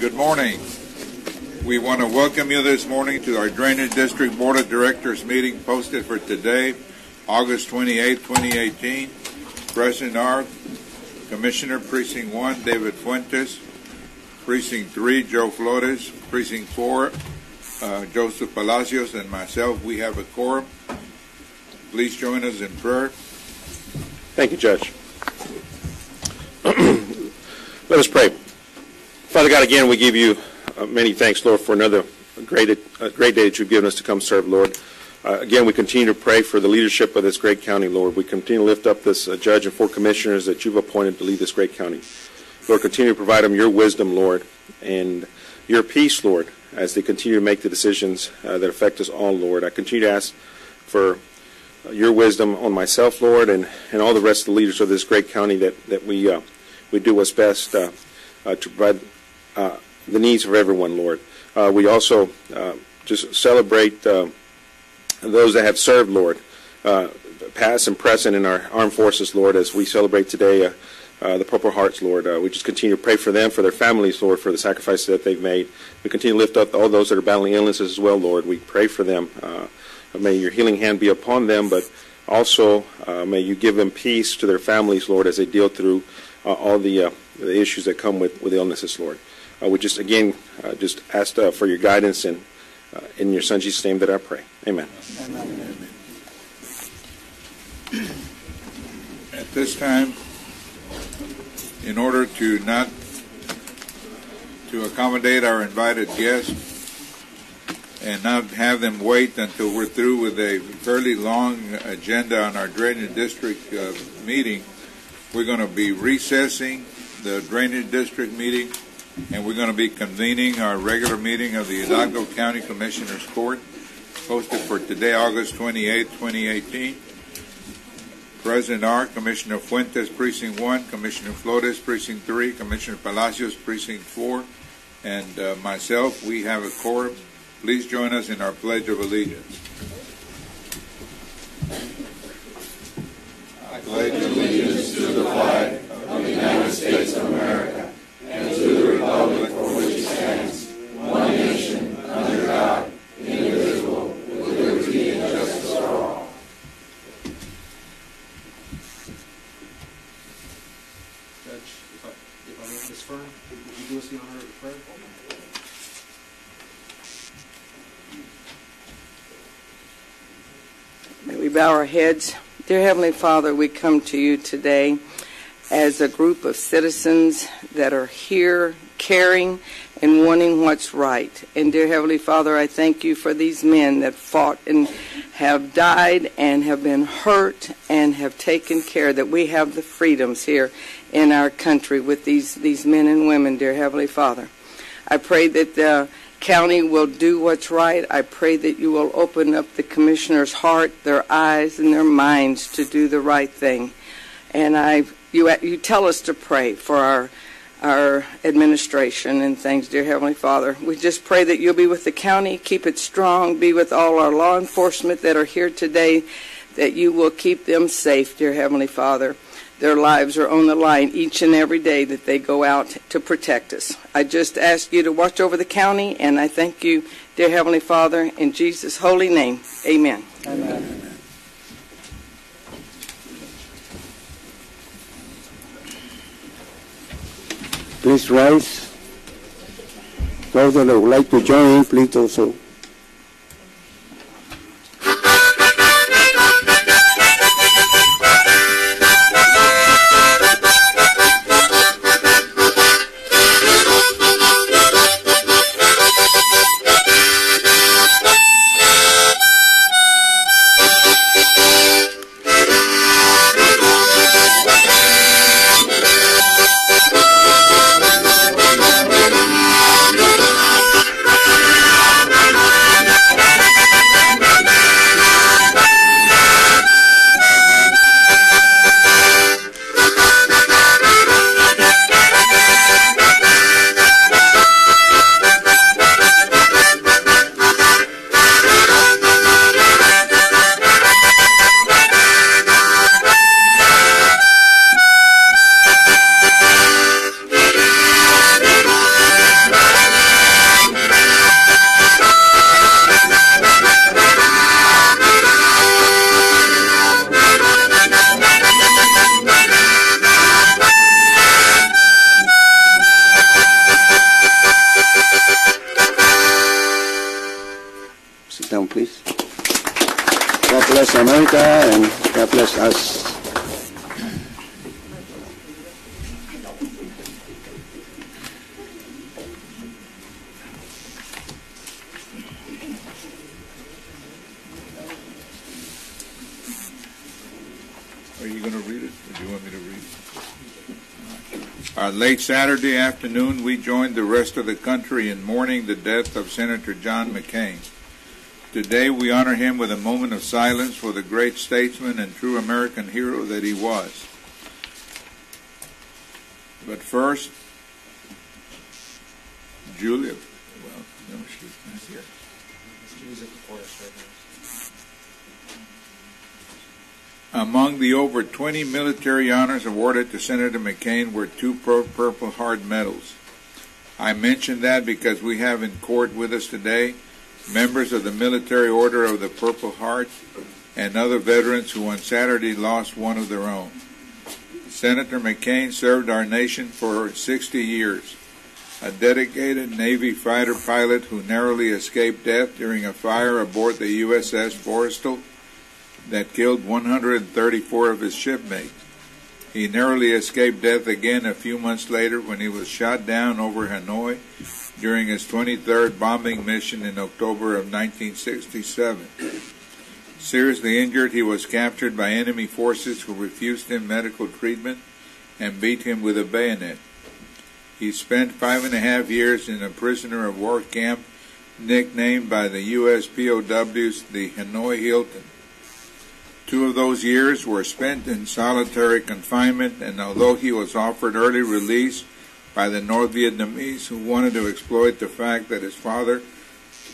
Good morning. We want to welcome you this morning to our Drainage District Board of Directors meeting posted for today, August 28, 2018. President R, Commissioner Precinct 1, David Fuentes, Precinct 3, Joe Flores, Precinct 4, Joseph Palacios, and myself. We have a quorum. Please join us in prayer. Thank you, Judge. Let us pray. Father God, again, we give you many thanks, Lord, for another great day that you've given us to come serve, Lord. Again, we continue to pray for the leadership of this great county, Lord. We continue to lift up this judge and 4 commissioners that you've appointed to lead this great county. Lord, continue to provide them your wisdom, Lord, and your peace, Lord, as they continue to make the decisions that affect us all, Lord. I continue to ask for your wisdom on myself, Lord, and all the rest of the leaders of this great county that we do what's best to provide the needs of everyone, Lord. We also just celebrate those that have served, Lord, past and present in our armed forces, Lord, as we celebrate today the Purple Hearts, Lord. We just continue to pray for them, for their families, Lord, for the sacrifices that they've made. We continue to lift up all those that are battling illnesses as well, Lord. We pray for them. May your healing hand be upon them, but also may you give them peace to their families, Lord, as they deal through all the issues that come with illnesses, Lord. We just, again, just ask for your guidance, and in your Son Jesus' name that I pray. Amen. Amen. At this time, in order to accommodate our invited guests and not have them wait until we're through with a fairly long agenda on our Drainage District meeting, we're going to be recessing the Drainage District meeting, and we're going to be convening our regular meeting of the Hidalgo County Commissioners Court, posted for today, August 28, 2018. President R, Commissioner Fuentes, Precinct 1, Commissioner Flores, Precinct 3, Commissioner Palacios, Precinct 4, and myself. We have a quorum. Please join us in our Pledge of Allegiance. I pledge allegiance to the flag of the United States of America and to the republic for which it stands, one nation, under God, indivisible, with liberty and justice for all. Judge, if I make this firm, would you do us the honor of the prayer? May we bow our heads. Dear Heavenly Father, we come to you today as a group of citizens that are here caring and wanting what's right. And dear Heavenly Father, I thank you for these men that fought and have died and have been hurt and have taken care that we have the freedoms here in our country with these men and women, dear Heavenly Father. I pray that the county will do what's right. I pray that you will open up the commissioner's heart, their eyes, and their minds to do the right thing. And you tell us to pray for our administration and things, dear Heavenly Father. We just pray that you'll be with the county, keep it strong, be with all our law enforcement that are here today, that you will keep them safe, dear Heavenly Father. Their lives are on the line each and every day that they go out to protect us. I just ask you to watch over the county, and I thank you, dear Heavenly Father, in Jesus' holy name. Amen. Amen. Please rise. Those that would like to join, please do so. America, and God bless us. Are you going to read it, or do you want me to read it? Late Saturday afternoon, we joined the rest of the country in mourning the death of Senator John McCain. Today, we honor him with a moment of silence for the great statesman and true American hero that he was. But first, Julia, well, no, she's not here. She's at the forest right now. Among the over 20 military honors awarded to Senator McCain were 2 Purple Heart medals. I mention that because we have in court with us today members of the Military Order of the Purple Heart and other veterans who on Saturday lost one of their own. Senator McCain served our nation for 60 years, a dedicated Navy fighter pilot who narrowly escaped death during a fire aboard the USS Forrestal that killed 134 of his shipmates. He narrowly escaped death again a few months later when he was shot down over Hanoi during his 23rd bombing mission in October of 1967. Seriously injured, he was captured by enemy forces who refused him medical treatment and beat him with a bayonet. He spent 5.5 years in a prisoner of war camp nicknamed by the U.S. POWs the Hanoi Hilton. 2 of those years were spent in solitary confinement, and although he was offered early release by the North Vietnamese who wanted to exploit the fact that his father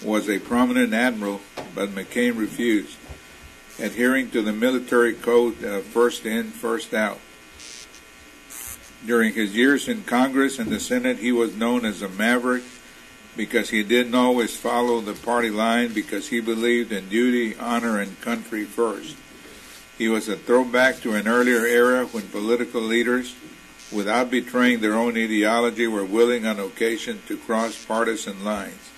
was a prominent admiral, but McCain refused, adhering to the military code first in, first out. During his years in Congress and the Senate, he was known as a maverick because he didn't always follow the party line, because he believed in duty, honor, and country first. He was a throwback to an earlier era when political leaders, without betraying their own ideology, were willing on occasion to cross partisan lines.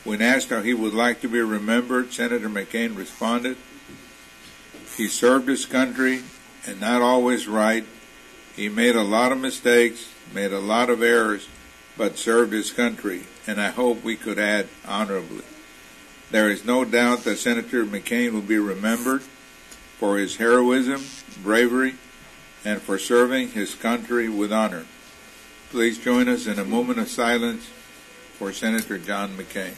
When asked how he would like to be remembered, Senator McCain responded, "He served his country, and not always right. He made a lot of mistakes, made a lot of errors, but served his country, and I hope we could add honorably." There is no doubt that Senator McCain will be remembered for his heroism, bravery, and for serving his country with honor. Please join us in a moment of silence for Senator John McCain.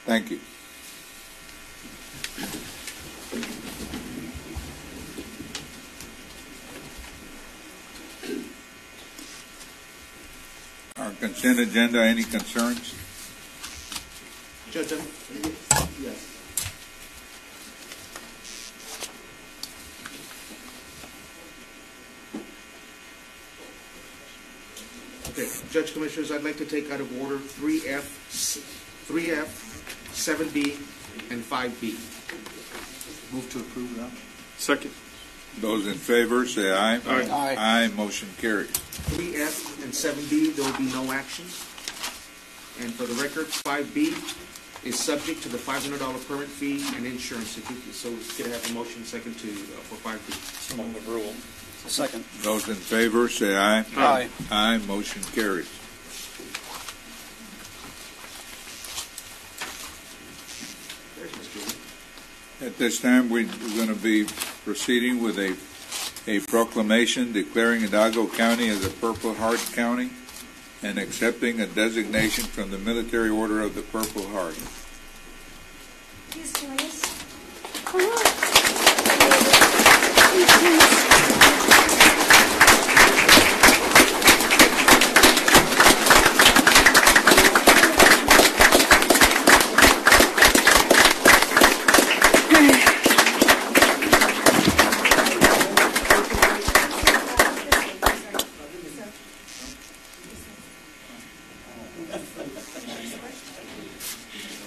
Thank you. Our consent agenda, any concerns? Judge, yes. Okay, Judge Commissioners, I'd like to take out of order 3F, 7B, and 5B. Move to approve that. Second. Those in favor, say aye. Aye. Aye, motion carries. 3F and 7B, there will be no action. And for the record, 5B is subject to the $500 permit fee and insurance. So we could have a motion second for 5B. Among the rule. Second. Those in favor, say aye. Aye. Aye, motion carries. There's Ms. Julie. At this time, we're going to be proceeding with a proclamation declaring Hidalgo County as a Purple Heart County and accepting a designation from the Military Order of the Purple Heart. Please join us.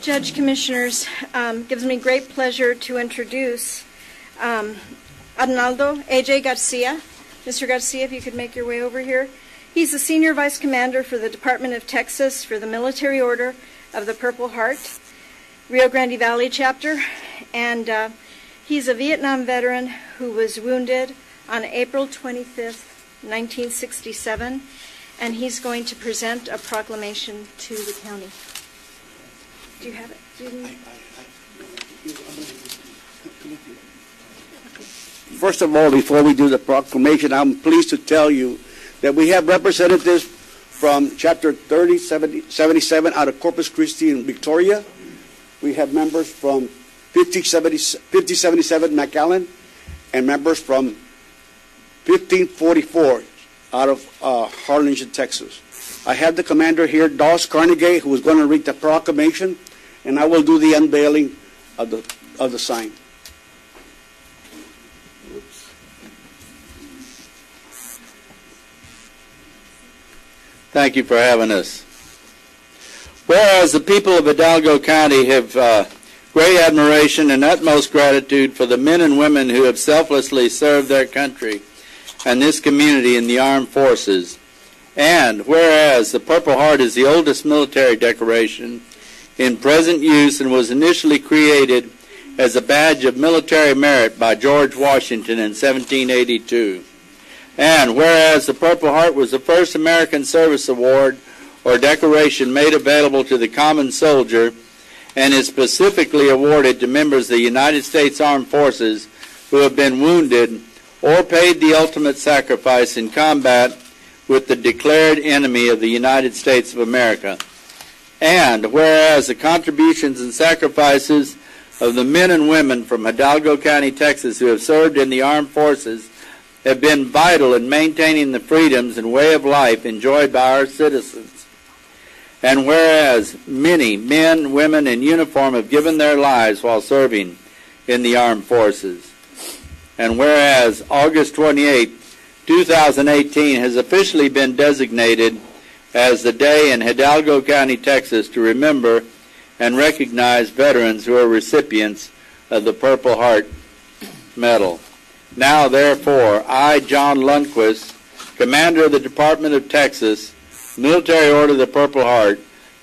Judge, Commissioners, gives me great pleasure to introduce Arnaldo A.J. Garcia. Mr. Garcia, if you could make your way over here. He's the Senior Vice Commander for the Department of Texas for the Military Order of the Purple Heart, Rio Grande Valley chapter, and he's a Vietnam veteran who was wounded on April 25th, 1967, and he's going to present a proclamation to the county. Do you have it? First of all, before we do the proclamation, I'm pleased to tell you that we have representatives from Chapter 3077 out of Corpus Christi in Victoria. We have members from 5077 McAllen, and members from 1544 out of Harlingen, Texas. I have the commander here, Dawes Carnegie, who is going to read the proclamation, and I will do the unveiling of the sign. Thank you for having us. Whereas the people of Hidalgo County have great admiration and utmost gratitude for the men and women who have selflessly served their country and this community in the armed forces, and whereas the Purple Heart is the oldest military decoration in present use and was initially created as a badge of military merit by George Washington in 1782. And whereas the Purple Heart was the first American Service Award or decoration made available to the common soldier and is specifically awarded to members of the United States Armed Forces who have been wounded or paid the ultimate sacrifice in combat with the declared enemy of the United States of America. And whereas the contributions and sacrifices of the men and women from Hidalgo County, Texas, who have served in the armed forces have been vital in maintaining the freedoms and way of life enjoyed by our citizens. And whereas many men, women in uniform have given their lives while serving in the armed forces. And whereas August 28, 2018 has officially been designated as the day in Hidalgo County, Texas to remember and recognize veterans who are recipients of the Purple Heart Medal. Now, therefore, I, John Lundquist, Commander of the Department of Texas, Military Order of the Purple Heart,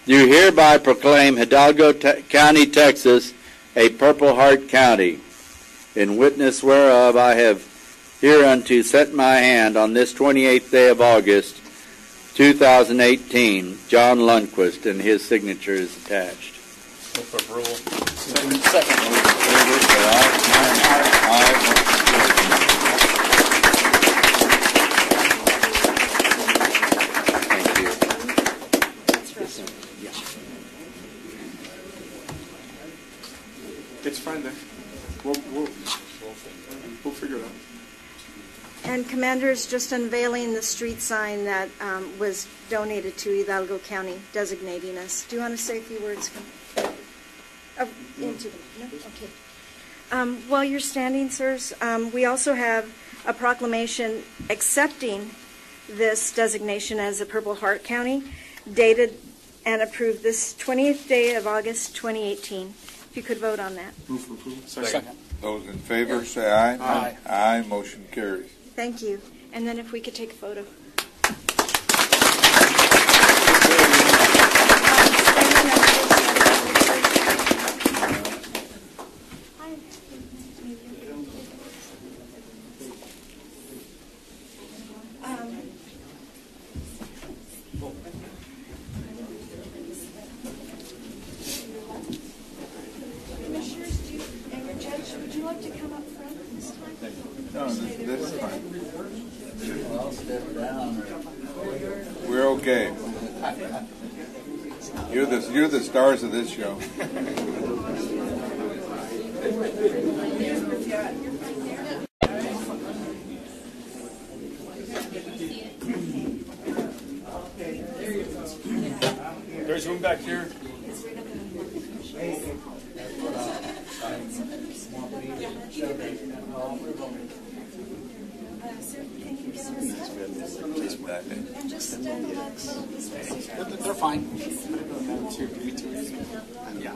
do hereby proclaim Hidalgo County, Texas, a Purple Heart County. In witness whereof I have hereunto set my hand on this 28th day of August, 2018, John Lundquist, and his signature is attached. It's fine then. We'll figure it out. And Commander's just unveiling the street sign that was donated to Hidalgo County, designating us. Do you want to say a few words? No? Okay. While you're standing, sirs, we also have a proclamation accepting this designation as a Purple Heart County, dated and approved this 20th day of August, 2018. If you could vote on that. Move for approval. Second. Those in favor say aye. Aye. Aye. Motion carries. Thank you. And then if we could take a photo. Commissioners, and your judge, would you like to come up front this time? No, this is fine. I'll step down. We're okay. You're the stars of this show. There's room back here. Sir, can you get us? that day. And just a little business. They're fine. Yeah.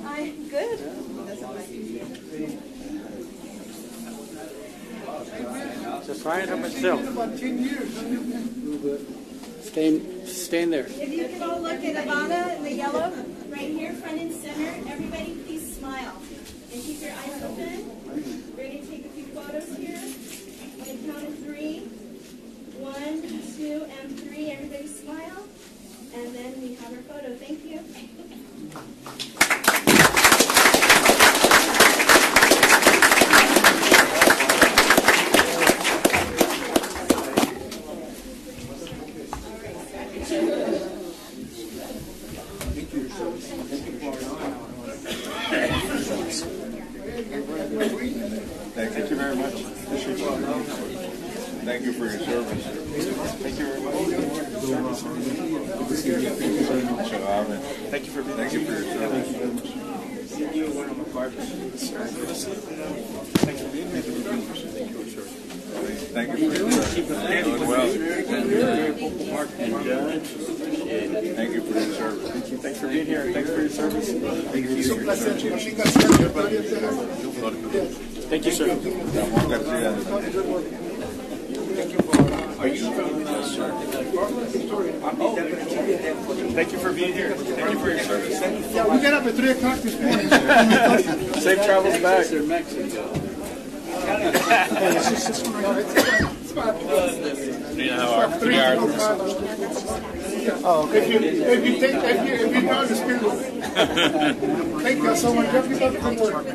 I'm good. Just right up myself. Staying there. If you can all look at Ivana in the yellow, right here, front and center. Everybody, please smile and keep your eyes open. We're going to take a few photos here. On the count of 3. 1, 2, and 3. Everybody smile. And then we have our photo. Thank you. Thank you very much. Thank you for your service. Thank you very much. Thank you for your service. Thank you for your service. Doing well. Thank you for your service. Thanks for being here. Thanks for your service. Thank you for your service. Thank you, sir. Are you from? Yes, sir. Thank you for being here. Thank you for your service. Yeah, we got up at 3 o'clock this morning. Safe travels back. If you know the spirit, thank you so much. Good work.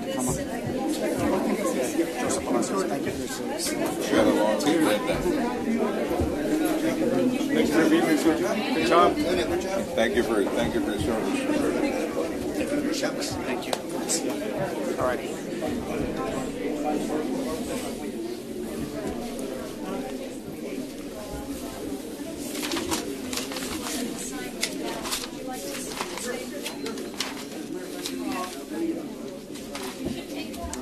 Thanks for being here, sir. Good job. Thank you for your service. Thank you. All right.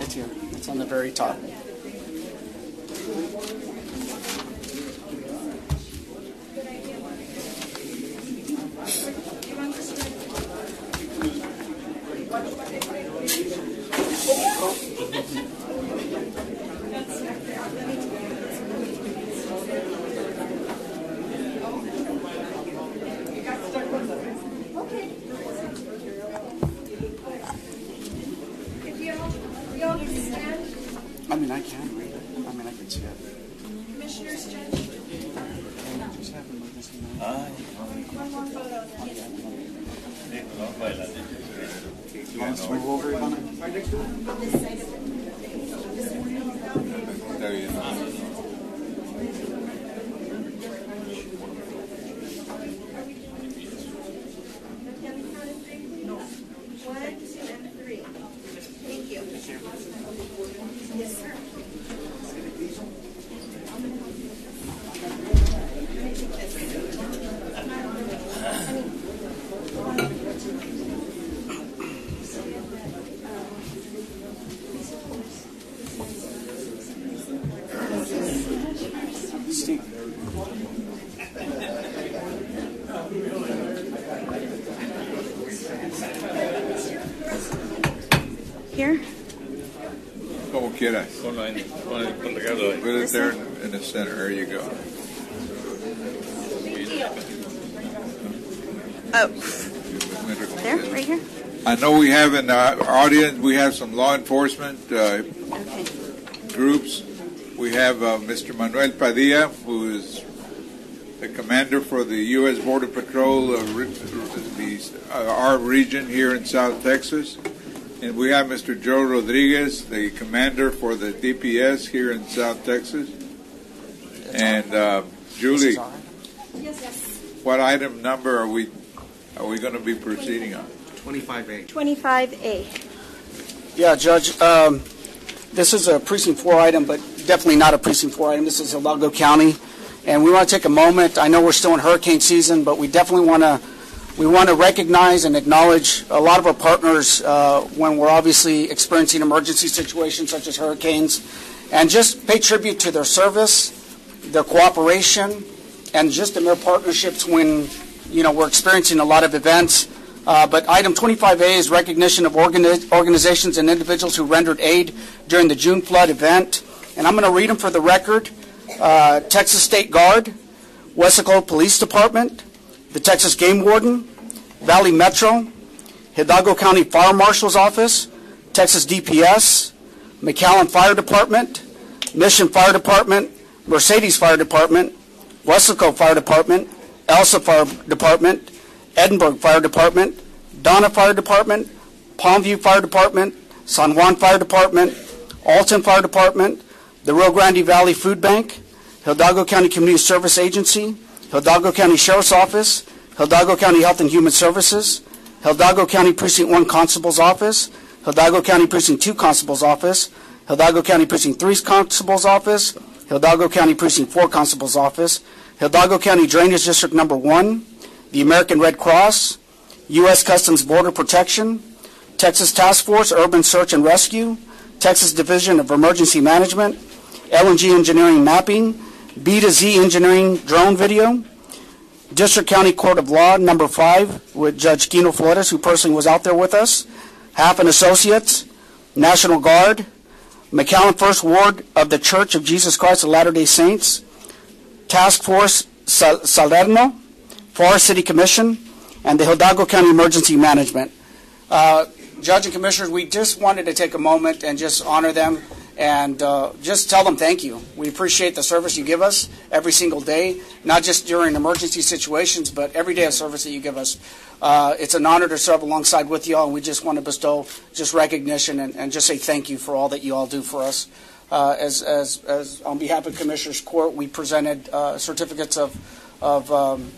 It's here. It's on the very top. I mean, I can read it. I mean, I can see it. Commissioners, Judge. Just have them like this. One more photo. You want to move over, Ivana? This side of it. There you go. Yes, sir. Steve. Here? Como quieras. Put it there in the center. There you go. Oh, there, right here? I know we have in our audience, we have some law enforcement groups. We have Mr. Manuel Padilla, who is the commander for the U.S. Border Patrol, our region here in South Texas. And we have Mr. Joe Rodriguez, the commander for the DPS here in South Texas. And Julie, what item number are we going to be proceeding on? 25A. 25A. Yeah, Judge, this is a Precinct 4 item, but definitely not a Precinct 4 item. This is Hidalgo County. And we want to take a moment. I know we're still in hurricane season, but we definitely want to recognize and acknowledge a lot of our partners when we're obviously experiencing emergency situations such as hurricanes, and just pay tribute to their service, their cooperation, and just the mere partnerships when, we're experiencing a lot of events. But item 25A is recognition of organizations and individuals who rendered aid during the June flood event. And I'm going to read them for the record. Texas State Guard, Weslaco Police Department, the Texas Game Warden, Valley Metro, Hidalgo County Fire Marshal's Office, Texas DPS, McAllen Fire Department, Mission Fire Department, Mercedes Fire Department, Weslaco Fire Department, Elsa Fire Department, Edinburgh Fire Department, Donna Fire Department, Palmview Fire Department, San Juan Fire Department, Alton Fire Department, the Rio Grande Valley Food Bank, Hidalgo County Community Service Agency, Hidalgo County Sheriff's Office, Hidalgo County Health and Human Services, Hidalgo County Precinct 1 Constable's Office, Hidalgo County Precinct 2 Constable's Office, Hidalgo County Precinct 3 Constable's Office, Hidalgo County Precinct 4 Constable's Office, Hidalgo County Drainage District Number 1, the American Red Cross, U.S. Customs Border Protection, Texas Task Force Urban Search and Rescue, Texas Division of Emergency Management, L&G Engineering Mapping, B to Z Engineering Drone Video, District County Court of Law Number 5 with Judge Kino Flores, who personally was out there with us, Half and Associates, National Guard, McAllen First Ward of the Church of Jesus Christ of Latter-day Saints, Task Force Salerno, Forest City Commission, and the Hidalgo County Emergency Management. Judge and Commissioners, we just wanted to take a moment and just honor them and just tell them thank you. We appreciate the service you give us every single day, not just during emergency situations, but every day of service that you give us. It's an honor to serve alongside with you all, and we just want to bestow just recognition and just say thank you for all that you all do for us. As on behalf of Commissioners Court, we presented certificates on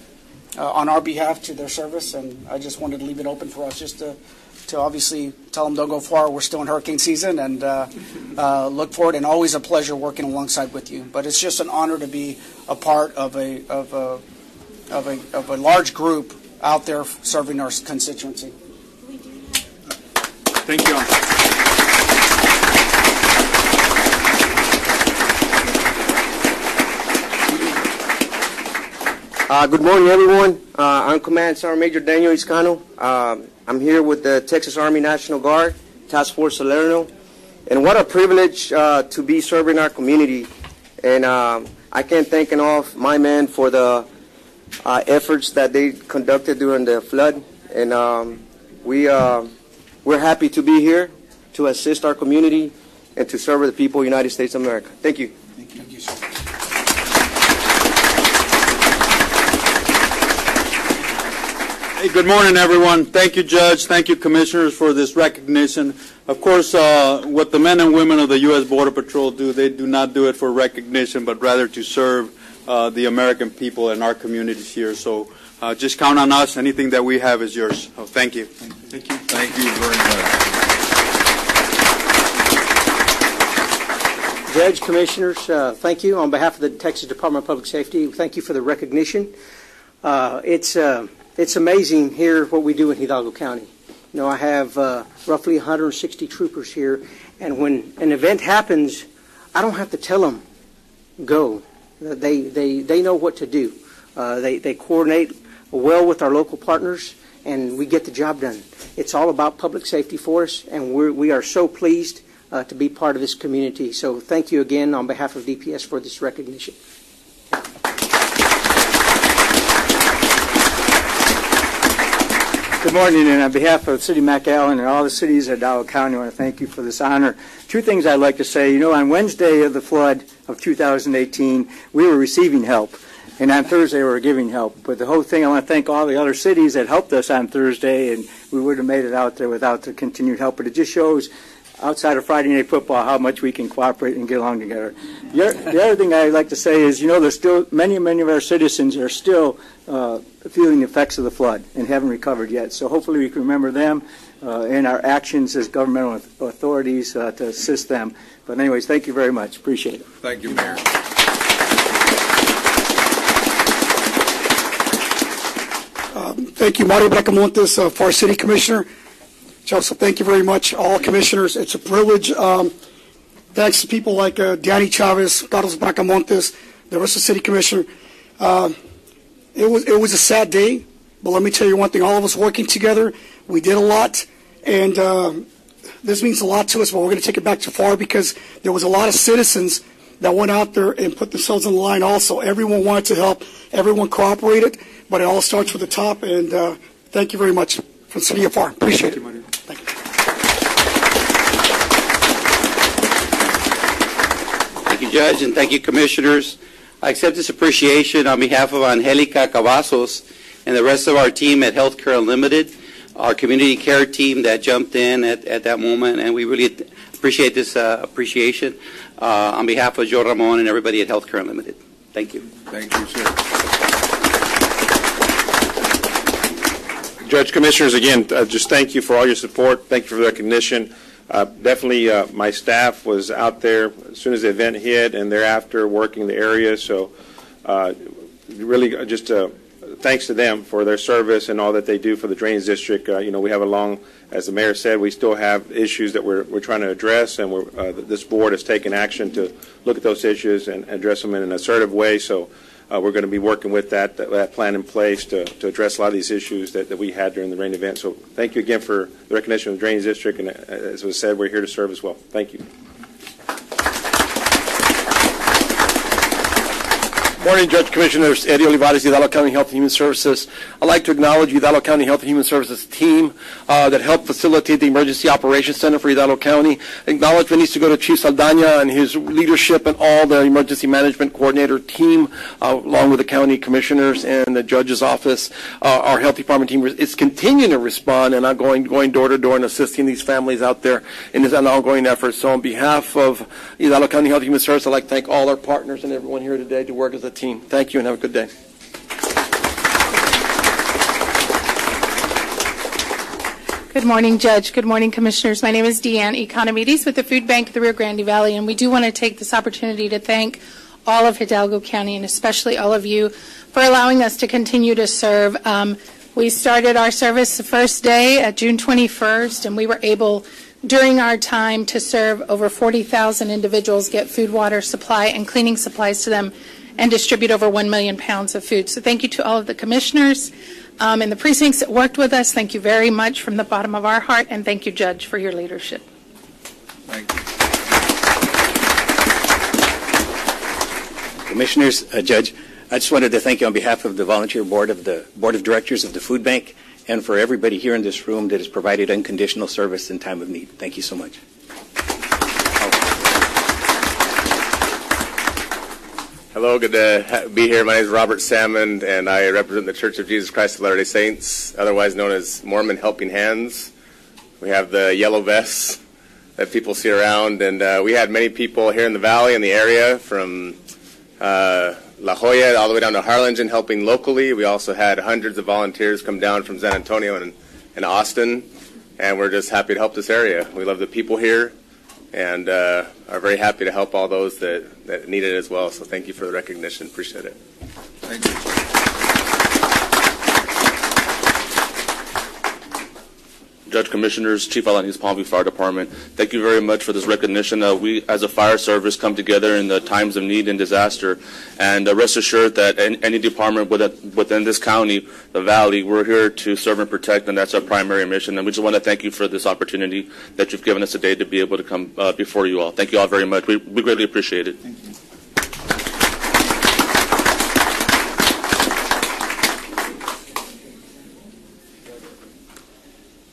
our behalf to their service, and I just wanted to leave it open for us just to obviously tell them don't go far. We're still in hurricane season, and look forward. And always a pleasure working alongside with you. But it's just an honor to be a part of a large group out there serving our constituency. Thank you. Good morning, everyone. I'm Command Sergeant Major Daniel Iscano. I'm here with the Texas Army National Guard, Task Force Salerno, and what a privilege to be serving our community. And I can't thank enough my men for the efforts that they conducted during the flood. And we're happy to be here to assist our community and to serve the people of the United States of America. Thank you. Thank you, sir. Hey, good morning, everyone. Thank you, Judge. Thank you, Commissioners, for this recognition. Of course, what the men and women of the U.S. Border Patrol do, they do not do it for recognition, but rather to serve the American people and our communities here. So just count on us. Anything that we have is yours. So thank you. Thank you. Thank you very much. Judge, Commissioners, thank you. On behalf of the Texas Department of Public Safety, thank you for the recognition. It's amazing here what we do in Hidalgo County. You know, I have roughly 160 troopers here, and when an event happens, I don't have to tell them, go. They know what to do. They coordinate well with our local partners, and we get the job done. It's all about public safety for us, and we are so pleased to be part of this community. So thank you again on behalf of DPS for this recognition. Good morning, and on behalf of City of McAllen and all the cities of Hidalgo County, I want to thank you for this honor. Two things I'd like to say. You know, on Wednesday of the flood of 2018, we were receiving help. And on Thursday, we're giving help. But the whole thing, I want to thank all the other cities that helped us on Thursday, and we wouldn't have made it out there without the continued help. But it just shows, outside of Friday Night Football, how much we can cooperate and get along together. The other thing I'd like to say is, there's still many of our citizens are still feeling the effects of the flood and haven't recovered yet. So hopefully we can remember them in our actions as governmental authorities to assist them. But anyways, thank you very much. Appreciate it. Thank you, Mayor. Thank you, Mario Bracamontes, for our city commissioner. Also, thank you very much, all commissioners. It's a privilege. Thanks to people like Danny Chavez, Carlos Bracamontes, the rest of the city commissioner. It was a sad day, but let me tell you one thing. All of us working together, we did a lot, and this means a lot to us, but we're going to take it back too far because there was a lot of citizens that went out there and put themselves on the line also. Everyone wanted to help. Everyone cooperated, but it all starts with the top, and thank you very much from City of FAR. Appreciate it. Thank you. Thank you, Judge, and thank you, Commissioners. I accept this appreciation on behalf of Angelica Cavazos and the rest of our team at Healthcare Unlimited, our community care team that jumped in at that moment, and we really appreciate this appreciation on behalf of Joe Ramon and everybody at Healthcare Unlimited. Thank you. Thank you, sir. Judge, Commissioners, again, just thank you for all your support. Thank you for the recognition. Definitely, my staff was out there as soon as the event hit and thereafter working the area. So really just thanks to them for their service and all that they do for the Drainage District. We have as the Mayor said, we still have issues that we're trying to address, and this board has taken action to look at those issues and address them in an assertive way. So we're going to be working with that plan in place to address a lot of these issues that we had during the rain event. So thank you again for the recognition of the Drainage District, and as was said, we're here to serve as well. Thank you. Morning, Judge, Commissioners. Eddie Olivares, Hidalgo County Health and Human Services. I'd like to acknowledge Hidalgo County Health and Human Services team that helped facilitate the Emergency Operations Center for Hidalgo County. Acknowledgement needs to go to Chief Saldana and his leadership and all the Emergency Management Coordinator team, along with the County Commissioners and the Judge's Office. Our Health Department team is continuing to respond and going door to door and assisting these families out there in this ongoing effort. So on behalf of Hidalgo County Health and Human Services, I'd like to thank all our partners and everyone here today to work as a team. Thank you and have a good day. Good morning, Judge. Good morning, Commissioners. My name is Deanne Economides with the Food Bank of the Rio Grande Valley, and we do want to take this opportunity to thank all of Hidalgo County and especially all of you for allowing us to continue to serve. We started our service the first day at June 21st, and we were able during our time to serve over 40,000 individuals, get food, water, supply, and cleaning supplies to them, and distribute over 1 million pounds of food. So thank you to all of the commissioners and the precincts that worked with us. Thank you very much from the bottom of our heart, and thank you, Judge, for your leadership. Thank you. Commissioners, Judge, I just wanted to thank you on behalf of the volunteer board of the Board of Directors of the Food Bank and for everybody here in this room that has provided unconditional service in time of need. Thank you so much. Hello, good to be here. My name is Robert Salmon, and I represent the Church of Jesus Christ of Latter-day Saints, otherwise known as Mormon Helping Hands. We have the yellow vests that people see around, and we had many people here in the valley, in the area, from La Jolla all the way down to Harlingen helping locally. We also had hundreds of volunteers come down from San Antonio and Austin, and we're just happy to help this area. We love the people here, and are very happy to help all those that need it as well. So thank you for the recognition. Appreciate it. Thank you. Judge, Commissioners, Chief Alanis Palm Beach Fire Department, thank you very much for this recognition. We, as a fire service, come together in the times of need and disaster, and rest assured that any department within this county, the Valley, we're here to serve and protect, and that's our primary mission. And we just want to thank you for this opportunity that you've given us today to be able to come before you all. Thank you all very much. We greatly appreciate it. Thank you.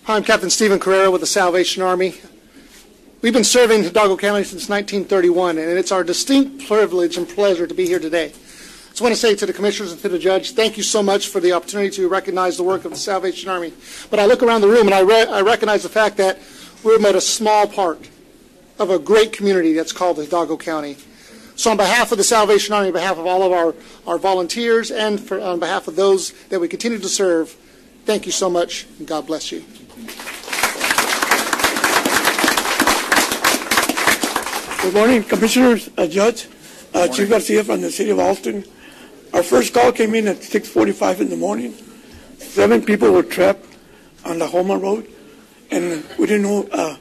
I'm Captain Stephen Carrera with the Salvation Army. We've been serving Hidalgo County since 1931, and it's our distinct privilege and pleasure to be here today. So just want to say to the commissioners and to the judge, thank you so much for the opportunity to recognize the work of the Salvation Army. But I look around the room and I recognize the fact that we're made a small part of a great community that's called Hidalgo County. So on behalf of the Salvation Army, on behalf of all of our volunteers, and on behalf of those that we continue to serve, thank you so much, and God bless you. Good morning, Commissioners, Judge, Chief Garcia from the City of Alston. Our first call came in at 6:45 in the morning. 7 people were trapped on the Homa Road, and we didn't know.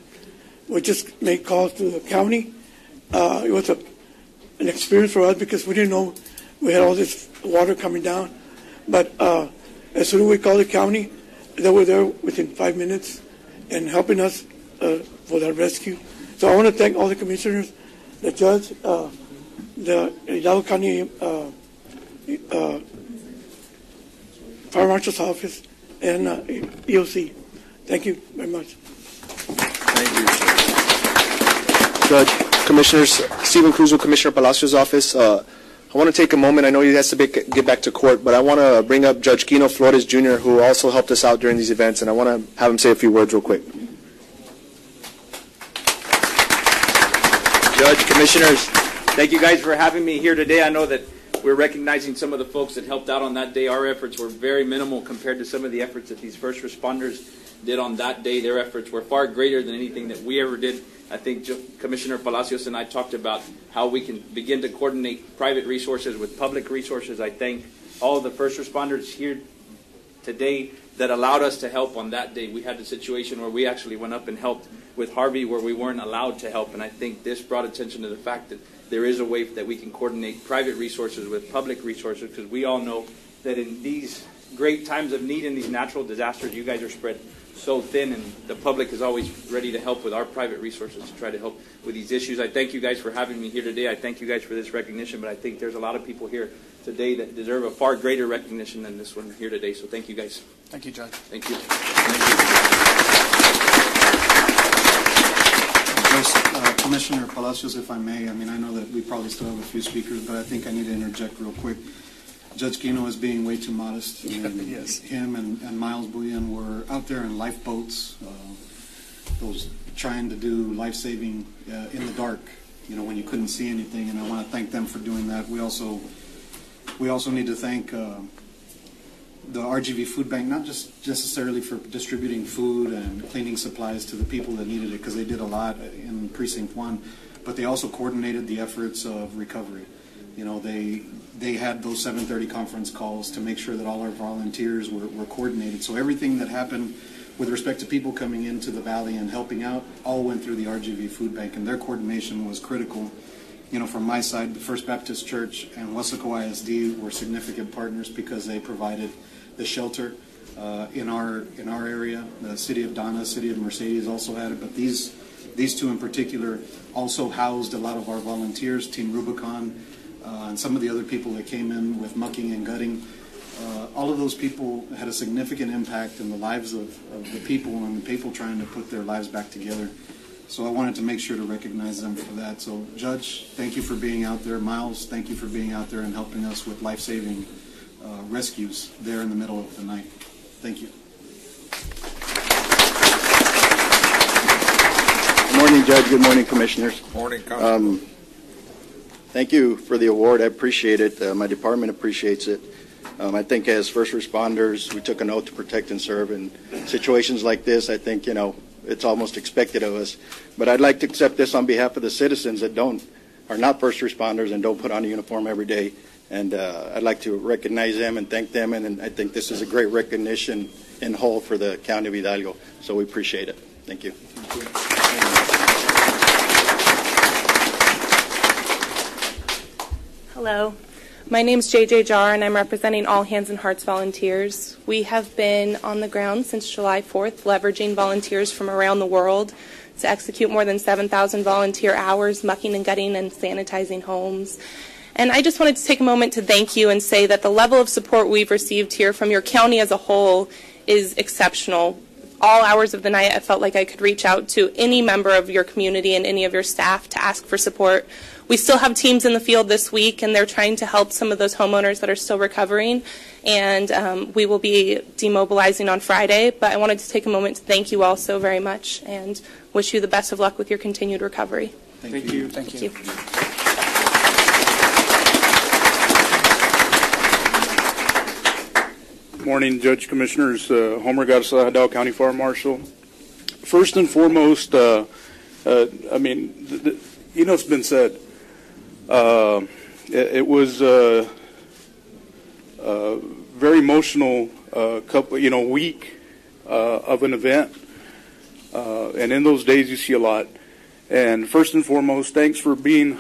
We just made calls to the county. It was an experience for us because we didn't know we had all this water coming down. But as soon as we called the county, they were there within 5 minutes and helping us for the rescue. So I want to thank all the commissioners, the judge, the Hidalgo County Fire Marshal's office, and EOC. Thank you very much. Thank you, Judge. Commissioners, Stephen Cruz with Commissioner Palacios' office. I want to take a moment. I know he has to get back to court, but I want to bring up Judge Kino Flores Jr., who also helped us out during these events, and I want to have him say a few words real quick. Judge, Commissioners, thank you guys for having me here today. I know that we're recognizing some of the folks that helped out on that day. Our efforts were very minimal compared to some of the efforts that these first responders did on that day. Their efforts were far greater than anything that we ever did. I think Commissioner Palacios and I talked about how we can begin to coordinate private resources with public resources. I thank all of the first responders here today that allowed us to help on that day. We had a situation where we actually went up and helped with Harvey where we weren't allowed to help, and I think this brought attention to the fact that there is a way that we can coordinate private resources with public resources, because we all know that in these great times of need, in these natural disasters, you guys are spread so thin, and the public is always ready to help with our private resources to try to help with these issues. I thank you guys for having me here today. I thank you guys for this recognition, but I think there's a lot of people here today that deserve a far greater recognition than this one here today. So thank you guys. Thank you, Judge. Thank you. Commissioner Palacios, if I may, I know that we probably still have a few speakers, but I think I need to interject real quick. Judge Kino is being way too modest. Yes. Him and Miles Bullion were out there in lifeboats, those trying to do life-saving in the dark, when you couldn't see anything, and I want to thank them for doing that. We also need to thank the RGV Food Bank, not just necessarily for distributing food and cleaning supplies to the people that needed it, because they did a lot in Precinct 1, but they also coordinated the efforts of recovery. They had those 7:30 conference calls to make sure that all our volunteers were coordinated. So everything that happened with respect to people coming into the valley and helping out all went through the RGV Food Bank, and their coordination was critical. From my side, the First Baptist Church and Wesco ISD were significant partners because they provided the shelter in our area. The City of Donna, City of Mercedes also had it, but these two in particular also housed a lot of our volunteers, Team Rubicon, and some of the other people that came in with mucking and gutting. All of those people had a significant impact in the lives of the people and the people trying to put their lives back together. So I wanted to make sure to recognize them for that. So, Judge, thank you for being out there. Miles, thank you for being out there and helping us with life-saving rescues there in the middle of the night. Thank you. Good morning, Judge. Good morning, Commissioners. Morning, Councilman. Thank you for the award. I appreciate it. My department appreciates it. I think as first responders, we took an oath to protect and serve. In situations like this, I think, it's almost expected of us. But I'd like to accept this on behalf of the citizens that are not first responders and don't put on a uniform every day. And I'd like to recognize them and thank them. And I think this is a great recognition in whole for the County of Hidalgo. So we appreciate it. Thank you. Hello. My name is JJ Jar, and I'm representing All Hands and Hearts Volunteers. We have been on the ground since July 4th, leveraging volunteers from around the world to execute more than 7,000 volunteer hours, mucking and gutting and sanitizing homes. And I just wanted to take a moment to thank you and say that the level of support we've received here from your county as a whole is exceptional. All hours of the night, I felt like I could reach out to any member of your community and any of your staff to ask for support. We still have teams in the field this week, and they're trying to help some of those homeowners that are still recovering. And we will be demobilizing on Friday. But I wanted to take a moment to thank you all so very much and wish you the best of luck with your continued recovery. Thank you. Thank you. Morning, Judge, Commissioners. Homer Garza, Hidalgo County Fire Marshal. First and foremost, I mean, it's been said. It was very emotional week of an event, and in those days you see a lot. And first and foremost, thanks for being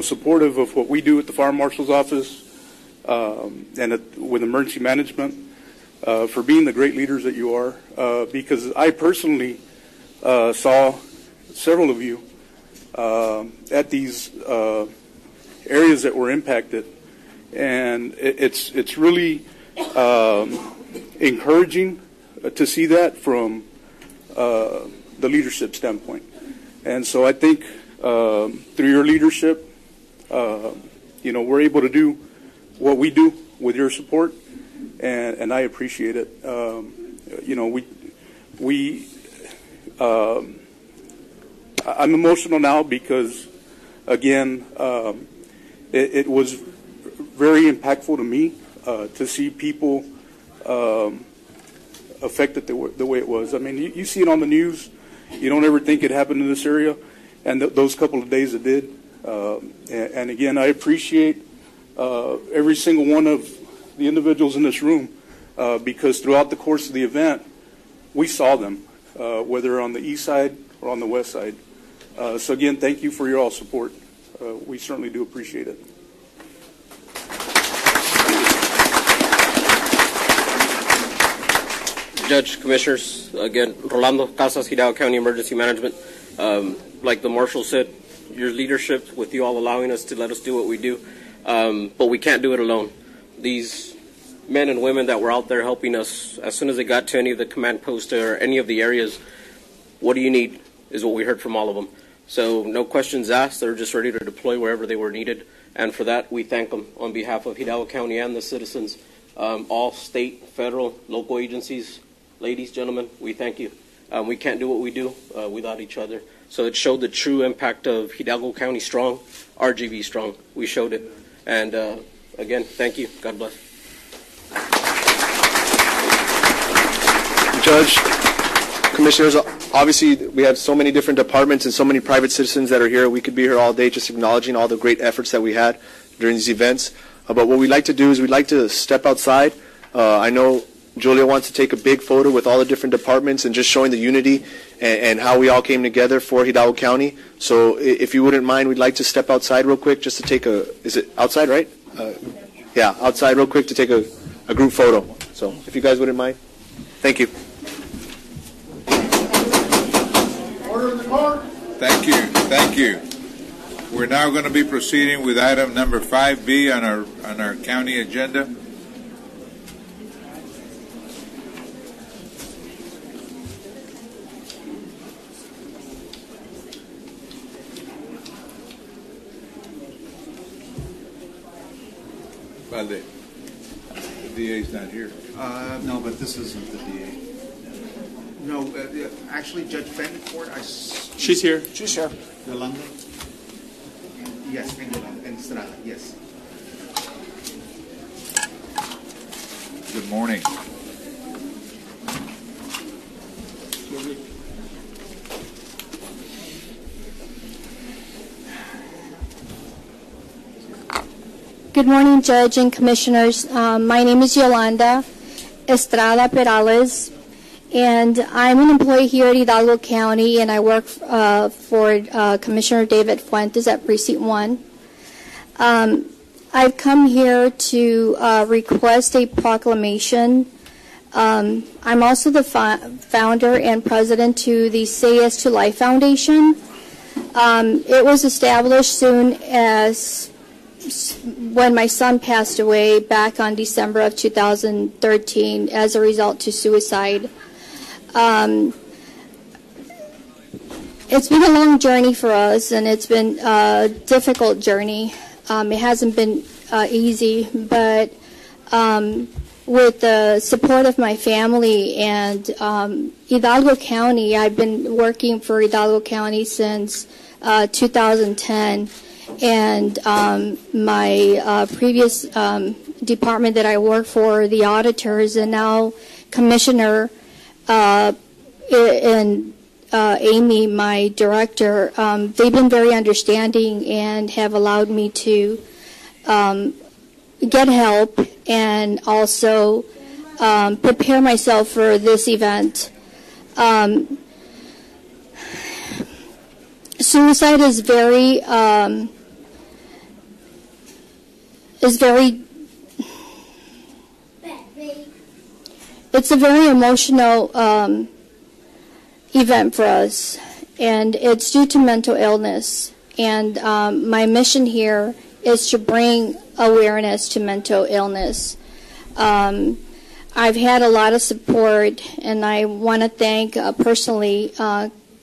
supportive of what we do at the Fire Marshal's Office and with emergency management, for being the great leaders that you are, because I personally saw several of you at these areas that were impacted, and it's really encouraging to see that from the leadership standpoint. And so I think through your leadership, we're able to do what we do with your support, and I appreciate it. I'm emotional now because, again, it was very impactful to me to see people affected the way it was. I mean, you see it on the news. You don't ever think it happened in this area, and those couple of days it did. And again, I appreciate every single one of the individuals in this room, because throughout the course of the event, we saw them, whether on the east side or on the west side. So again, thank you for your all support. We certainly do appreciate it. Judge, Commissioners, again, Rolando Casas, Hidalgo County Emergency Management. Like the Marshal said, your leadership with you all allowing us to let us do what we do, but we can't do it alone. These men and women that were out there helping us, as soon as they got to any of the command posts or any of the areas, what do you need is what we heard from all of them. So no questions asked, they're just ready to deploy wherever they were needed, and for that we thank them on behalf of Hidalgo County and the citizens, all state, federal, local agencies. Ladies, gentlemen, we thank you. We can't do what we do without each other. So it showed the true impact of Hidalgo County strong, RGV strong. We showed it. And again, thank you. God bless. Judge, Commissioners, obviously we have so many different departments and so many private citizens that are here. We could be here all day just acknowledging all the great efforts that we had during these events. But what we'd like to do is we'd like to step outside. I know Julia wants to take a big photo with all the different departments and just showing the unity and how we all came together for Hidalgo County. So if you wouldn't mind, we'd like to step outside real quick just to take a, is it outside, right? Yeah, outside real quick to take a group photo. So if you guys wouldn't mind. Thank you. Order in the court. Thank you. Thank you. We're now going to be proceeding with item number 5B on our county agenda. Well, the DA's not here. No, but this isn't the DA. No, actually, Judge Fencourt, She's here. She's here. Yolanda? Yes, and Estrada, yes. Good morning. Good morning, Judge and Commissioners. My name is Yolanda Estrada Perales, and I'm an employee here at Hidalgo County, and I work for Commissioner David Fuentes at Precinct 1. I've come here to request a proclamation. I'm also the founder and president to the Say Yes to Life Foundation. It was established soon as when my son passed away back on December of 2013 as a result to suicide. And It's been a long journey for us, and it's been a difficult journey. It hasn't been easy, but with the support of my family and Hidalgo County, I've been working for Hidalgo County since 2010, and my previous department that I work for, the auditors, and now Commissioner and Amy, my director, they've been very understanding and have allowed me to get help and also prepare myself for this event. Suicide is very it's a very emotional event for us, and it's due to mental illness. And my mission here is to bring awareness to mental illness. I've had a lot of support, and I want to thank personally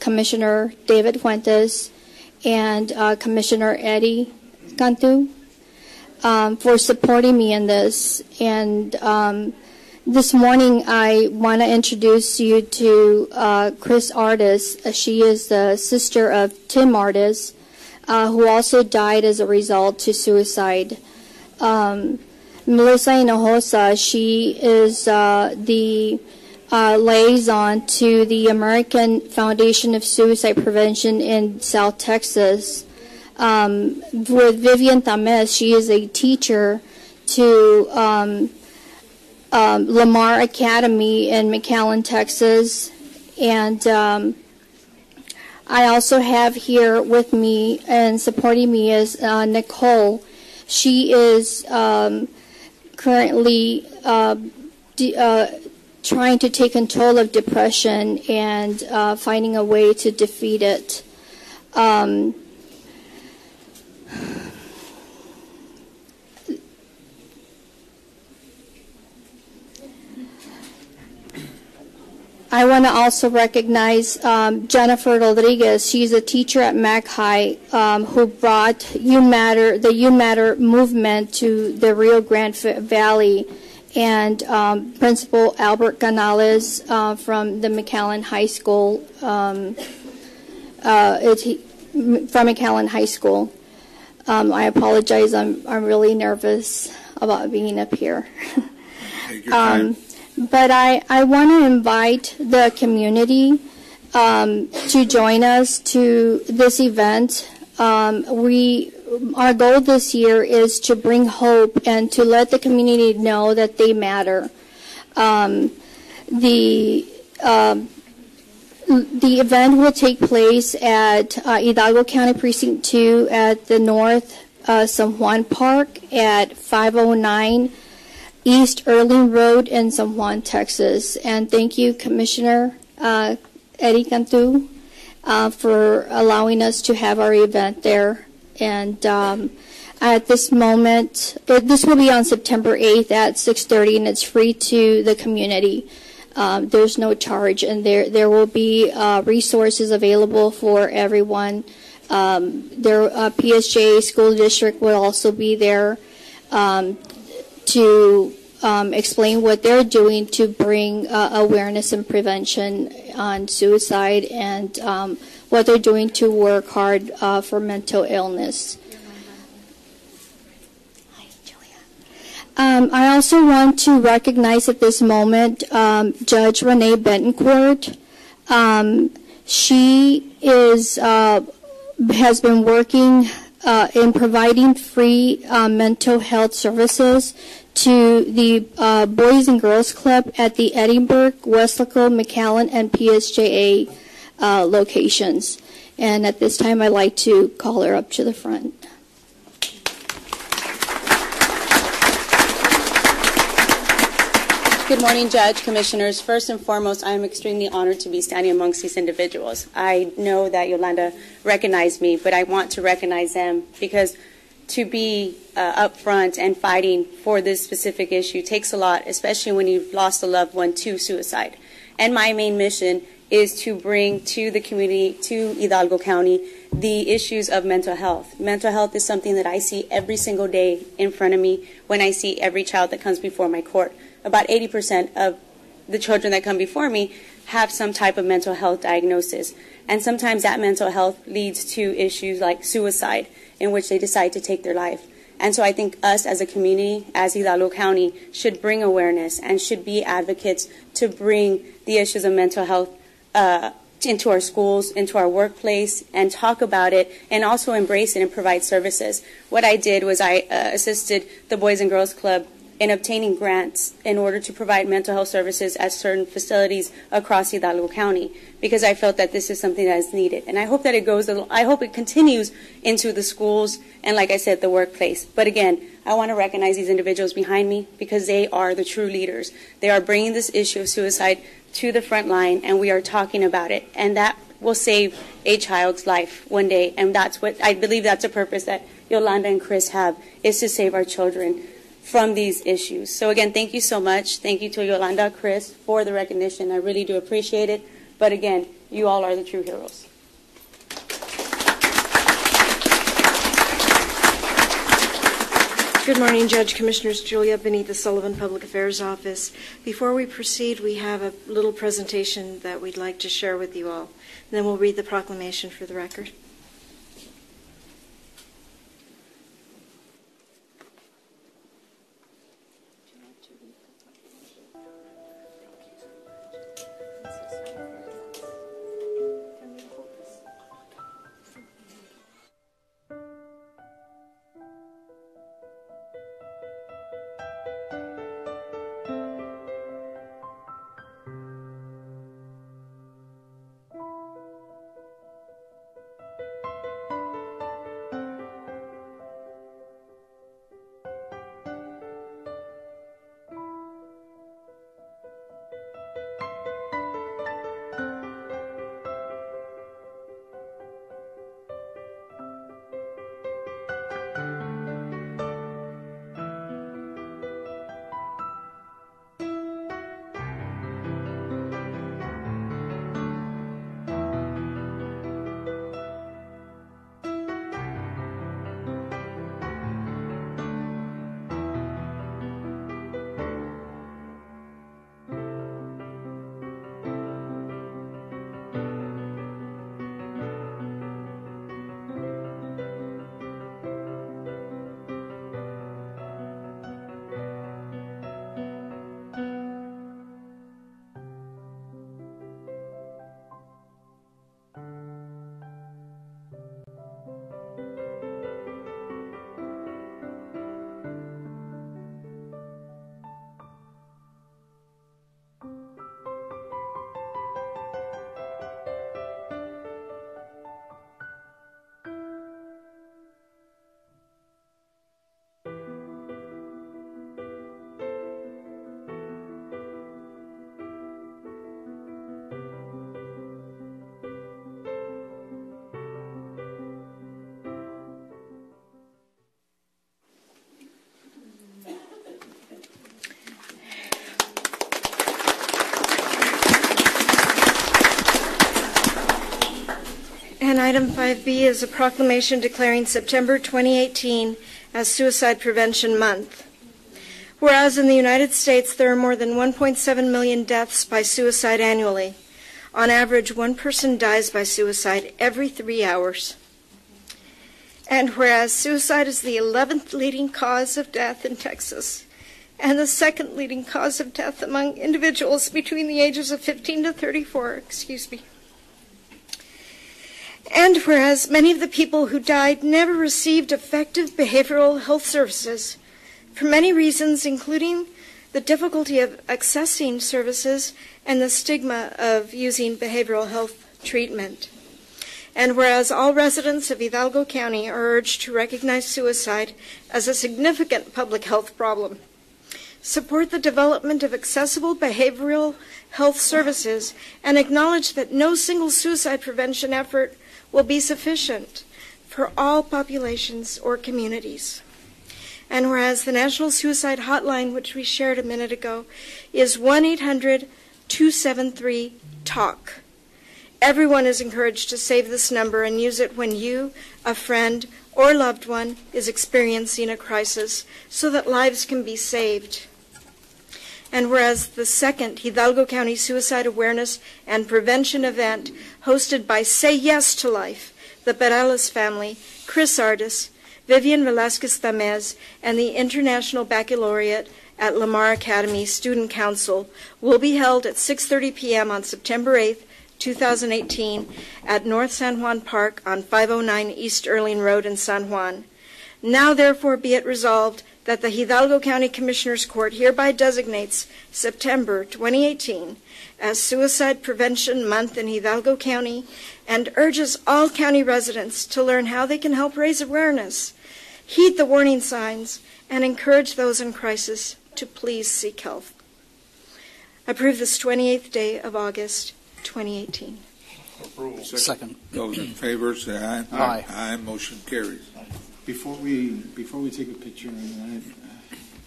Commissioner David Fuentes and Commissioner Eddie Cantu for supporting me in this. And this morning, I want to introduce you to Chris Artis. She is the sister of Tim Artis, who also died as a result to suicide. Melissa Hinojosa, she is the liaison to the American Foundation of Suicide Prevention in South Texas. With Vivian Tamez, she is a teacher to Lamar Academy in McAllen, Texas. And I also have here with me and supporting me is Nicole. She is currently trying to take control of depression and finding a way to defeat it. I want to also recognize Jennifer Rodriguez. She's a teacher at Mac High who brought the You Matter movement to the Rio Grande Valley, and Principal Albert Canales from the McAllen High School. From McAllen High School. I apologize. I'm really nervous about being up here. Take your time. But I want to invite the community to join us to this event. Our goal this year is to bring hope and to let the community know that they matter. The event will take place at Hidalgo County Precinct 2 at the North San Juan Park at 509 East Erling Road in San Juan, Texas. And thank you, Commissioner Eddie Cantu, for allowing us to have our event there. And at this moment, this will be on September 8th at 6:30, and it's free to the community. There's no charge, and there will be resources available for everyone. PSJ School District will also be there to explain what they're doing to bring awareness and prevention on suicide, and what they're doing to work hard for mental illness. I also want to recognize at this moment Judge Renee Betancourt. She has been working in providing free mental health services to the Boys and Girls Club at the Edinburgh, Weslaco, McAllen, and PSJA locations. And at this time, I'd like to call her up to the front. Good morning, Judge, Commissioners. First and foremost, I am extremely honored to be standing amongst these individuals. I know that Yolanda recognized me, but I want to recognize them because to be up front and fighting for this specific issue takes a lot, especially when you've lost a loved one to suicide. And my main mission is to bring to the community, to Hidalgo County, the issues of mental health. Mental health is something that I see every single day in front of me when I see every child that comes before my court. About 80% of the children that come before me have some type of mental health diagnosis. And sometimes that mental health leads to issues like suicide, in which they decide to take their life. And so I think us as a community, as Hidalgo County, should bring awareness and should be advocates to bring the issues of mental health into our schools, into our workplace, and talk about it, and also embrace it and provide services. What I did was I assisted the Boys and Girls Club in obtaining grants in order to provide mental health services at certain facilities across Hidalgo County, because I felt that this is something that is needed. And I hope that I hope it continues into the schools and, like I said, the workplace. But again, I want to recognize these individuals behind me because they are the true leaders. They are bringing this issue of suicide to the front line, and we are talking about it. And that will save a child's life one day. And that's what I believe, that's a purpose that Yolanda and Chris have, is to save our children from these issues. So again, thank you so much. Thank you to Yolanda, Chris, for the recognition. I really do appreciate it. But again, you all are the true heroes. Good morning, Judge, Commissioners. Julia Benita Sullivan, Public Affairs Office. Before we proceed, we have a little presentation that we'd like to share with you all. And then we'll read the proclamation for the record. And item 5B is a proclamation declaring September 2018 as Suicide Prevention Month. Whereas in the United States there are more than 1.7 million deaths by suicide annually. On average, one person dies by suicide every 3 hours. And whereas suicide is the 11th leading cause of death in Texas, and the second leading cause of death among individuals between the ages of 15 to 34, And whereas many of the people who died never received effective behavioral health services for many reasons, including the difficulty of accessing services and the stigma of using behavioral health treatment. And whereas all residents of Hidalgo County are urged to recognize suicide as a significant public health problem, support the development of accessible behavioral health services, and acknowledge that no single suicide prevention effort will be sufficient for all populations or communities. And whereas the National Suicide Hotline, which we shared a minute ago, is 1-800-273-TALK. Everyone is encouraged to save this number and use it when you, a friend, or loved one is experiencing a crisis so that lives can be saved. And whereas the second Hidalgo County Suicide Awareness and Prevention event hosted by Say Yes to Life, the Perales family, Chris Ardis, Vivian Velasquez Tamez, and the International Baccalaureate at Lamar Academy Student Council will be held at 6:30 p.m. on September 8th, 2018 at North San Juan Park on 509 East Erling Road in San Juan. Now therefore be it resolved that the Hidalgo County Commissioners Court hereby designates September 2018 as Suicide Prevention Month in Hidalgo County and urges all county residents to learn how they can help raise awareness, heed the warning signs, and encourage those in crisis to please seek help. Approve this 28th day of August, 2018. Approval. Second. Those in favor say aye. Aye. Aye. Motion carries. Before we take a picture,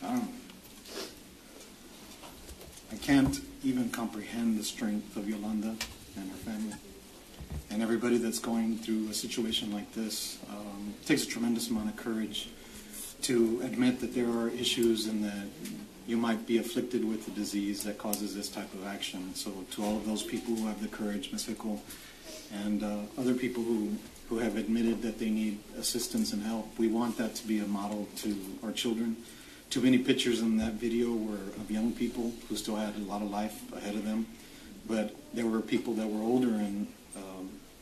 I can't even comprehend the strength of Yolanda and her family and everybody that's going through a situation like this. It takes a tremendous amount of courage to admit that there are issues and that you might be afflicted with a disease that causes this type of action. So to all of those people who have the courage, Ms. Hickel, and other people who have admitted that they need assistance and help, we want that to be a model to our children. Too many pictures in that video were of young people who still had a lot of life ahead of them, but there were people that were older and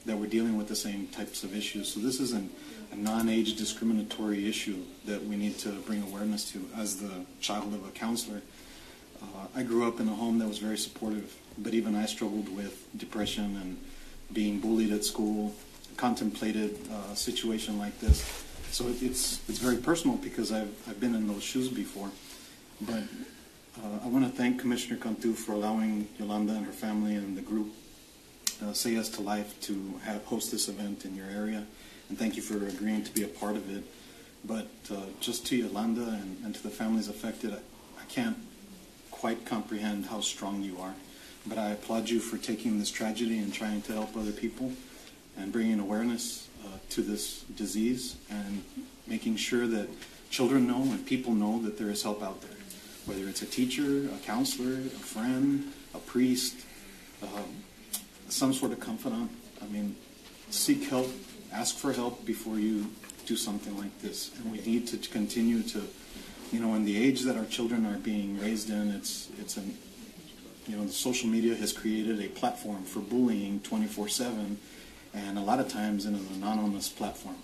that were dealing with the same types of issues. So this isn't a non-age discriminatory issue that we need to bring awareness to. As the child of a counselor, I grew up in a home that was very supportive, but even I struggled with depression and being bullied at school, contemplated a situation like this. So it's very personal because I've been in those shoes before. But I want to thank Commissioner Cantu for allowing Yolanda and her family and the group Say Yes to Life to host this event in your area. And thank you for agreeing to be a part of it. But just to Yolanda and to the families affected, I can't quite comprehend how strong you are. But I applaud you for taking this tragedy and trying to help other people and bringing awareness to this disease and making sure that children know and people know that there is help out there. Whether it's a teacher, a counselor, a friend, a priest, some sort of confidant. I mean, seek help, ask for help before you do something like this. And we need to continue to, in the age that our children are being raised in, the social media has created a platform for bullying 24/7, and a lot of times in an anonymous platform.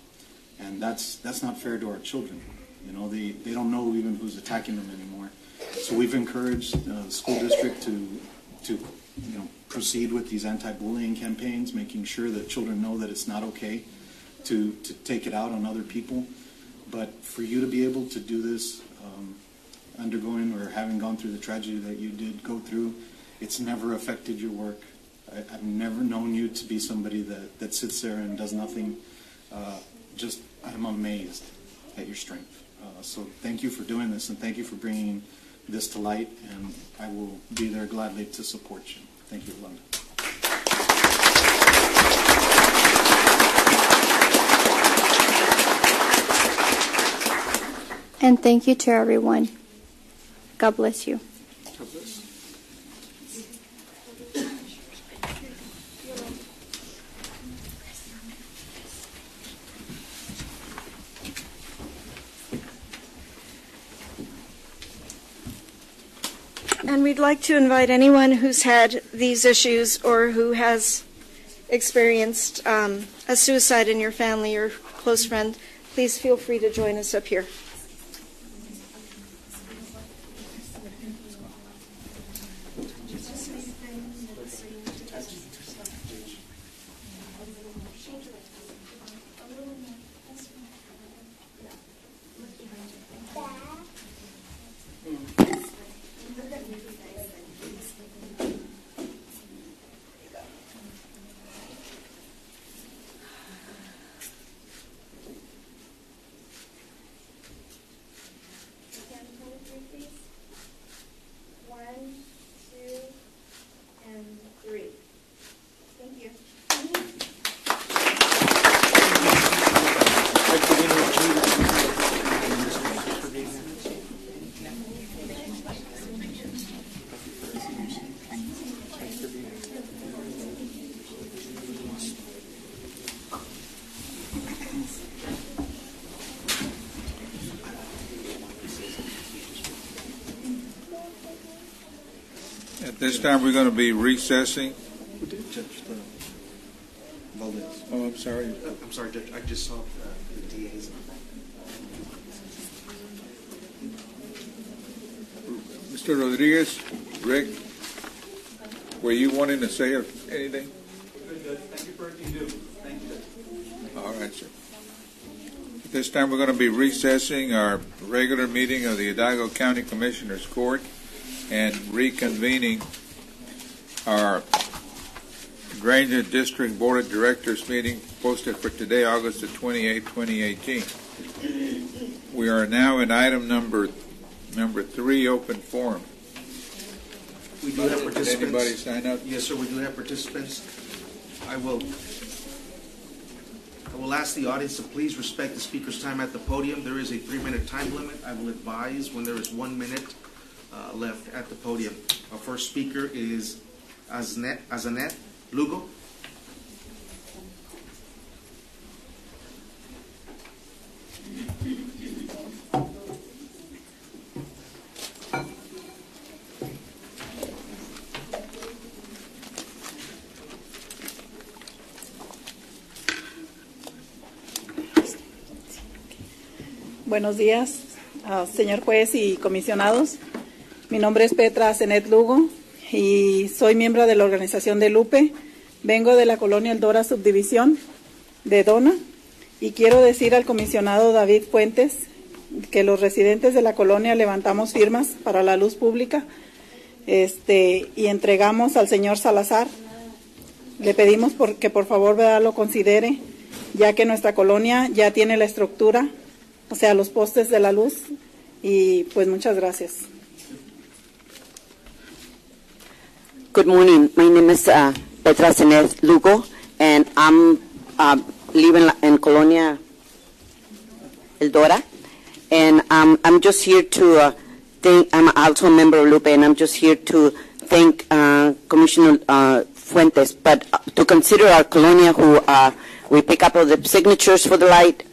And that's not fair to our children. They don't know even who's attacking them anymore. So we've encouraged the school district to proceed with these anti-bullying campaigns, making sure that children know that it's not okay to take it out on other people. But for you to be able to do this, undergoing or having gone through the tragedy that you did go through, it's never affected your work. I've never known you to be somebody that sits there and does nothing. I'm amazed at your strength. So thank you for doing this, and thank you for bringing this to light, and I will be there gladly to support you. Thank you, Yolanda. And thank you to everyone. God bless you. God bless. And we'd like to invite anyone who's had these issues or who has experienced a suicide in your family or close friend, please feel free to join us up here. This time we're going to be recessing. Who did Judge Valdez? Oh, I'm sorry. I'm sorry, Judge. I just saw the DA's. Mr. Rodriguez, Rick, were you wanting to say anything? Good, Judge. Thank you for everything you do. Thank you, Judge. All right, sir. At this time, we're going to be recessing our regular meeting of the Hidalgo County Commissioners Court and reconvening our Drainage District Board of Directors meeting posted for today, August the 28th, 2018. We are now in item number 3, open forum. We do have participants. Did anybody sign up? Yes, sir. We do have participants. I will ask the audience to please respect the speaker's time at the podium. There is a 3-minute time limit. I will advise when there is 1 minute left at the podium. Our first speaker is Azanet Lugo. Buenos días, señor juez y comisionados. Mi nombre es Petra Zenet Lugo y soy miembro de la organización de Lupe. Vengo de la colonia El Dora, subdivisión de Dona, y quiero decir al comisionado David Fuentes que los residentes de la colonia levantamos firmas para la luz pública y entregamos al señor Salazar. Le pedimos que por favor lo considere, ya que nuestra colonia ya tiene la estructura, o sea, los postes de la luz, y pues muchas gracias. Good morning. My name is Petra Zenet Lugo, and I'm living in Colonia El Dora, and I'm just here to thank. I'm also a member of Lupe, and I'm just here to thank Commissioner Fuentes, but to consider our colonia, who we pick up all the signatures for the light.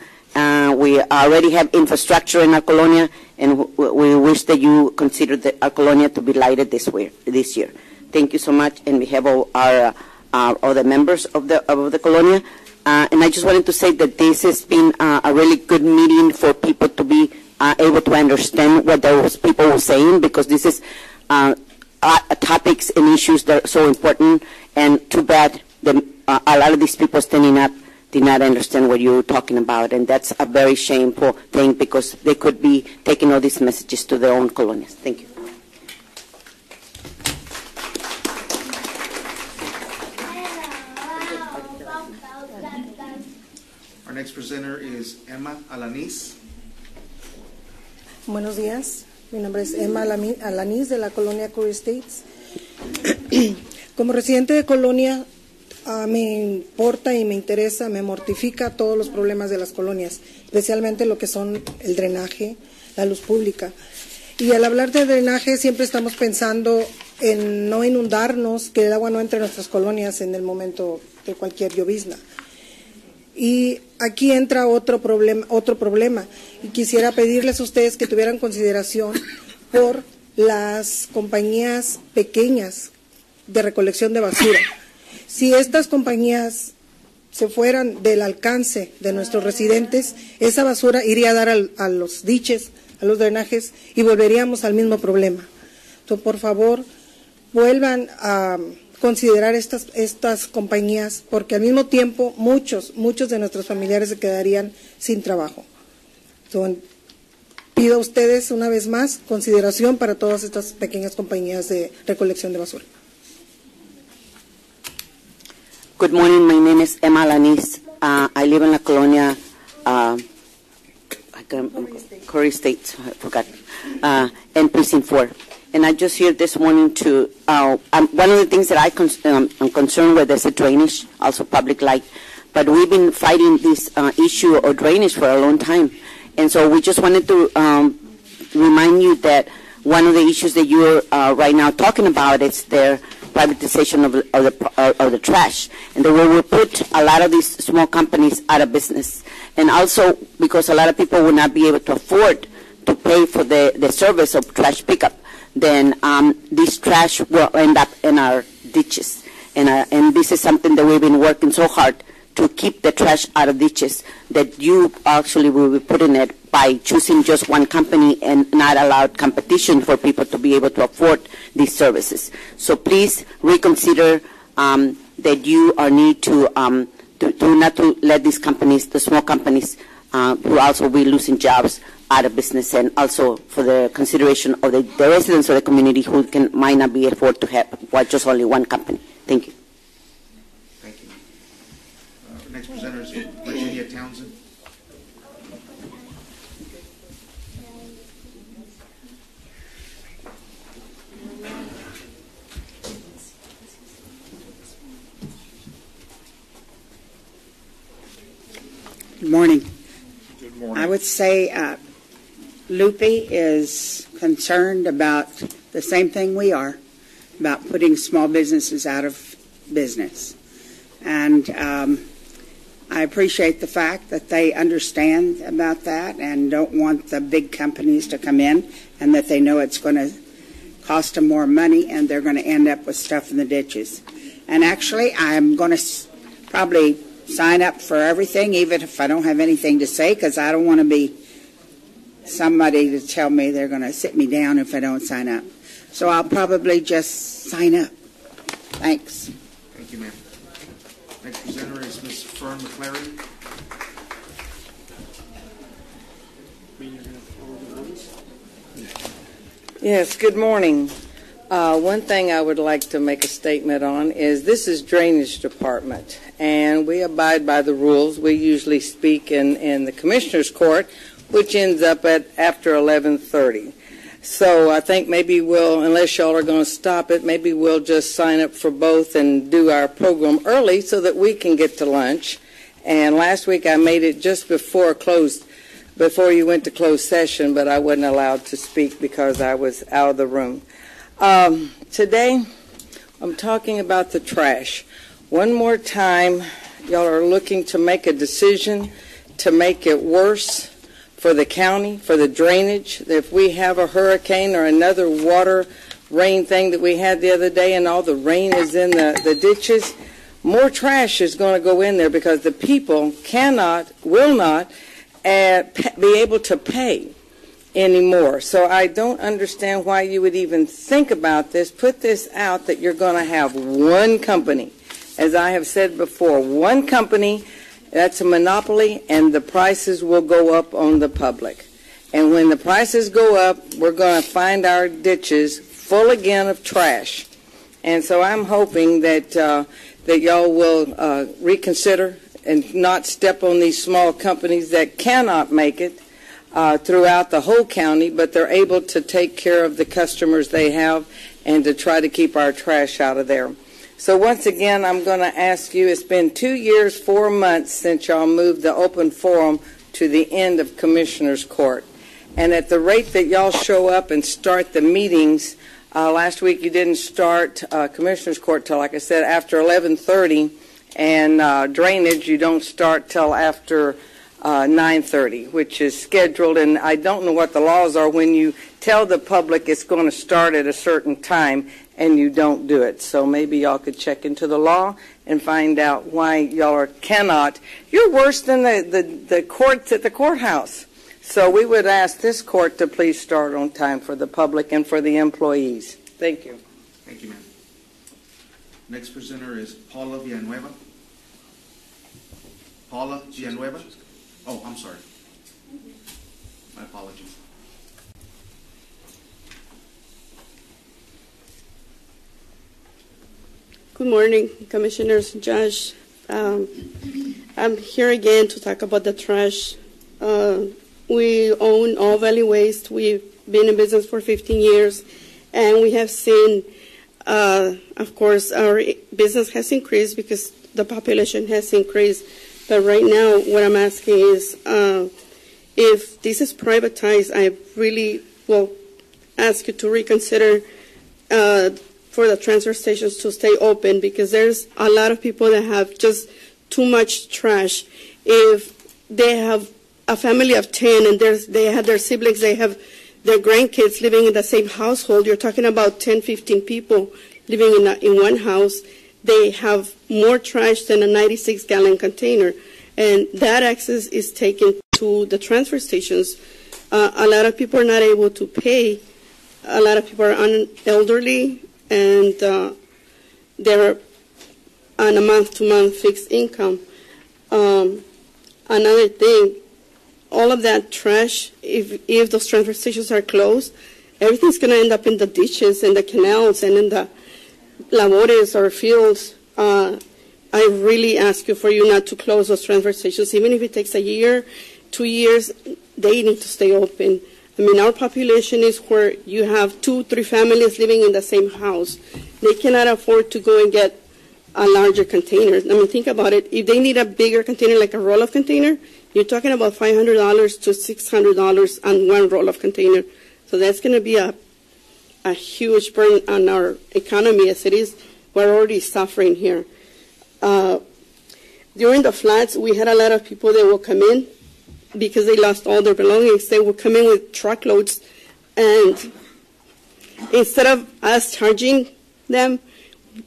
We already have infrastructure in our colonia, and we wish that you consider our colonia to be lighted this year. Thank you so much, and we have all the members of the colonia. And I just wanted to say that this has been a really good meeting for people to be able to understand what those people were saying, because this is topics and issues that are so important, and too bad that a lot of these people standing up did not understand what you were talking about, and that's a very shameful thing, because they could be taking all these messages to their own colonies. Thank you. Our next presenter is Emma Alaniz. Buenos días, mi nombre es Emma Alaniz de la colonia Curry Estates. Como residente de colonia, me importa y me interesa, me mortifica todos los problemas de las colonias, especialmente lo que son el drenaje, la luz pública. Y al hablar de drenaje siempre estamos pensando en no inundarnos, que el agua no entre en nuestras colonias en el momento de cualquier llovizna. Y aquí entra otro problema, y quisiera pedirles a ustedes que tuvieran consideración por las compañías pequeñas de recolección de basura. Si estas compañías se fueran del alcance de nuestros residentes, esa basura iría a dar a los diques, a los drenajes, y volveríamos al mismo problema. Entonces, por favor, vuelvan a considerar estas compañías, porque al mismo tiempo muchos de nuestros familiares se quedarían sin trabajo. Entonces, pido a ustedes una vez más consideración para todas estas pequeñas compañías de recolección de basura. Good morning. My name is Emma Alaniz. I live in La Colonia, Curry Estates, I forgot, and Precinct 4. And I just here this morning to, one of the things that I'm concerned with is the drainage, also public light. But we've been fighting this issue of drainage for a long time. And so we just wanted to remind you that one of the issues that you're right now talking about is their privatization of the trash, and they will put a lot of these small companies out of business. And also because a lot of people will not be able to afford to pay for the service of trash pickup. then this trash will end up in our ditches. And this is something that we've been working so hard to keep the trash out of ditches, that you actually will be putting it by choosing just one company and not allow competition for people to be able to afford these services. So please reconsider that you need to not to let these companies, the small companies, who also will be losing jobs, out of business, and also for the consideration of the residents of the community who might not be afford to have just only one company. Thank you. Thank you. Next presenter is Virginia Townsend. Good morning. Good morning. I would say Lupe is concerned about the same thing we are, about putting small businesses out of business. And I appreciate the fact that they understand about that and don't want the big companies to come in, and that they know it's going to cost them more money and they're going to end up with stuff in the ditches. And actually, I'm going to probably sign up for everything, even if I don't have anything to say, because I don't want to be somebody to tell me they're going to sit me down if I don't sign up. So I'll probably just sign up. Thanks. Thank you, ma'am. Next presenter is Ms. Fern McClary. Yes, good morning. One thing I would like to make a statement on is this is Drainage Department, and we abide by the rules. We usually speak in the Commissioner's Court, which ends up at after 11:30. So I think maybe we'll, unless y'all are going to stop it, maybe we'll just sign up for both and do our program early so that we can get to lunch. And last week I made it just before you went to closed session, but I wasn't allowed to speak because I was out of the room. Today I'm talking about the trash. One more time, y'all are looking to make a decision to make it worse for the county, for the drainage. If we have a hurricane or another water rain thing that we had the other day and all the rain is in the ditches, more trash is going to go in there because the people will not be able to pay anymore. So I don't understand why you would even think about this. Put this out that you're going to have one company. As I have said before, one company. That's a monopoly, and the prices will go up on the public. And when the prices go up, we're going to find our ditches full again of trash. And so I'm hoping that y'all will reconsider and not step on these small companies that cannot make it throughout the whole county, but they're able to take care of the customers they have and to try to keep our trash out of there. So once again, I'm going to ask you, it's been 2 years, 4 months since y'all moved the open forum to the end of Commissioner's Court. And at the rate that y'all show up and start the meetings, last week you didn't start Commissioner's Court till, like I said, after 11:30, and drainage you don't start till after 9:30, which is scheduled. And I don't know what the laws are when you tell the public it's going to start at a certain time and you don't do it. So maybe y'all could check into the law and find out why y'all cannot. You're worse than the courts at the courthouse. So we would ask this court to please start on time for the public and for the employees. Thank you. Thank you, ma'am. Next presenter is Paula Villanueva. Paula Villanueva? Oh, I'm sorry. My apologies. Good morning, Commissioners, Judge. I'm here again to talk about the trash. We own All Valley Waste. We've been in business for 15 years, and we have seen, of course, our business has increased because the population has increased. But right now, what I'm asking is, if this is privatized, I really will ask you to reconsider for the transfer stations to stay open, because there's a lot of people that have just too much trash. If they have a family of 10 and they have their siblings, they have their grandkids living in the same household. You're talking about 10, 15 people living in one house. They have more trash than a 96-gallon container, and that access is taken to the transfer stations. A lot of people are not able to pay. A lot of people are elderly, and they're on a month-to-month fixed income. Another thing, all of that trash, if those transfer stations are closed, everything's going to end up in the ditches and the canals and in the labores or fields. I really ask you for you not to close those transfer stations. Even if it takes a year, 2 years, they need to stay open. I mean, our population is where you have 2, 3 families living in the same house. They cannot afford to go and get a larger container. I mean, think about it. If they need a bigger container, like a roll-off container, you're talking about $500 to $600 on one roll-off container. So that's going to be a huge burden on our economy as it is. We're already suffering here. During the floods, we had a lot of people that will come in because they lost all their belongings. They will come in with truckloads, and instead of us charging them,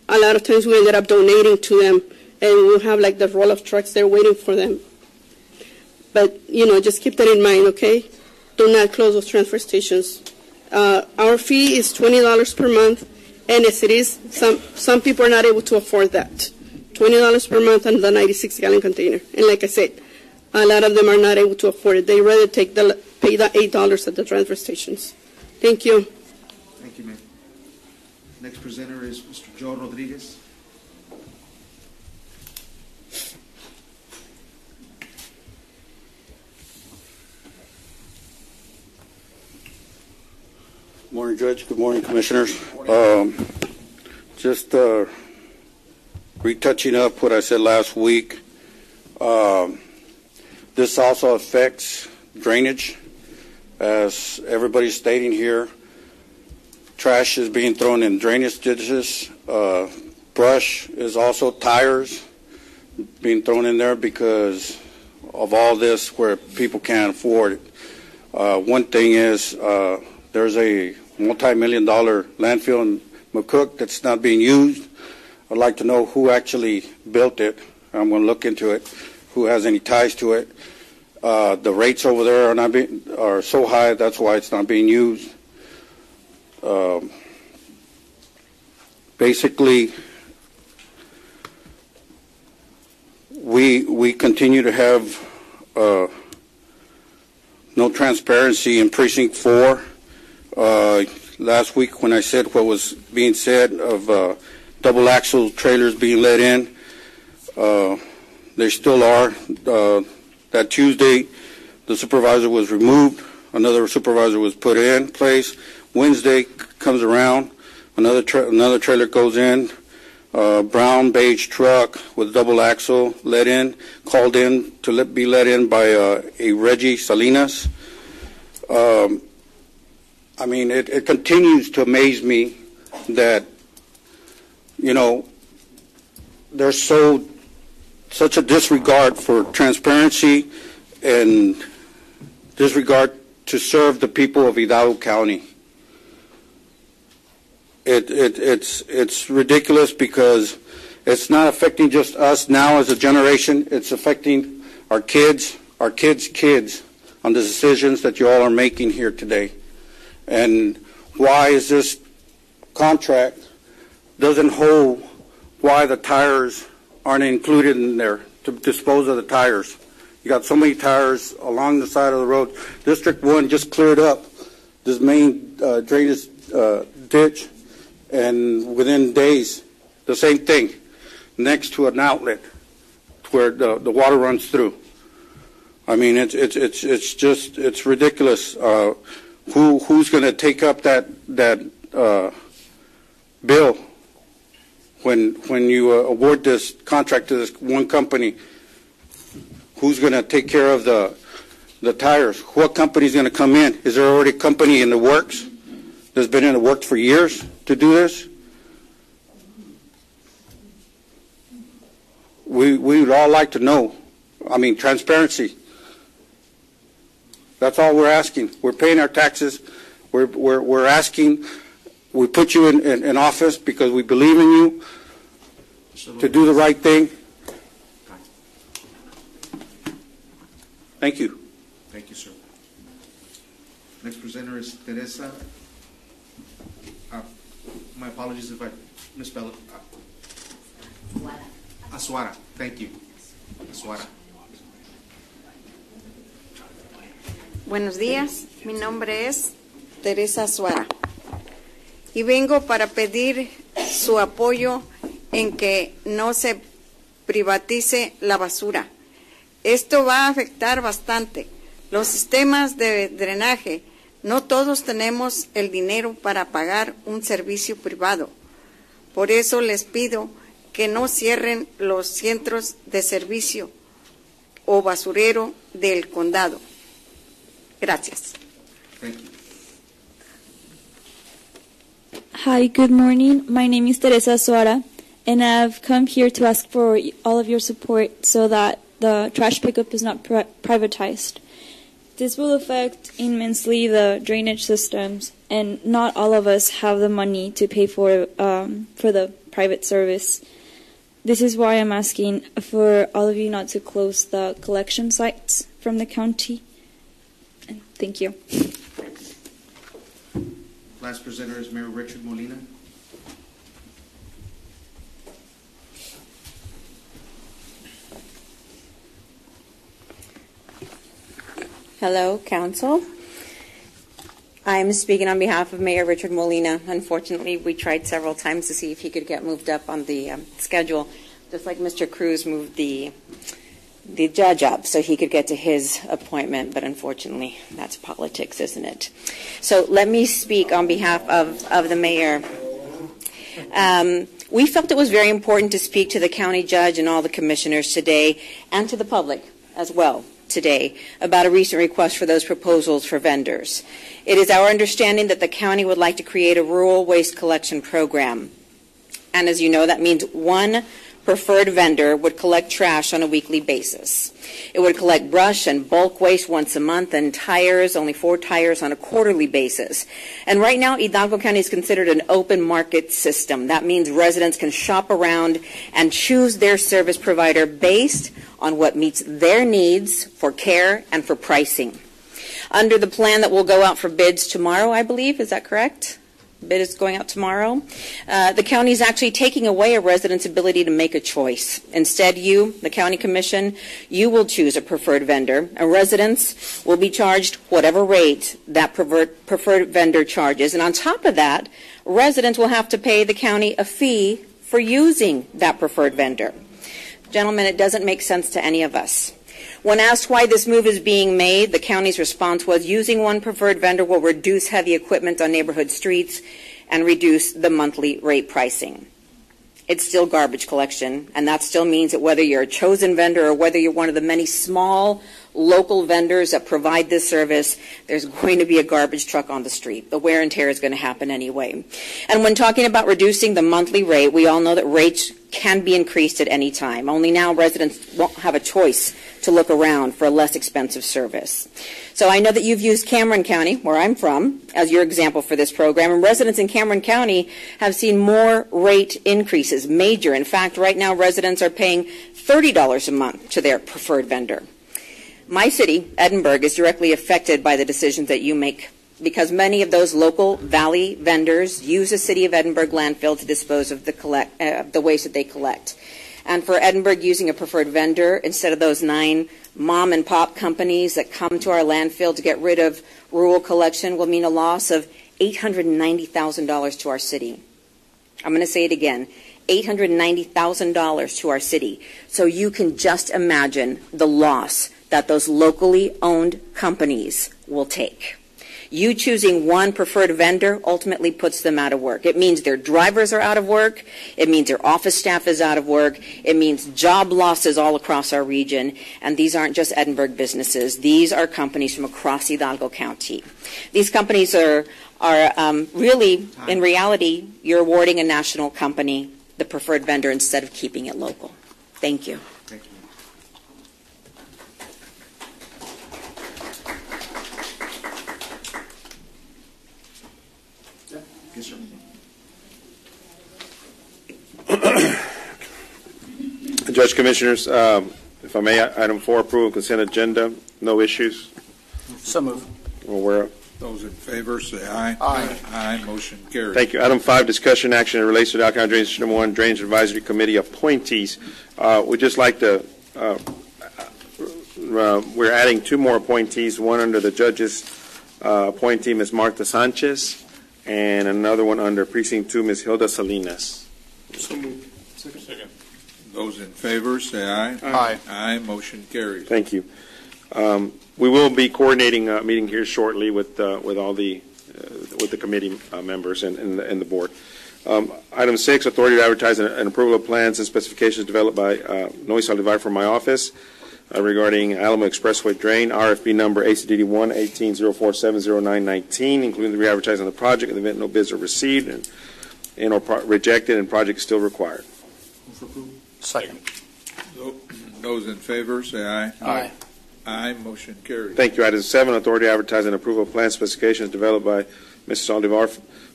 a lot of times we ended up donating to them, and we'll have like the roll-off trucks there waiting for them. But, just keep that in mind, okay? Do not close those transfer stations. Our fee is $20 per month, and as it is, some people are not able to afford that. $20 per month on the 96-gallon container. And like I said, a lot of them are not able to afford it. They rather pay the $8 at the transfer stations. Thank you. Thank you, ma'am. Next presenter is Mr. Joe Rodriguez. Good morning, Judge. Good morning, Commissioners. Just retouching up what I said last week. This also affects drainage. As everybody's stating here, trash is being thrown in drainage ditches. Brush is also tires being thrown in there because of all this where people can't afford it. One thing is there's a multi-million-dollar landfill in McCook that's not being used. I'd like to know who actually built it. I'm going to look into it, who has any ties to it. The rates over there are so high, that's why it's not being used. Basically, we continue to have no transparency in Precinct 4. Last week when I said what was being said of double axle trailers being let in, there still are. That Tuesday, the supervisor was removed. Another supervisor was put in place. Wednesday comes around, another trailer goes in. Brown beige truck with double axle let in, called in to be let in by a Reggie Salinas. I mean, it continues to amaze me that, there's such a disregard for transparency and disregard to serve the people of Hidalgo County. It's ridiculous because it's not affecting just us now as a generation. It's affecting our kids' kids on the decisions that you all are making here today. And why is this contract doesn't hold why the tires aren't included in there to dispose of the tires. You got so many tires along the side of the road. District 1 just cleared up this main drainage ditch, and within days, the same thing, next to an outlet where the water runs through. I mean, it's ridiculous. Who's going to take up that bill when you award this contract to this one company? Who's going to take care of the tires? What company is going to come in? Is there already a company in the works that's been in the works for years to do this? We would all like to know. I mean, transparency. That's all we're asking. We're paying our taxes. We're asking, we put you in office because we believe in you to do the right thing. Thank you. Thank you, sir. Next presenter is Teresa. My apologies if I misspelled it. Azuara. Thank you. Azuara. Buenos días, mi nombre es Teresa Azuara y vengo para pedir su apoyo en que no se privatice la basura. Esto va a afectar bastante los sistemas de drenaje. No todos tenemos el dinero para pagar un servicio privado. Por eso les pido que no cierren los centros de servicio o basurero del condado. Gracias. Thank you. Hi, good morning. My name is Teresa Suara, and I've come here to ask for all of your support so that the trash pickup is not privatized. This will affect immensely the drainage systems, and not all of us have the money to pay for the private service. This is why I'm asking for all of you not to close the collection sites from the county. And thank you. Last presenter is Mayor Richard Molina. Hello, Council. I'm speaking on behalf of Mayor Richard Molina. Unfortunately, we tried several times to see if he could get moved up on the schedule, just like Mr. Cruz moved the judge up so he could get to his appointment, but unfortunately, that's politics, isn't it? So let me speak on behalf of the mayor. We felt it was very important to speak to the county judge and all the commissioners today, and to the public as well today, about a recent request for those proposals for vendors. It is our understanding that the county would like to create a rural waste collection program. And as you know, that means one preferred vendor would collect trash on a weekly basis. It would collect brush and bulk waste once a month, and tires, only 4 tires on a quarterly basis. And right now, Hidalgo County is considered an open market system. That means residents can shop around and choose their service provider based on what meets their needs for care and for pricing. Under the plan that will go out for bids tomorrow, I believe, is that correct? Bid is going out tomorrow. The county is actually taking away a resident's ability to make a choice. Instead, you, the county commission, you will choose a preferred vendor, and residents will be charged whatever rate that preferred vendor charges. And on top of that, residents will have to pay the county a fee for using that preferred vendor. Gentlemen, it doesn't make sense to any of us. When asked why this move is being made, the county's response was using one preferred vendor will reduce heavy equipment on neighborhood streets and reduce the monthly rate pricing. It's still garbage collection, and that still means that whether you're a chosen vendor or whether you're one of the many small local vendors that provide this service, there's going to be a garbage truck on the street. The wear and tear is going to happen anyway. And when talking about reducing the monthly rate, we all know that rates can be increased at any time. Only now residents won't have a choice to look around for a less expensive service. So I know that you've used Cameron County, where I'm from, as your example for this program, and residents in Cameron County have seen more rate increases, major. In fact, right now residents are paying $30 a month to their preferred vendor. My city, Edinburg, is directly affected by the decisions that you make because many of those local valley vendors use the City of Edinburg landfill to dispose of the waste that they collect. And for Edinburg, using a preferred vendor instead of those 9 mom and pop companies that come to our landfill to get rid of rural collection will mean a loss of $890,000 to our city. I'm going to say it again, $890,000 to our city. So you can just imagine the loss that those locally owned companies will take. You choosing one preferred vendor ultimately puts them out of work. It means their drivers are out of work. It means their office staff is out of work. It means job losses all across our region. And these aren't just Edinburg businesses. These are companies from across Hidalgo County. These companies are really, in reality, you're awarding a national company the preferred vendor instead of keeping it local. Thank you. Thank you. Yes, sir. Judge, Commissioners, if I may, item 4, approval of consent agenda. No issues. So move. Aware of. Those in favor say aye. Aye. Aye. Motion carries. Thank you. Item 5, discussion action relates to the Alcohol Drainage District Number 1 Drainage Advisory Committee appointees. We'd just like to, we're adding 2 more appointees, one under the judge's appointee, Ms. Martha Sanchez, and another one under Precinct 2, Ms. Hilda Salinas. So moved. Second. Those in favor say aye. Aye. Aye. Motion carries. Thank you. We will be coordinating a meeting here shortly with all the with the committee members and the board. Item 6, authority to advertise and approval of plans and specifications developed by Noe Saldivar from my office regarding Alamo Expressway Drain, RFP number ACDD 1-18-04-70919, including the re-advertising of the project in the event no bids are received and or rejected and project is still required. Move for approval. Second. Those in favor say aye. Aye. Aye. Motion carries. Thank you. Item 7, authority to advertise and approval of plan specifications developed by Mrs. Saldivar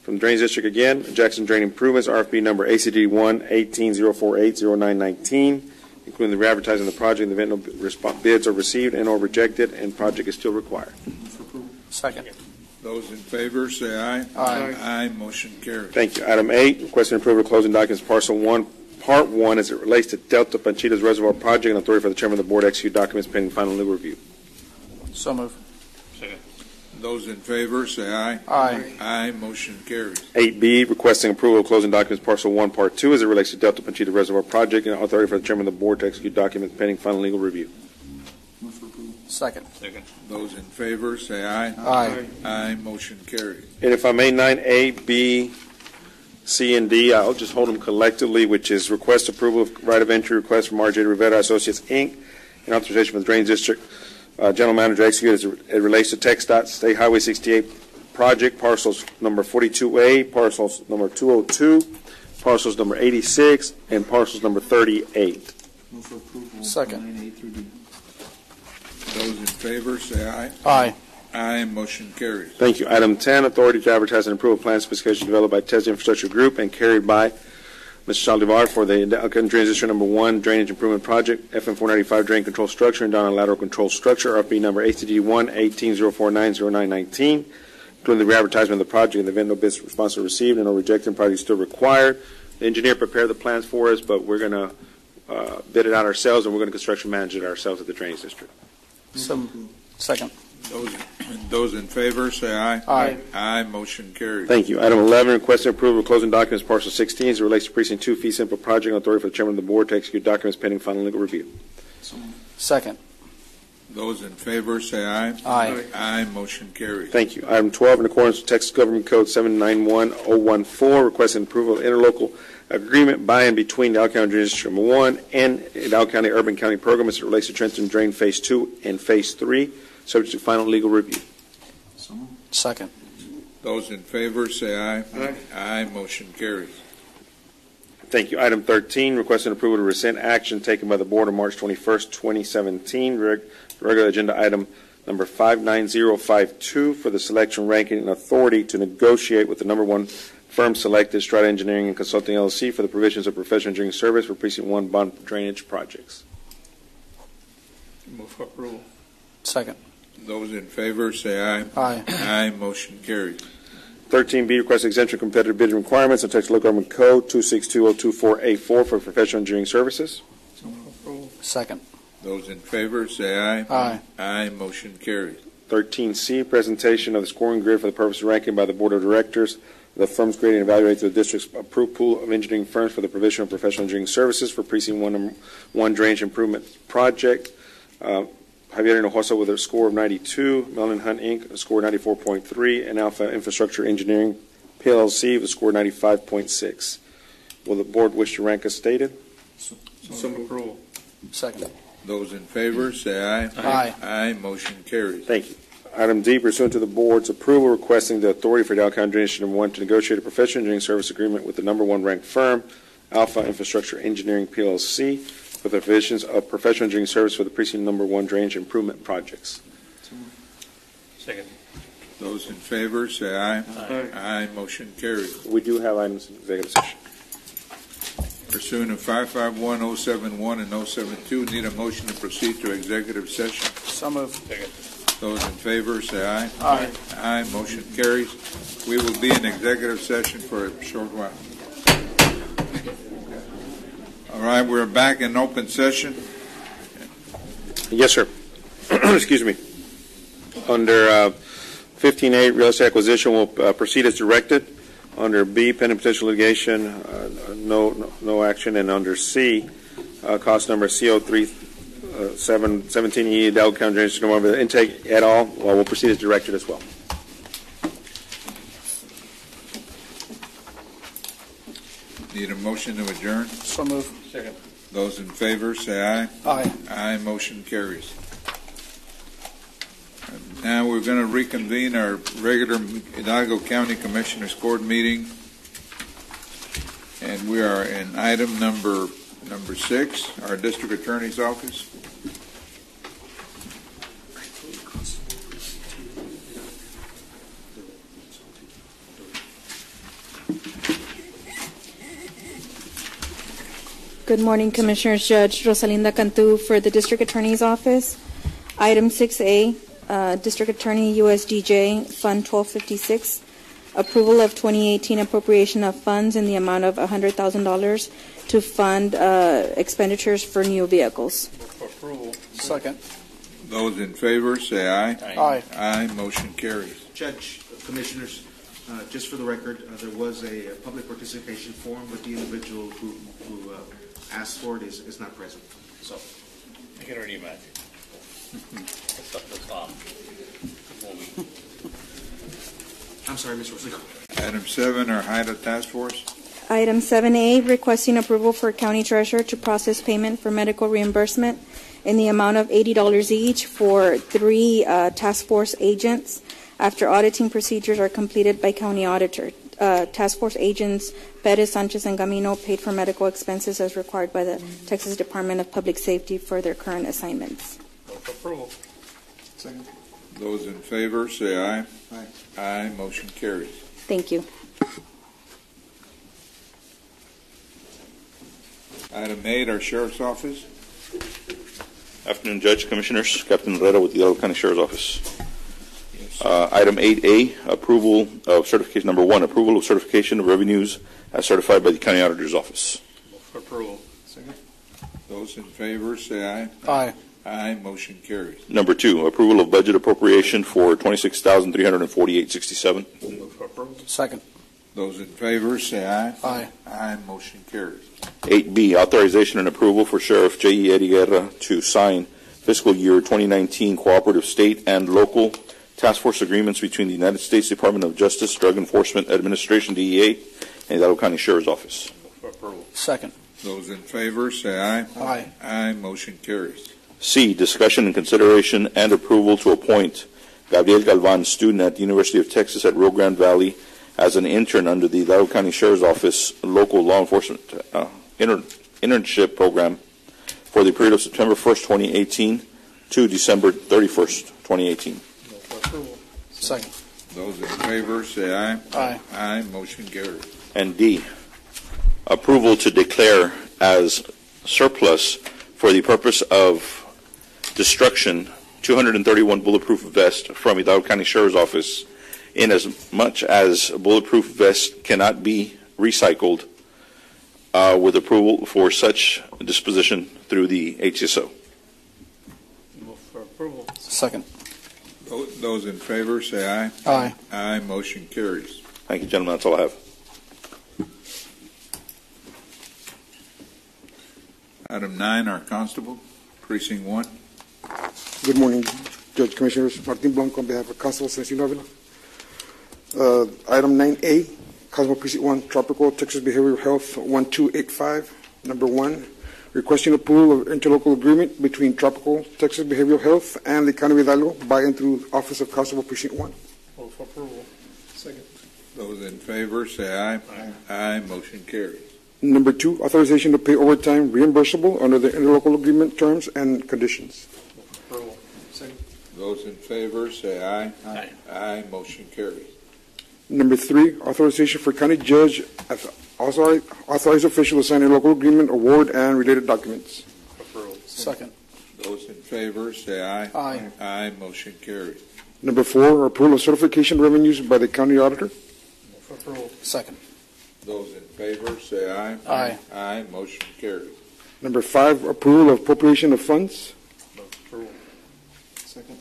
from the Drains District again, Jackson Drain Improvements, RFP number ACD 1-18-048-0919, including the re-advertising of the project in the event no bids are received and or rejected and project is still required. Move for approval. Second. Those in favor say aye. Aye. Aye. Motion carries. Thank you. Item 8, requesting approval of closing documents Parcel 1, Part 1, as it relates to Delta Panchitas Reservoir Project, and authority for the Chairman of the Board to execute documents pending final legal review. So move. Those in favor say aye. Aye. Aye. Motion carries. 8B, requesting approval of closing documents Parcel 1, Part 2, as it relates to Delta Panchita Reservoir Project, and authority for the Chairman of the Board to execute documents pending final legal review. Move for approval. Second. Those in favor say aye. Aye. Aye. Motion carries. And if I may, 9A, B, C, and D, I'll just hold them collectively, which is request approval of right of entry request from RJ Rivera Associates, Inc., and authorization for the Drains District General Manager to execute as it relates to TxDOT State Highway 68 project, parcels number 42A, parcels number 202, parcels number 86, and parcels number 38. Move for approval. Second. 9A through D. Those in favor say aye. Aye. Aye. Motion carries. Thank you. Item 10, authority to advertise and approve a plan specification developed by TESDA Infrastructure Group and carried by Mr. Saldivar for the Alcohol Drainage District Number 1 Drainage Improvement Project, FM 495 Drain Control Structure and Down on Lateral Control Structure, RFP number ACD 1-18-049-0919, including the re-advertisement of the project in the event no bids response are received and no rejected project is still required. The engineer prepared the plans for us, but we're going to bid it out ourselves, and we're going to construction manage it ourselves at the Drainage District. So, second. Those in favor say aye. Aye. Aye. Motion carries. Thank you. Item 11, requesting approval of closing documents Parcel 16 as it relates to Precinct 2 fee simple project, and authority for the Chairman of the Board to execute documents pending final legal review. Second. Those in favor say aye. Aye. Aye. Motion carries. Thank you. Item 12, in accordance with Texas Government Code 791014, requesting approval of interlocal agreement by and between the Alcohol County Drainage District Number 1 and the Alcohol County Urban County Program as it relates to Trenton Drain Phase 2 and Phase 3, subject to final legal review. Second. Those in favor say aye. Aye. Aye. Motion carries. Thank you. Item 13, requesting approval to rescind action taken by the Board on March 21st, 2017, regular agenda item number 59052 for the selection, ranking, and authority to negotiate with the number 1 firm selected, Strata Engineering and Consulting, LLC, for the provisions of professional engineering service for Precinct 1 bond drainage projects. Move for approval. Second. Those in favor say aye. Aye. Aye. Motion carries. 13B, request exemption from competitive bidding requirements of Texas Local Government Code 262024A4 for professional engineering services. Second. Those in favor say aye. Aye. Aye. Motion carries. 13C, presentation of the scoring grid for the purpose of ranking by the Board of Directors the firms grading and evaluating the district's approved pool of engineering firms for the provision of professional engineering services for Precinct 1 Drainage Improvement Project. Javier Hinojosa with a score of 92, Melvin Hunt, Inc., a score 94.3, and Alpha Infrastructure Engineering, PLLC, with a score 95.6. Will the board wish to rank as stated? So approval. Second. Those in favor say aye. Aye. Aye. Motion carries. Thank you. Item D, pursuant to the board's approval, requesting the authority for the Alcohol County Drainage District Number 1 to negotiate a professional engineering service agreement with the number 1 ranked firm, Alpha Infrastructure Engineering, PLLC, for the provisions of professional engineering service for the Precinct Number 1 drainage improvement projects. Second. Those in favor, say aye. Aye. Aye. Motion carries. We do have items in executive session. Pursuant to 551, 071, and 072, need a motion to proceed to executive session. So moved. Those in favor, say aye. Aye. Aye. Motion carries. We will be in executive session for a short while. All right, we're back in open session. Yes, sir. Excuse me. Under 15A, real estate acquisition will proceed as directed. Under B, pending potential litigation, no action. And under C, cost number CO3717E, Delaware County Drainage System intake et al. Will proceed as directed as well. Need a motion to adjourn? So moved. Second. Those in favor, say aye. Aye. Aye. Motion carries. Now we're going to reconvene our regular Hidalgo County Commissioners Court meeting, and we are in item number 6, our District Attorney's Office. Good morning, Commissioners. Judge Rosalinda Cantu for the District Attorney's Office. Item 6A, District Attorney USDJ Fund 1256, approval of 2018 appropriation of funds in the amount of $100,000 to fund expenditures for new vehicles. For approval. Second. Those in favor, say aye. Aye. Aye. Motion carries. Judge, Commissioners, just for the record, there was a public participation form, but the individual who asked for it is not present. So, I can already imagine. I'm sorry, Mr. Roslico. Item 7, our HIDA Task Force. Item 7A, requesting approval for County Treasurer to process payment for medical reimbursement in the amount of $80 each for 3 task force agents after auditing procedures are completed by County Auditor. Task force agents Perez, Sanchez, and Gamino paid for medical expenses as required by the Texas Department of Public Safety for their current assignments. For approval. Second. Those in favor, say aye. Aye. Aye. Motion carries. Thank you. Item 8, our Sheriff's Office. Afternoon, Judge, Commissioners. Captain Herrera with the Hidalgo County Sheriff's Office. Item 8A, approval of certification. Number 1, approval of certification of revenues as certified by the County Auditor's Office. For approval. Second. Those in favor, say aye. Aye. Aye. Motion carries. Number 2, approval of budget appropriation for $26,348.67. For approval. Second. Those in favor, say aye. Aye. Aye. Motion carries. 8B, authorization and approval for Sheriff J.E. Eddie Guerra to sign fiscal year 2019 cooperative state and local task force agreements between the United States Department of Justice, Drug Enforcement Administration, DEA, and Hidalgo County Sheriff's Office. For approval. Second. Those in favor, say aye. Aye. Aye. Motion carries. C, discussion and consideration and approval to appoint Gabriel Galvan, student at the University of Texas at Rio Grande Valley, as an intern under the Hidalgo County Sheriff's Office local law enforcement internship program for the period of September 1st, 2018 to December 31st, 2018. For approval. Second. Those in favor, say aye. Aye. Aye. Motion carries. And D, approval to declare as surplus for the purpose of destruction 231 bulletproof vests from Hidalgo County Sheriff's Office, in as much as bulletproof vests cannot be recycled, with approval for such disposition through the HSO. Move for approval. Second. Those in favor, say aye. Aye. Aye. Motion carries. Thank you, gentlemen. That's all I have. Item 9, our Constable, Precinct 1. Good morning, Judge, Commissioners. Martin Blanco on behalf of Constable Celestino Avila. Item 9A, Constable Precinct 1, Tropical Texas Behavioral Health 1285. Number 1, requesting approval of interlocal agreement between Tropical Texas Behavioral Health and the County of Hidalgo by and through Office of Constable Precinct 1. Move for approval. Second. Those in favor, say aye. Aye. Aye. Motion carries. Number 2, authorization to pay overtime reimbursable under the interlocal agreement terms and conditions. Move for approval. Second. Those in favor say aye. Aye. Aye. Motion carries. Number 3, authorization for county judge as authorized official to sign a local agreement, award, and related documents. Second. Those in favor say aye. Aye. Aye. Motion carries. Number 4, approval of certification revenues by the county auditor. Second. Those in favor say aye. Aye. Aye. Motion carries. Number 5, approval of appropriation of funds. Second.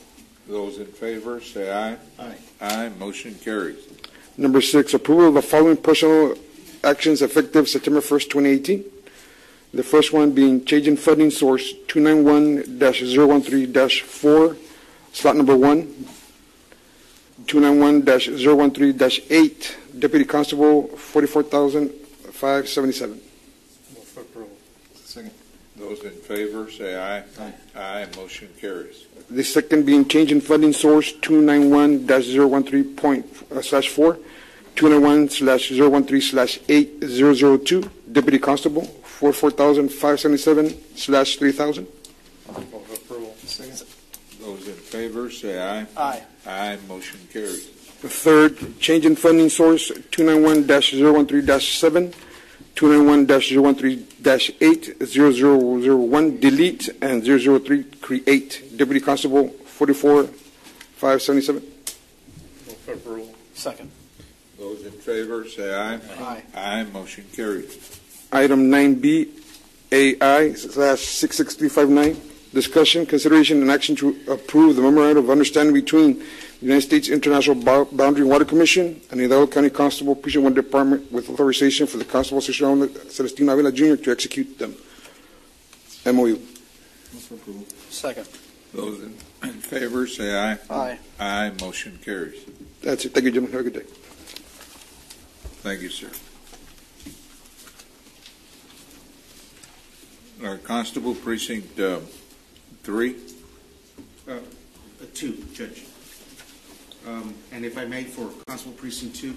Those in favor say aye. Aye. Aye. Motion carries. Number 6, approval of the following personnel actions effective September 1st, 2018. The first one being change in funding source 291-013-4, slot number 1, 291-013-8, Deputy Constable, $44,577. Second. Those in favor say aye. Aye. Aye. Motion carries. The second being change in funding source 291-013./4, 291/013/8002, Deputy Constable, $44,577/3,000. Second. Those in favor say aye. Aye. Aye. Motion carries. The third, change in funding source 291-013-7, 291-013-8, 0001, delete, and 003, create. Deputy Constable, $44,577. Second. Those in favor say aye. Aye. Aye. Motion carries. Item 9B, AI/66359, discussion, consideration, and action to approve the memorandum of understanding between the United States International Boundary and Water Commission and the Hidalgo County Constable Precinct 1 Department with authorization for the Constable Celestino Avila Jr. to execute them. MOU. Second. Those in favor say aye. Aye. Aye. Motion carries. That's it. Thank you, gentlemen. Have a good day. Thank you, sir. Constable Precinct 3. 2, Judge. And if I may, for Constable Precinct 2,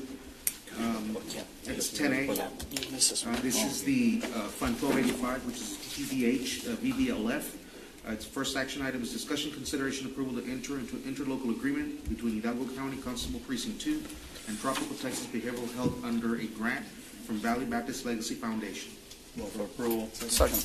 it's 10A. This is the Fund 1285, which is TDH VDLF. Its first action item is discussion, consideration, approval to enter into an interlocal agreement between Hidalgo County Constable Precinct 2 and Tropical Texas Behavioral Health under a grant from Valley Baptist Legacy Foundation. Move for approval. Second.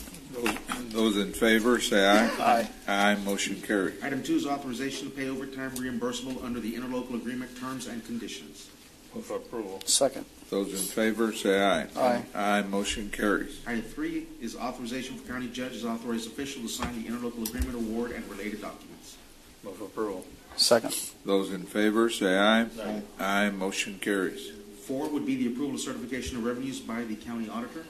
Those in favor say aye. Aye. Aye. Motion carries. Item 2 is authorization to pay overtime reimbursable under the interlocal agreement terms and conditions. Move for approval. Second. Those in favor say aye. Aye. Aye. Motion carries. Item 3 is authorization for county judge as authorized official to sign the interlocal agreement award and related documents. Move for approval. Second. Those in favor say aye. Aye. Aye. Motion carries. 4 would be the approval of certification of revenues by the county auditor.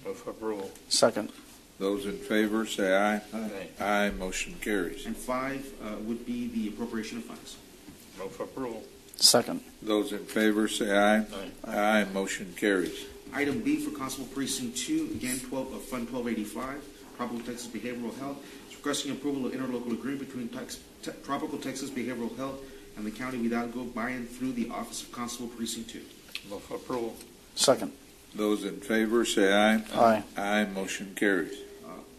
Move for approval. Second. Those in favor say aye. Aye. Aye. Motion carries. And 5 would be the appropriation of funds. Move for approval. Second. Those in favor say aye. Aye. Aye. Motion carries. Item B for Constable Precinct 2, again, Fund 1285, Tropical Texas Behavioral Health. It's requesting approval of interlocal agreement between Tropical Texas Behavioral Health and the County of Hidalgo by and through the Office of Constable Precinct 2. Move for approval. Second. Those in favor say aye. Aye. Aye. Motion carries.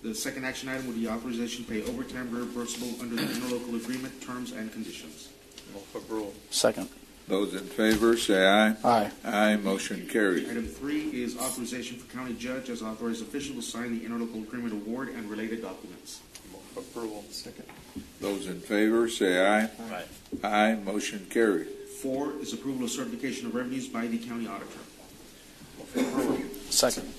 The second action item would be authorization to pay overtime reimbursable under the interlocal agreement terms and conditions. Move for approval. Second. Those in favor say aye. Aye. Aye. Motion carries. Item 3 is authorization for county judge as authorized official to sign the interlocal agreement award and related documents. Move for approval. Second. Those in favor say aye. Aye. Aye. Motion carries. 4 is approval of certification of revenues by the county auditor. Move for approval. Second.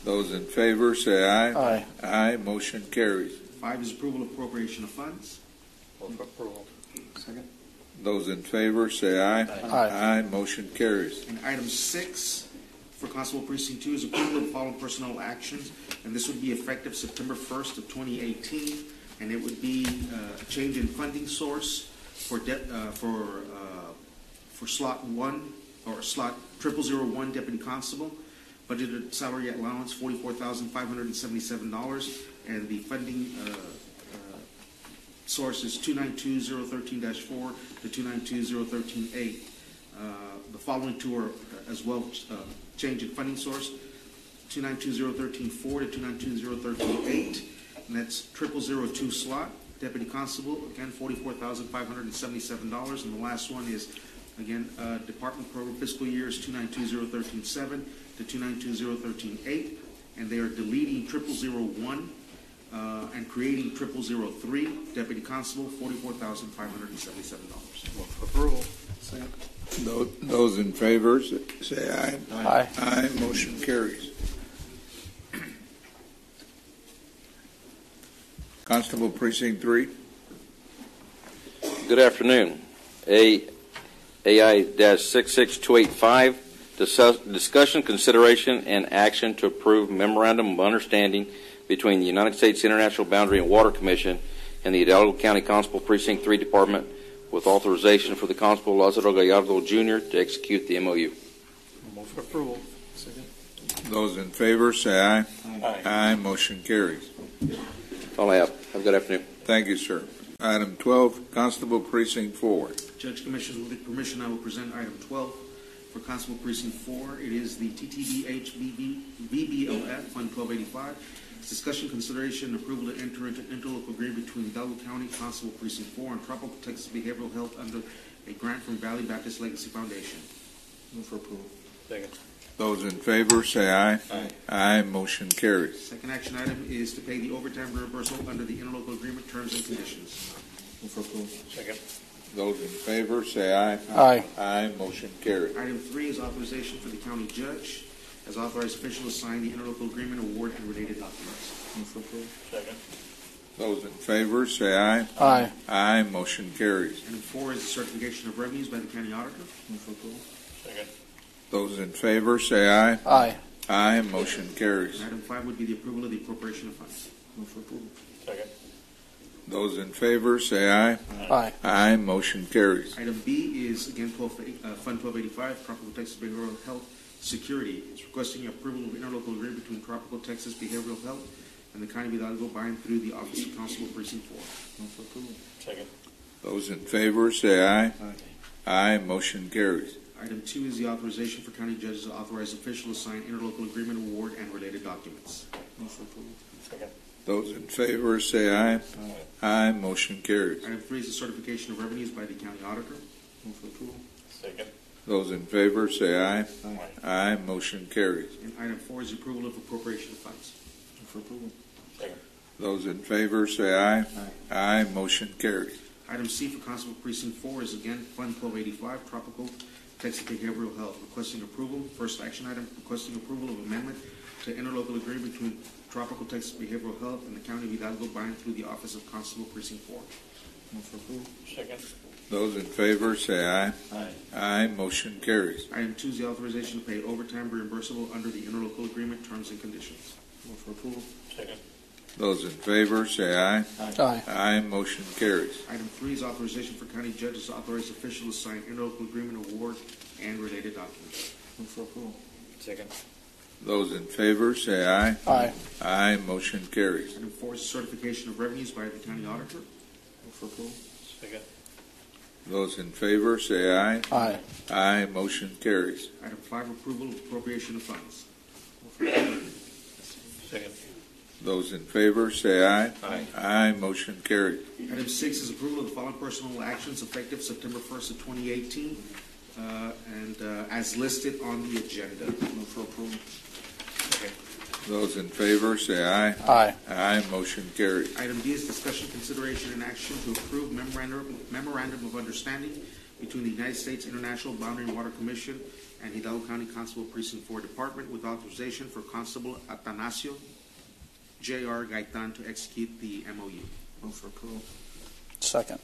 Those in favor say aye. Aye. Aye. Motion carries. 5 is approval of appropriation of funds. Move for approval. Second. Those in favor say aye. Aye. Aye. Motion carries. And item 6 for Constable Precinct 2 is approval of the following personnel actions, and this would be effective September 1st of 2018, and it would be a change in funding source for slot 1 or slot 0001 Deputy Constable. Budgeted salary allowance $44,577, and the funding source is 292-013-4 to 292-013-8. The following two are as well change in funding source, 292-013-4 to 292-013-8, and that's 0002 slot, Deputy Constable, again, $44,577. And the last one is, again, Department Program fiscal years 2920137 to 2920138, and they are deleting 0001 and creating 0003. Deputy Constable, $44,577. Move for approval. Second. Those in favor, say aye. Aye. Aye. Motion carries. Constable Precinct 3. Good afternoon. AI-66285, discussion, consideration, and action to approve memorandum of understanding between the United States International Boundary and Water Commission and the Hidalgo County Constable Precinct 3 Department with authorization for the Constable Lázaro Gallardo Jr. to execute the MOU. Move for approval. Second. Those in favor, say aye. Aye. Aye. Motion carries. That's all I have. Have a good afternoon. Thank you, sir. Item 12, Constable Precinct 4. Judge, Commissioners, with your permission, I will present item 12 for Constable Precinct 4. It is the TTBH VBOF Fund 1285. It's discussion, consideration, and approval to enter into interlocal agreement between Hidalgo County Constable Precinct 4 and Tropical Texas Behavioral Health under a grant from Valley Baptist Legacy Foundation. Move for approval. Second. Those in favor, say aye. Aye. Aye. Motion carries. Second action item is to pay the overtime reimbursal under the interlocal agreement terms and conditions. Move for approval. Second. Those in favor, say aye. Aye. Aye. Motion carries. Item 3 is authorization for the county judge as authorized official to sign the interlocal agreement award and related documents. Move for approval. Second. Those in favor, say aye. Aye. Aye. Motion carries. Item 4 is the certification of revenues by the county auditor. Move for approval. Second. Those in favor, say aye. Aye. Aye. Motion carries. And item 5 would be the approval of the appropriation of funds. Move for approval. Second. Those in favor, say aye. Aye. Aye. Motion carries. Item B is, again, Fund 1285, Tropical Texas Behavioral Health Security. It's requesting approval of interlocal agreement between Tropical Texas Behavioral Health and the County of Hidalgo by and through the Office of Constable Precinct 4. Move for approval. Second. Those in favor, say aye. Aye. Motion carries. Item 2 is the authorization for county judges to authorize official to sign interlocal agreement award and related documents. Move for approval. Second. Those in favor, say aye. Aye. Motion carries. Item 3 is the certification of revenues by the county auditor. Move for approval. Second. Those in favor, say aye. Aye. Motion carries. And item 4 is approval of appropriation of funds. Move for approval. Second. Those in favor, say aye. Aye. Motion carries. Item C for Constable Precinct 4 is, again, Fund 1285, Tropical Texas Behavioral Health, requesting approval. First action item, requesting approval of amendment to interlocal agreement between Tropical Texas Behavioral Health and the County of Hidalgo by and through the Office of Constable Precinct 4. Move for approval. Second. Those in favor, say aye. Aye. Aye. Motion carries. Item 2 is the authorization to pay overtime reimbursable under the interlocal agreement terms and conditions. Move for approval. Second. Those in favor, say aye. Aye. Aye. Motion carries. Item 3 is authorization for county judges to authorize officials to sign interlocal agreement award and related documents. Move for approval. Second. Those in favor, say aye. Aye. Aye. Motion carries. Item 4 is certification of revenues by the county auditor. Move for approval. Second. Those in favor, say aye. Aye. Aye. Motion carries. Item 5, approval of appropriation of funds. Move for approval. Second. Those in favor, say aye. Aye. Aye. Motion carries. Item 6 is approval of the following personal actions effective September 1st of 2018 as listed on the agenda. Move for approval. Second. Those in favor, say aye. Aye. Aye. Motion carries. Item D is discussion, consideration, and action to approve memorandum of understanding between the United States International Boundary and Water Commission and Hidalgo County Constable Precinct 4 Department with authorization for Constable Atanasio J.R. Gaitan to execute the MOU. Move for approval. Second.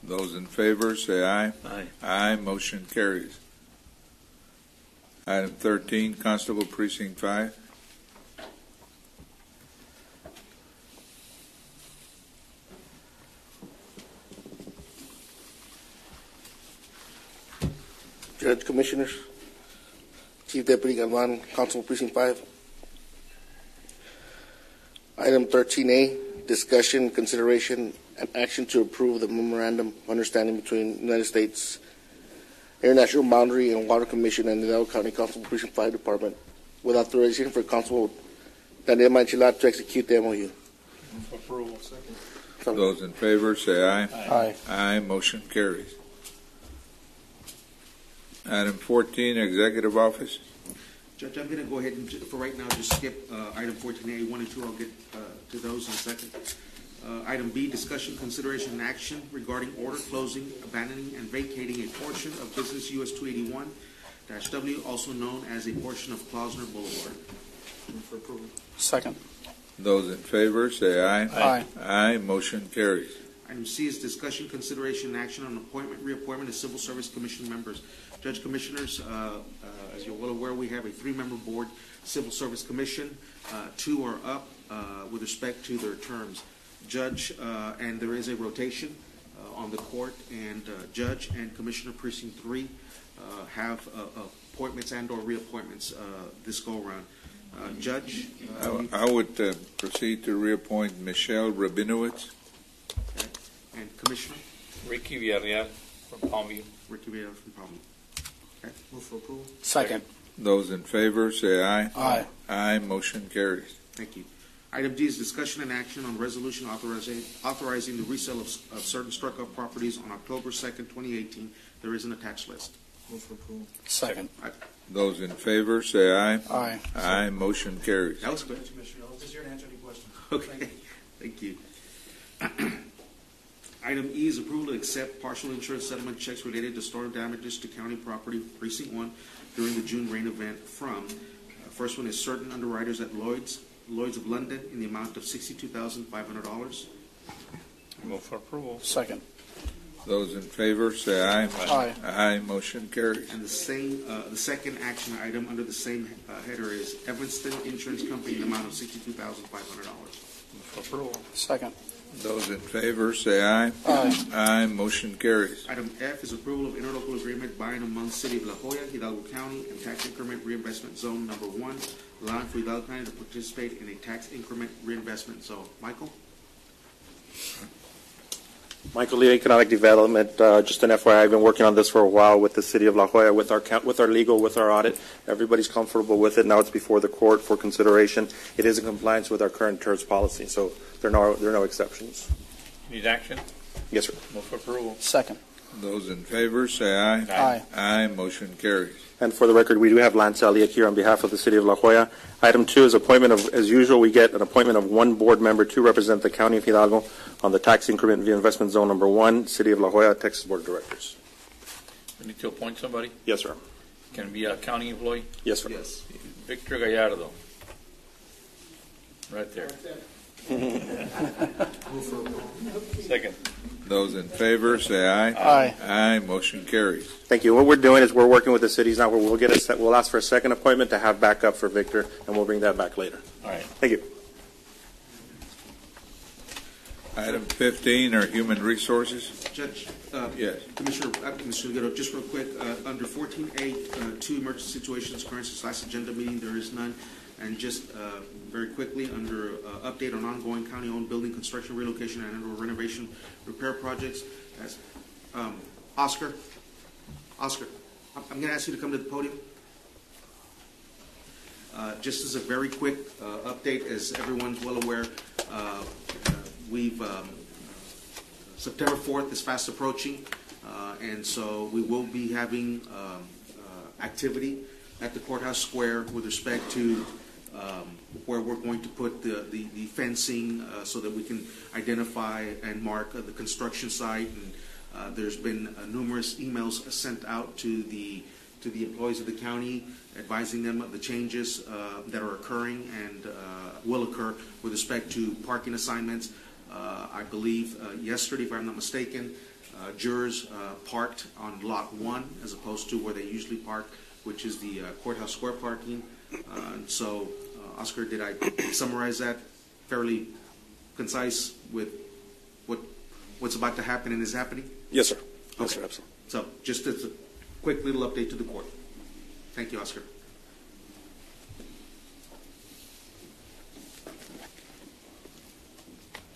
Those in favor, say aye. Aye. Aye. Motion carries. Item 13, Constable Precinct 5. Judge, Commissioners, Chief Deputy Galvan, Constable Precinct 5. Item 13A, discussion, consideration, and action to approve the memorandum of understanding between United States International Boundary and Water Commission and the Hidalgo County Constable Precinct 5 Department with authorization for Constable Daniel Manchilat to execute the MOU. Move approval. Second. Those in favor say aye. Aye. Aye. Motion carries. Item 14, Executive Office. Judge, I'm going to go ahead and, for right now, just skip item 14A, 1 and 2. I'll get to those in a second. Item B, discussion, consideration, and action regarding order closing, abandoning, and vacating a portion of Business US 281-W, also known as a portion of Klausner Boulevard. Move for approval. Second. Those in favor say aye. Aye. Aye. Motion carries. Item C is discussion, consideration, and action on appointment, reappointment of Civil Service Commission members. Judge, Commissioners, as you're well aware, we have a 3-member board, Civil Service Commission. 2 are up with respect to their terms. Judge, and there is a rotation on the court, and Judge and Commissioner Precinct 3 have appointments and or reappointments this go-around. Judge? I would proceed to reappoint Michelle Rabinowitz. Okay. And Commissioner? Ricky Villarreal from Palmview. Ricky Villarreal from Palmview. Okay. Move for approval. Second. Those in favor say aye. Aye. Aye. Motion carries. Thank you. Item D is discussion and action on resolution authorizing the resale of certain struck-up properties on October 2nd, 2018. There is an attached list. Move for approval. Second. Those in favor say aye. Aye. Aye. Motion carries. That was good. Commissioner, I was just here to answer any questions. Okay. Thank you. Item E is approval to accept partial insurance settlement checks related to storm damages to county property Precinct 1 during the June rain event from, first one is certain underwriters at Lloyd's of London in the amount of $62,500. Move for approval. Second. Those in favor say aye. Aye. Aye. Motion carries. And the second action item under the same header is Evanston Insurance Company in the amount of $62,500. Move for approval. Second. Those in favor say aye. Aye. Aye. Motion carries. Item F is approval of interlocal agreement by and among City of La Joya, Hidalgo County, and Tax Increment Reinvestment Zone Number 1, allowing for Hidalgo County to participate in a tax increment reinvestment zone. Michael? Michael Lee, Economic Development. Just an FYI, I've been working on this for a while with the City of La Joya, with our legal, with our audit. Everybody's comfortable with it. Now it's before the court for consideration. It is in compliance with our current TERS policy, so there are no exceptions. Need action? Yes, sir. Move for approval. Second. Those in favor say aye. Aye. Aye. Motion carries. And for the record, we do have Lance Elliott here on behalf of the City of La Joya. Item 2 is appointment of, as usual, we get an appointment of 1 board member to represent the County of Hidalgo on the Tax Increment Reinvestment Zone Number 1, City of La Joya, Texas Board of Directors. We need to appoint somebody? Yes, sir. Can it be a county employee? Yes, sir. Yes. Victor Gallardo. Right there. Second. Those in favor say aye. Aye. Aye. Motion carries. Thank you. What we're doing is we're working with the cities now. We'll ask for a second appointment to have backup for Victor, and we'll bring that back later. All right. Thank you. Item 15 are Human Resources. Judge, Yes. Commissioner Guerrero, just real quick, under 14A, 2 emergency situations, occurrences, last agenda meeting, there is none. And just very quickly, under update on ongoing county-owned building construction, relocation, and renovation repair projects, as Oscar, I'm going to ask you to come to the podium. Just as a very quick update, as everyone's well aware, we've September 4th is fast approaching, and so we will be having activity at the Courthouse Square with respect to where we're going to put the fencing so that we can identify and mark the construction site. And there's been numerous emails sent out to the employees of the county advising them of the changes that are occurring and will occur with respect to parking assignments. I believe yesterday, if I'm not mistaken, jurors parked on lot 1 as opposed to where they usually park, which is the Courthouse Square parking. So, Oscar, did I summarize that fairly concise with what's about to happen and is happening? Yes, sir. Yes, Okay. sir, absolutely. So, just as a quick little update to the court. Thank you, Oscar.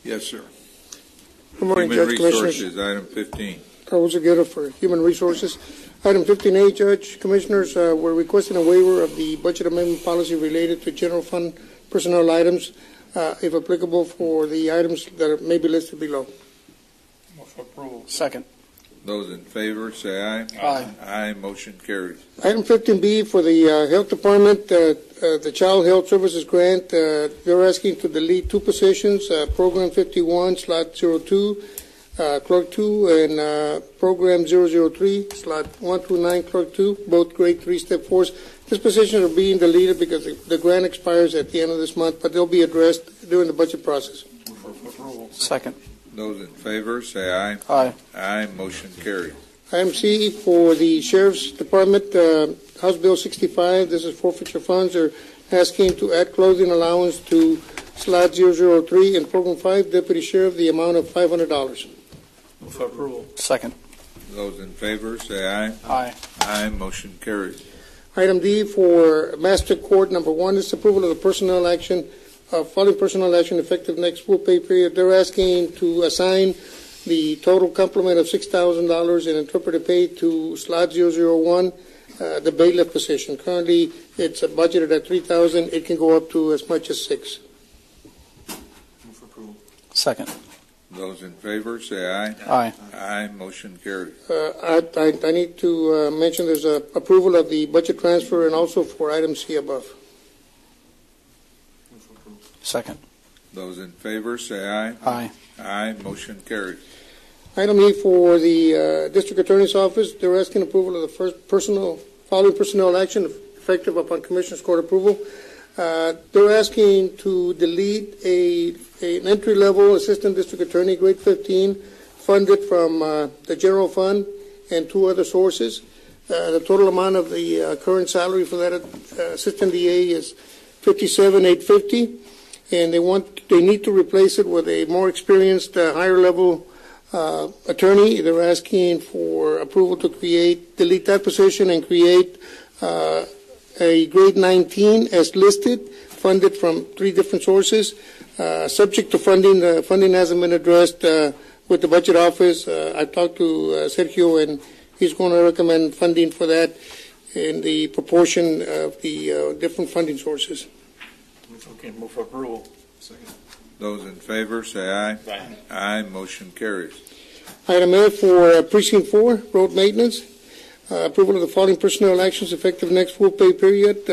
Yes, sir. Good morning, Human Judge, Commissioners. Resources, item 15. Carlos Aguirre for Human Resources. Item 15A, Judge, Commissioners, we're requesting a waiver of the budget amendment policy related to general fund personnel items. if applicable, for the items that may be listed below. Move for approval. Second. Those in favor, say aye. Aye. Aye, motion carries. Item 15B for the Health Department, the Child Health Services Grant, they're asking to delete two positions, Program 51, Slot 02, Clerk 2, and Program 003, Slot 1 through 9, Clerk 2, both Grade 3, Step 4s. These positions are being deleted because the grant expires at the end of this month, but they'll be addressed during the budget process. Move for approval. Second. Those in favor, say aye. Aye. Aye, motion carries. Item C for the Sheriff's Department, House Bill 65, this is forfeiture funds. They're asking to add clothing allowance to Slot 003 and Program 5, Deputy Sheriff, the amount of $500. Move for approval. Second. Those in favor, say aye. Aye. Aye, motion carries. Item D for Master Court, number 1 is approval of the personnel action, following personnel action effective next full pay period. They're asking to assign the total complement of $6,000 in interpreter pay to Slot 001, the bailiff position. Currently, it's budgeted at $3,000. It can go up to as much as $6,000. Move for approval. Second. Those in favor, say aye. Aye. Aye, motion carries. I need to mention there's a approval of the budget transfer and also for item C above. Move for approval. Second. Those in favor, say aye. Aye. Aye, motion carries. Item E for the District Attorney's Office, they're asking approval of the following personnel action effective upon Commissioner's Court approval. They're asking to delete an entry-level Assistant District Attorney, grade 15, funded from the general fund and 2 other sources. The total amount of the current salary for that Assistant DA is $57,850, and they need to replace it with a more experienced, higher-level attorney. They're asking for approval to delete that position and create a grade 19 as listed, funded from 3 different sources. Subject to funding, the funding hasn't been addressed with the budget office. I talked to Sergio, and he's going to recommend funding for that in the proportion of the different funding sources. Okay, move for approval. Second. Those in favor, say aye. Aye. Aye, motion carries. Item F for Precinct 4, road maintenance. Approval of the following personnel actions effective next full pay period.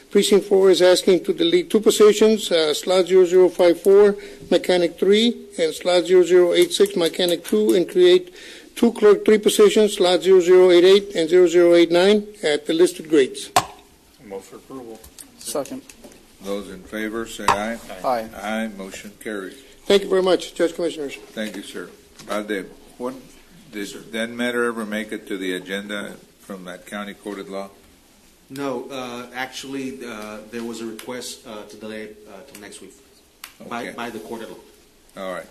Precinct 4 is asking to delete 2 positions, Slot 0054, Mechanic 3, and Slot 0086, Mechanic 2, and create 2 Clerk 3 positions, Slot 0088 and 0089, at the listed grades. Move for approval. Second. Those in favor, say aye. Aye. Aye, motion carries. Thank you very much, Judge Commissioners. Thank you, sir. Did that matter ever make it to the agenda from that county court of law? No, actually, there was a request to delay it till next week Okay. by the court of law. All right.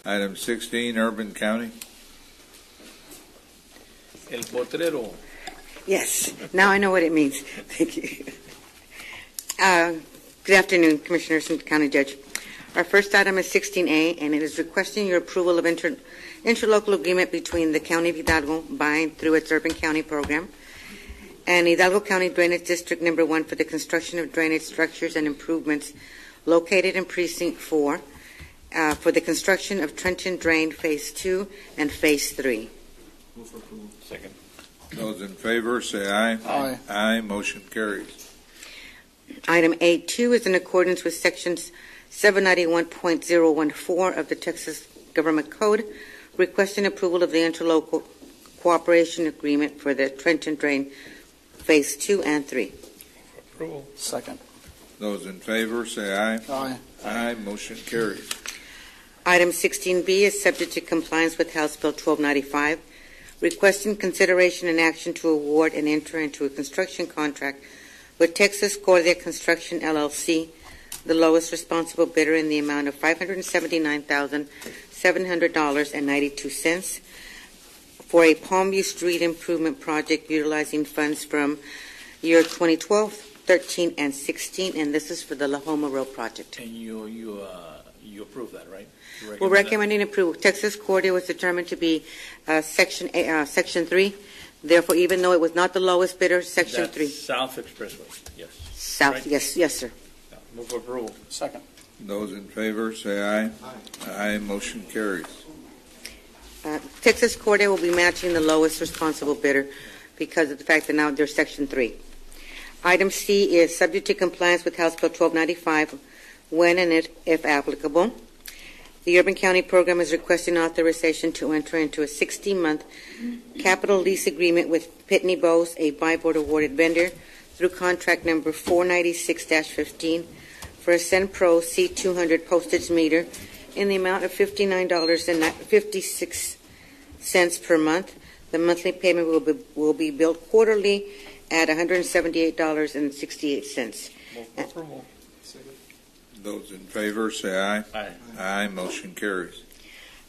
Item 16, Urban County. El Potrero. Yes, now I know what it means. Thank you. Good afternoon, Commissioners and County Judge. Our first item is 16A, and it is requesting your approval of interlocal agreement between the County of Hidalgo, by through its Urban County program, and Hidalgo County Drainage District Number 1 for the construction of drainage structures and improvements located in Precinct 4 for the construction of Trenton Drain Phase 2 and Phase 3. Move for approval. Second. Those in favor, say aye. Aye. Aye, motion carries. Item A2 is in accordance with Sections 791.014 of the Texas Government Code, requesting approval of the interlocal cooperation agreement for the Trenton Drain Phase 2 and 3. Approval. Second. Those in favor, say aye. Aye. Aye, motion carries. Item 16B is subject to compliance with House Bill 1295, requesting consideration and action to award and enter into a construction contract with Texas Cordia Construction, LLC, the lowest responsible bidder, in the amount of $579,700.92 for a Palmview Street improvement project utilizing funds from year 2012, 13, and 16, and this is for the La Homa Road project. And you approve that, right? We're recommending approval. Texas Cordia was determined to be Section 3. Therefore, even though it was not the lowest bidder, Section 3. South Expressway, yes. South, Right? yes, sir. Move for approval. Second. Those in favor say aye. Aye. Motion carries. Texas Corte will be matching the lowest responsible bidder because of the fact that now they're Section 3. Item C is subject to compliance with House Bill 1295 when and if applicable. The Urban County Program is requesting authorization to enter into a 60-month capital lease agreement with Pitney Bowes, a buy-board awarded vendor, through contract number 496-15 for a SendPro C200 postage meter in the amount of $59.56 per month. The monthly payment will be billed quarterly at $178.68. Those in favor say aye. Aye. Aye. Motion carries.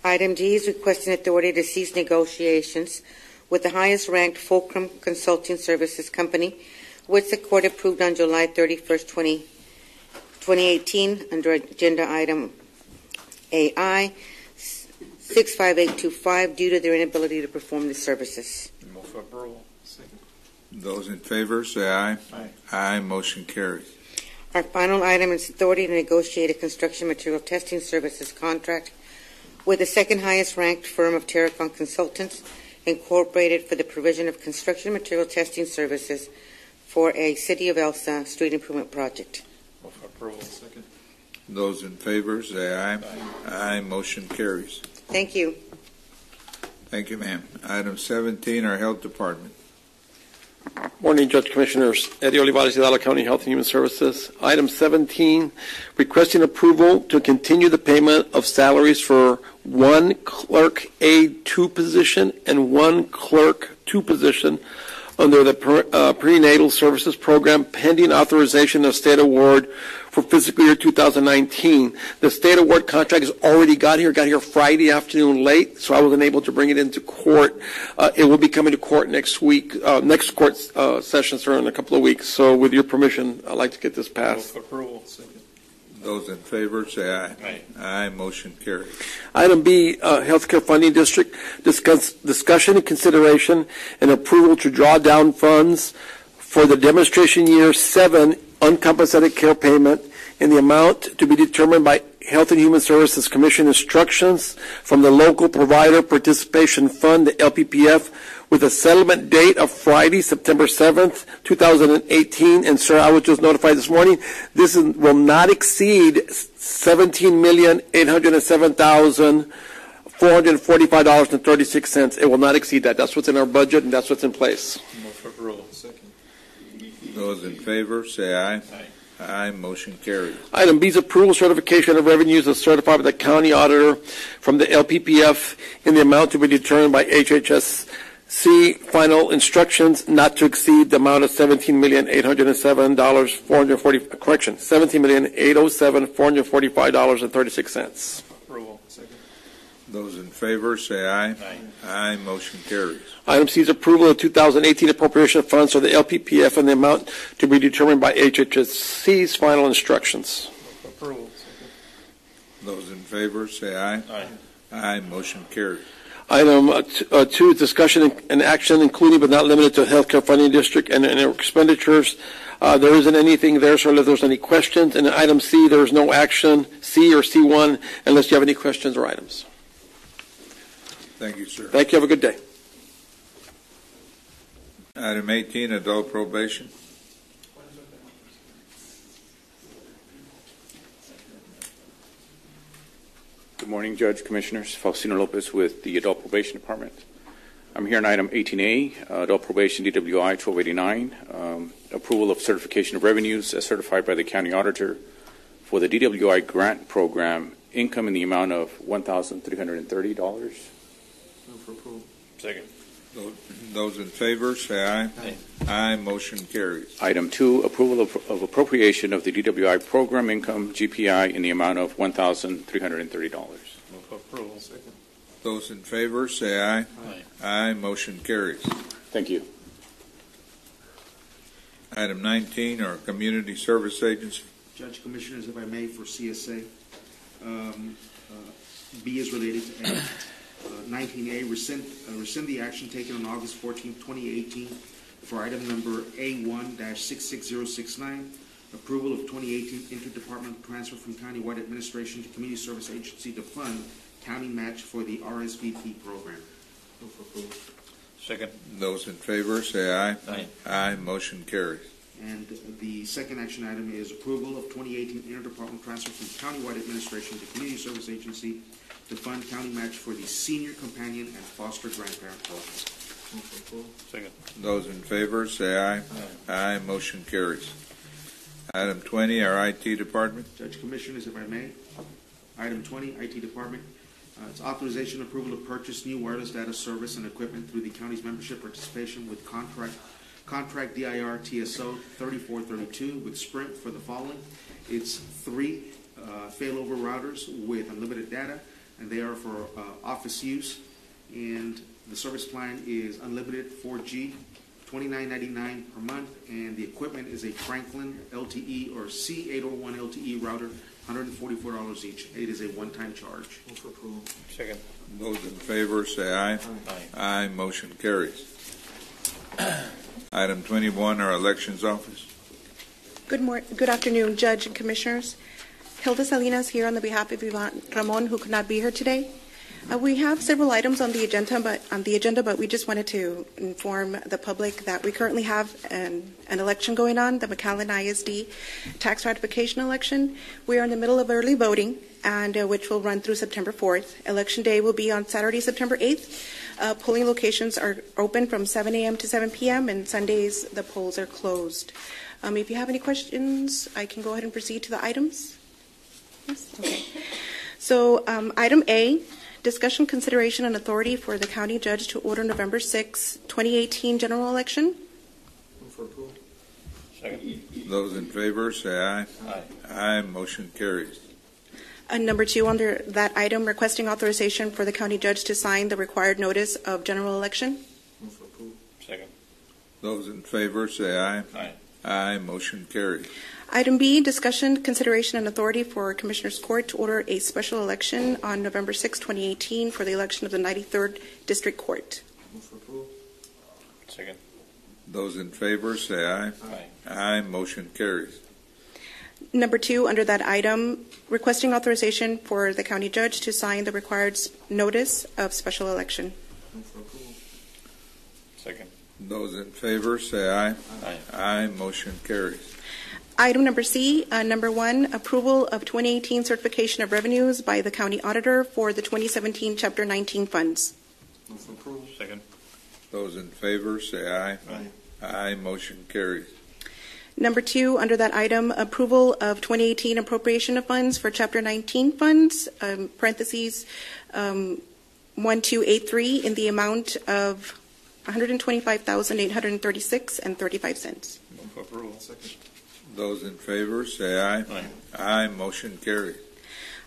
Item D is requesting authority to cease negotiations with the highest-ranked Fulcrum Consulting Services Company, which the court approved on July 31st, 2018, under agenda item AI 65825, due to their inability to perform the services. Move for approval. Second. Those in favor say aye. Aye. Aye. Motion carries. Our final item is authority to negotiate a construction material testing services contract with the second highest ranked firm of Terracon Consultants Incorporated for the provision of construction material testing services for a City of Elsa street improvement project. Move for approval. Second. Those in favor say aye. Aye. Motion carries. Thank you. Thank you, ma'am. Item 17, our Health Department. Morning, Judge Commissioners. Eddie Olivares, Hidalgo County Health and Human Services. Item 17, requesting approval to continue the payment of salaries for one Clerk A2 position and one Clerk 2 position under the Prenatal Services Program, pending authorization of state award for fiscal year 2019. The state award contract has already got here Friday afternoon late, so I wasn't able to bring it into court. It will be coming to court next week, next court session, sir, in a couple of weeks. So with your permission, I'd like to get this passed. Move for approval. Second. Those in favor say aye. Aye. Aye. Motion carries. Item B, Healthcare Funding District, discussion and consideration and approval to draw down funds for the demonstration year 7 uncompensated care payment in the amount to be determined by Health and Human Services Commission instructions from the Local Provider Participation Fund, the LPPF, with a settlement date of Friday, September 7th, 2018. And, sir, I was just notified this morning, this will not exceed $17,807,445.36. It will not exceed that. That's what's in our budget, and that's what's in place. Move for approval. Second. Those in favor say aye. Aye. Aye. Motion carries. Item B is approval certification of revenues as certified by the county auditor from the LPPF in the amount to be determined by HHSC. Final instructions not to exceed the amount of $17,807,445.36. Approval. Second. Those in favor say aye. Aye. Aye. Motion carries. Item C is approval of 2018 appropriation funds for the LPPF in the amount to be determined by HHSC's final instructions. Approval. Second. Those in favor say aye. Aye. Aye. Motion carries. Item 2 is discussion and action, including but not limited to Healthcare Funding District and expenditures. There isn't anything there, so if there's any questions. And item C, there is no action, C or C1, unless you have any questions or items. Thank you, sir. Thank you. Have a good day. Item 18, adult probation. Good morning, Judge, Commissioners. Faustino Lopez with the Adult Probation Department. I'm here on item 18A, Adult Probation DWI 1289, approval of certification of revenues as certified by the County Auditor for the DWI grant program, income in the amount of $1,330. Move for approval. Second. Those in favor say aye. Aye. Aye. Motion carries. Item 2, approval of appropriation of the DWI program income, GPI, in the amount of $1,330. Move for approval. Second. Those in favor say aye. Aye. Aye. Motion carries. Thank you. Item 19, our community service agency. Judge, Commissioners, if I may, for CSA, B is related to A. 19A, rescind the action taken on August 14, 2018 for item number A1-66069 approval of 2018 interdepartmental transfer from Countywide Administration to Community Service Agency to fund county match for the RSVP program. Move for approval. Second. Those in favor say aye. Aye. Aye. Motion carries. And the second action item is approval of 2018 interdepartmental transfer from Countywide Administration to Community Service Agency to fund county match for the Senior Companion and Foster Grandparent program. Move for approval. Second. Those in favor say aye. Aye. Motion carries. Item 20, our IT department. Judge Commissioners, if I may. Item 20, IT department. It's authorization approval of purchase new wireless data service and equipment through the county's membership participation with contract DIR TSO 3432 with Sprint for the following. It's 3 failover routers with unlimited data, and they are for office use. And the service plan is unlimited 4G, $29.99 per month, and the equipment is a Franklin LTE or C801 LTE router, $144 each. It is a one-time charge. Move for approval. Second. Those in favor say aye. Aye. Aye. Motion carries. Item 21, our elections office. Good afternoon, Judge and Commissioners. Hilda Salinas here on the behalf of Ivan Ramon, who could not be here today. We have several items on the agenda, but we just wanted to inform the public that we currently have an election going on, the McAllen ISD tax ratification election. We are in the middle of early voting, and which will run through September 4th. Election day will be on Saturday, September 8th. Polling locations are open from 7 a.m. to 7 p.m., and Sundays the polls are closed. If you have any questions, I can go ahead and proceed to the items. Yes? Okay. So item A, discussion, consideration, and authority for the county judge to order November 6, 2018 general election. Move for approval. Second. Those in favor say aye. Aye. Aye. Motion carries. And number 2, under that item, requesting authorization for the county judge to sign the required notice of general election. Move for approval. Second. Those in favor say aye. Aye. Aye. Motion carries. Item B, discussion, consideration, and authority for Commissioners Court to order a special election on November 6, 2018 for the election of the 93rd District Court. Move for approval. Second. Those in favor say aye. Aye. Aye. Motion carries. Number 2, under that item, requesting authorization for the county judge to sign the required notice of special election. Move for approval. Second. Those in favor say aye. Aye. Aye. Motion carries. Item number C, number 1, approval of 2018 certification of revenues by the county auditor for the 2017 Chapter 19 funds. Move for approval. Second. Those in favor say aye. Aye. Aye. Motion carries. Number 2, under that item, approval of 2018 appropriation of funds for Chapter 19 funds, parentheses 1283, in the amount of $125,836.35. Move for approval. Second. Those in favor say aye. Aye. Aye. Motion carries.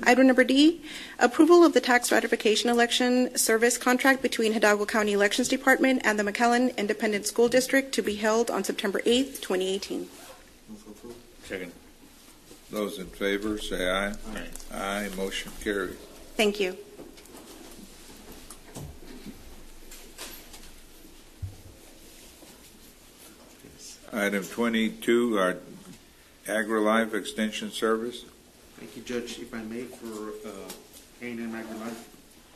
Item number D, approval of the tax ratification election service contract between Hidalgo County Elections Department and the McAllen Independent School District to be held on September 8th, 2018. Move for approval. Second. Those in favor say aye. Aye. Aye. Motion carries. Thank you. Item 22, our AgriLife Extension Service. Thank you, Judge. If I may, for A&M AgriLife,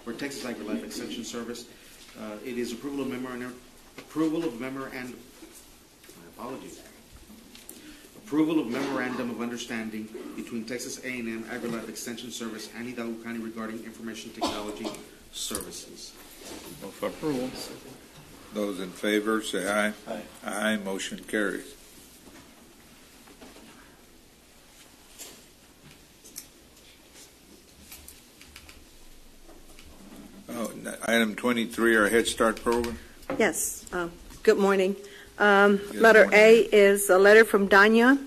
or Texas AgriLife Extension Service, it is approval of memorandum. Approval of memorandum of understanding between Texas A&M AgriLife Extension Service and Hidalgo County regarding information technology services. Move for approval. Those in favor say aye. Aye. Aye. Motion carries. Item 23, our Head Start program. Yes. Good morning. Letter A is a letter from Danya.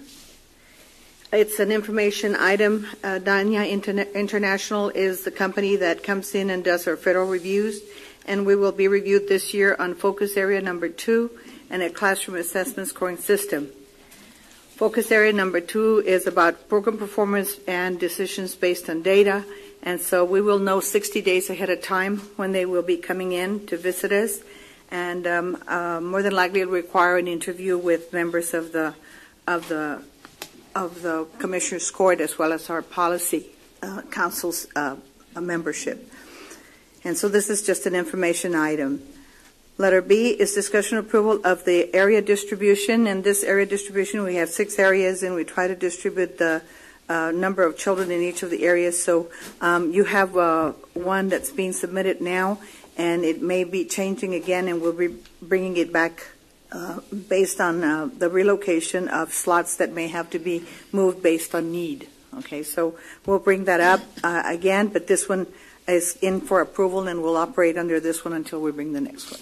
It's an information item. Danya International is the company that comes in and does our federal reviews, and we will be reviewed this year on focus area number 2 and a classroom assessment scoring system. Focus area number 2 is about program performance and decisions based on data, and so we will know 60 days ahead of time when they will be coming in to visit us, and more than likely it'll require an interview with members of the the Commissioners Court as well as our Policy Council's membership. And so this is just an information item. Letter B is discussion approval of the area distribution. And this area distribution, we have 6 areas, and we try to distribute the number of children in each of the areas. So you have one that's being submitted now, and it may be changing again, and we'll be bringing it back based on the relocation of slots that may have to be moved based on need. Okay, so we'll bring that up again, but this one is in for approval, and we'll operate under this one until we bring the next one.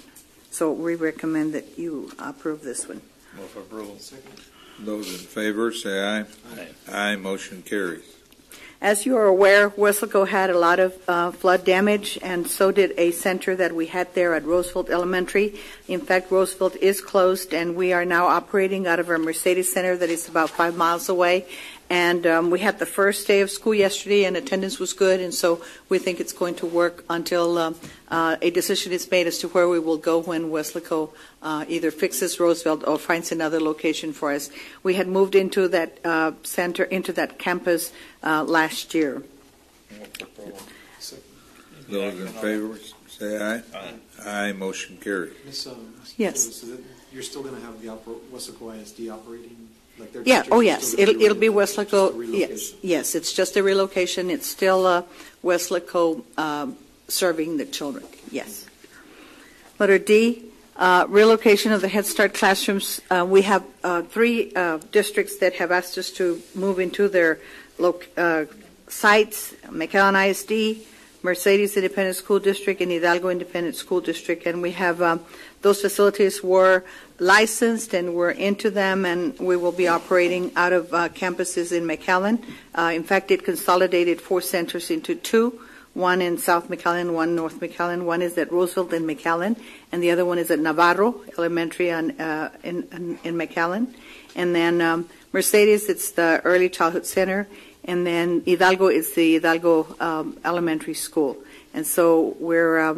So we recommend that you approve this one. Move for approval. Second. Those in favor say aye. Aye. Aye. Motion carries. As you are aware, Weslaco had a lot of flood damage, and so did a center that we had there at Roosevelt Elementary. In fact, Roosevelt is closed, and we are now operating out of our Mercedes Center that is about 5 miles away. And we had the first day of school yesterday, and attendance was good, and so we think it's going to work until a decision is made as to where we will go when Weslaco either fixes Roosevelt or finds another location for us. We had moved into that center, into that campus last year. Those in favor say aye. Aye. Aye. Motion carries. Yes. You're still going to have the Weslaco ISD operating? Like their Yeah. teachers Oh, are yes. still gonna It'll be be relocated? Just a Weslaco. relocation? Yes. Yes. It's just a relocation. It's still Weslaco serving the children. Yes. Letter D. Relocation of the Head Start classrooms. We have 3 districts that have asked us to move into their sites: McAllen ISD, Mercedes Independent School District, and Hidalgo Independent School District. And we have those facilities were licensed, and we're into them, and we will be operating out of campuses in McAllen. In fact, it consolidated 4 centers into 2. One in South McAllen, one North McAllen. One is at Roosevelt in McAllen, and the other one is at Navarro Elementary in McAllen. And then Mercedes, it's the Early Childhood Center, and then Hidalgo is the Hidalgo Elementary School. And so we're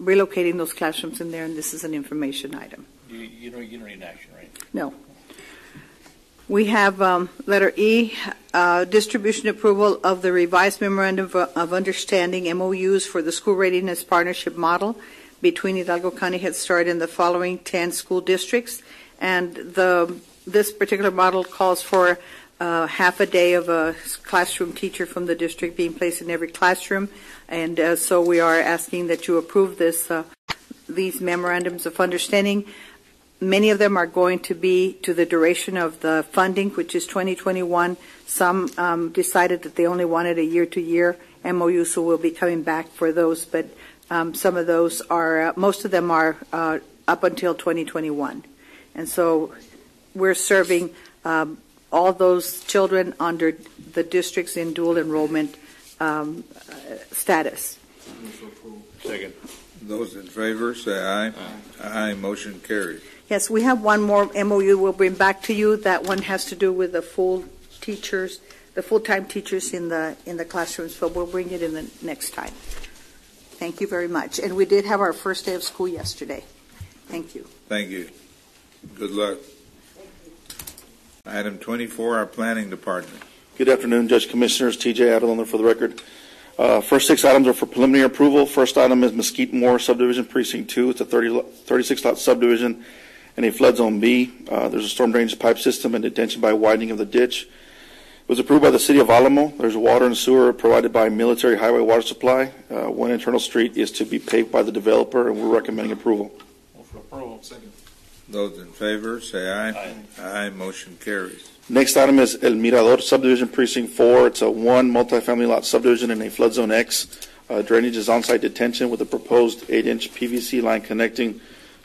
relocating those classrooms in there, and this is an information item. You don't need action, right? No. We have letter E, distribution approval of the revised memorandum of understanding MOUs for the school readiness partnership model between Hidalgo County Head Start and the following 10 school districts. And this particular model calls for half a day of a classroom teacher from the district being placed in every classroom. And so we are asking that you approve these memorandums of understanding. Many of them are going to be to the duration of the funding, which is 2021. Some decided that they only wanted a year-to-year MOU, so we'll be coming back for those. But some of those are, most of them are up until 2021. And so we're serving all those children under the districts in dual enrollment status. Second. Those in favor say aye. Aye. Motion carries. Yes, we have one more MOU we'll bring back to you. That one has to do with the full teachers, the full-time teachers in the classrooms, but we'll bring it in the next time. Thank you very much. And we did have our first day of school yesterday. Thank you. Thank you. Good luck. Item 24, our planning department. Good afternoon, Judge Commissioners. TJ Adeloner for the record. First 6 items are for preliminary approval. First item is Mesquite Moore Subdivision Precinct 2. It's a 36-lot subdivision in a flood zone B. There's a storm drainage pipe system and detention by widening of the ditch. It was approved by the City of Alamo. There's water and sewer provided by Military Highway Water Supply. One internal street is to be paved by the developer, and we're recommending approval. Move for approval. Second. Those in favor say aye. Aye. Aye. Motion carries. Next item is El Mirador Subdivision Precinct 4. It's a 1 multifamily lot subdivision in a flood zone X. Drainage is on-site detention with a proposed 8-inch PVC line connecting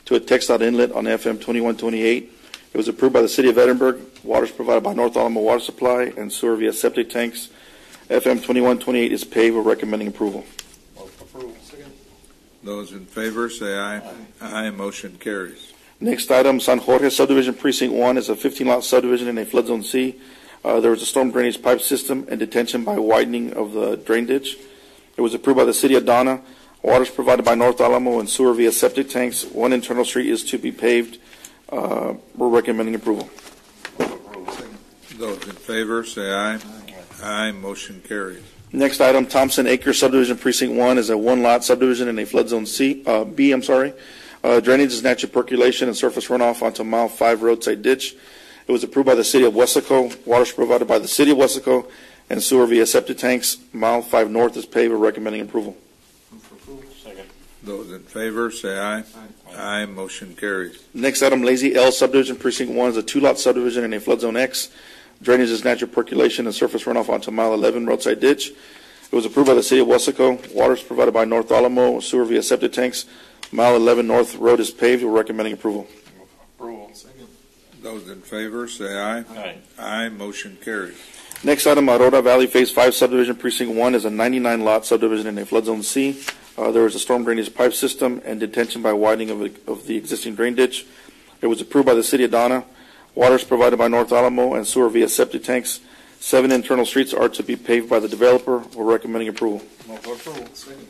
to a textile inlet on FM 2128. It was approved by the City of Edinburgh. Water is provided by North Alamo Water Supply and sewer via septic tanks. FM 2128 is paved. We're recommending approval. Move for approval. Second. Those in favor say aye. Aye. Motion carries. Next item, San Jorge Subdivision Precinct 1 is a 15-lot subdivision in a flood zone C. There was a storm drainage pipe system and detention by widening of the drain ditch. It was approved by the City of Donna. Water is provided by North Alamo and sewer via septic tanks. One internal street is to be paved. We're recommending approval. Those in favor, say aye. Aye. Motion carries. Next item, Thompson Acres Subdivision Precinct 1 is a one-lot subdivision in a flood zone B. Drainage is natural percolation and surface runoff onto Mile 5 roadside ditch. It was approved by the City of Weslaco. Water is provided by the City of Weslaco, and sewer via septic tanks. Mile 5 North is paved. We're recommending approval. Move for approval. Second. Those in favor, say aye. Aye. Motion carries. Next item, Lazy L Subdivision Precinct 1 is a two-lot subdivision in a flood zone X. Drainage is natural percolation and surface runoff onto Mile 11 roadside ditch. It was approved by the City of Weslaco. Water is provided by North Alamo, sewer via septic tanks. Mile 11 North Road is paved. We're recommending approval. Move for approval. Second. Those in favor, say aye. Aye. Aye. Motion carries. Next item, Aurora Valley Phase 5 Subdivision Precinct 1 is a 99-lot subdivision in a flood zone C. There is a storm drainage pipe system and detention by widening of the existing drain ditch. It was approved by the City of Donna. Water is provided by North Alamo and sewer via septic tanks. 7 internal streets are to be paved by the developer. We're recommending approval. Move for approval. Second.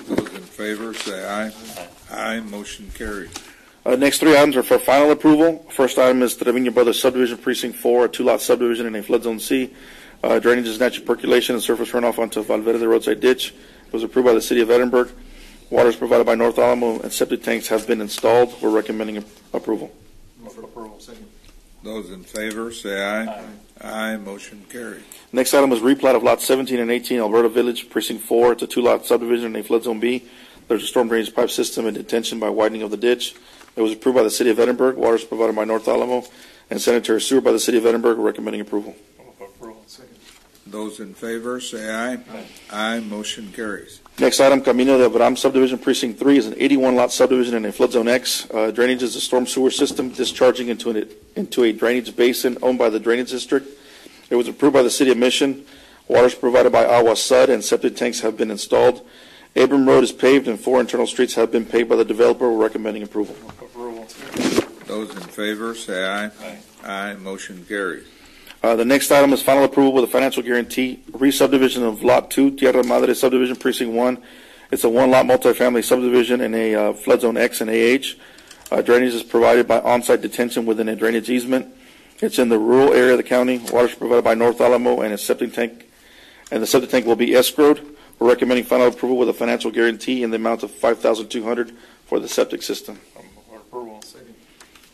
Those in favor, say aye. Aye. Motion carries. Next 3 items are for final approval. First item is Trevino Brothers Subdivision Precinct 4, a two-lot subdivision in a flood zone C. Drainage is natural percolation and surface runoff onto Valverde roadside ditch. It was approved by the City of Edinburgh. Water is provided by North Alamo and septic tanks have been installed. We're recommending approval. Move for approval. Second. Those in favor, say aye. Aye. Motion carries. Next item is replat of lots 17 and 18, Alberta Village, Precinct 4. It's a two-lot subdivision in a flood zone B. There's a storm drainage pipe system and detention by widening of the ditch. It was approved by the City of Edinburgh. Water is provided by North Alamo and sanitary sewer by the City of Edinburgh. Recommending approval. Move for approval. Second. Those in favor, say aye. Aye. Motion carries. Next item, Camino de Abram Subdivision Precinct 3 is an 81-lot subdivision in a flood zone X. Drainage is a storm sewer system discharging into a drainage basin owned by the Drainage District. It was approved by the City of Mission. Water is provided by Agua Sud and septic tanks have been installed. Abram Road is paved and 4 internal streets have been paved by the developer. We're recommending approval. Move for approval. Those in favor, say aye. Aye. Motion carries. The next item is final approval with a financial guarantee, re-subdivision of Lot 2, Tierra Madre Subdivision Precinct 1. It's a one-lot multifamily subdivision in a flood zone X and AH. Drainage is provided by on-site detention within a drainage easement. It's in the rural area of the county. Water is provided by North Alamo and a septic tank, and the septic tank will be escrowed. We're recommending final approval with a financial guarantee in the amount of $5,200 for the septic system. Move for approval. Second.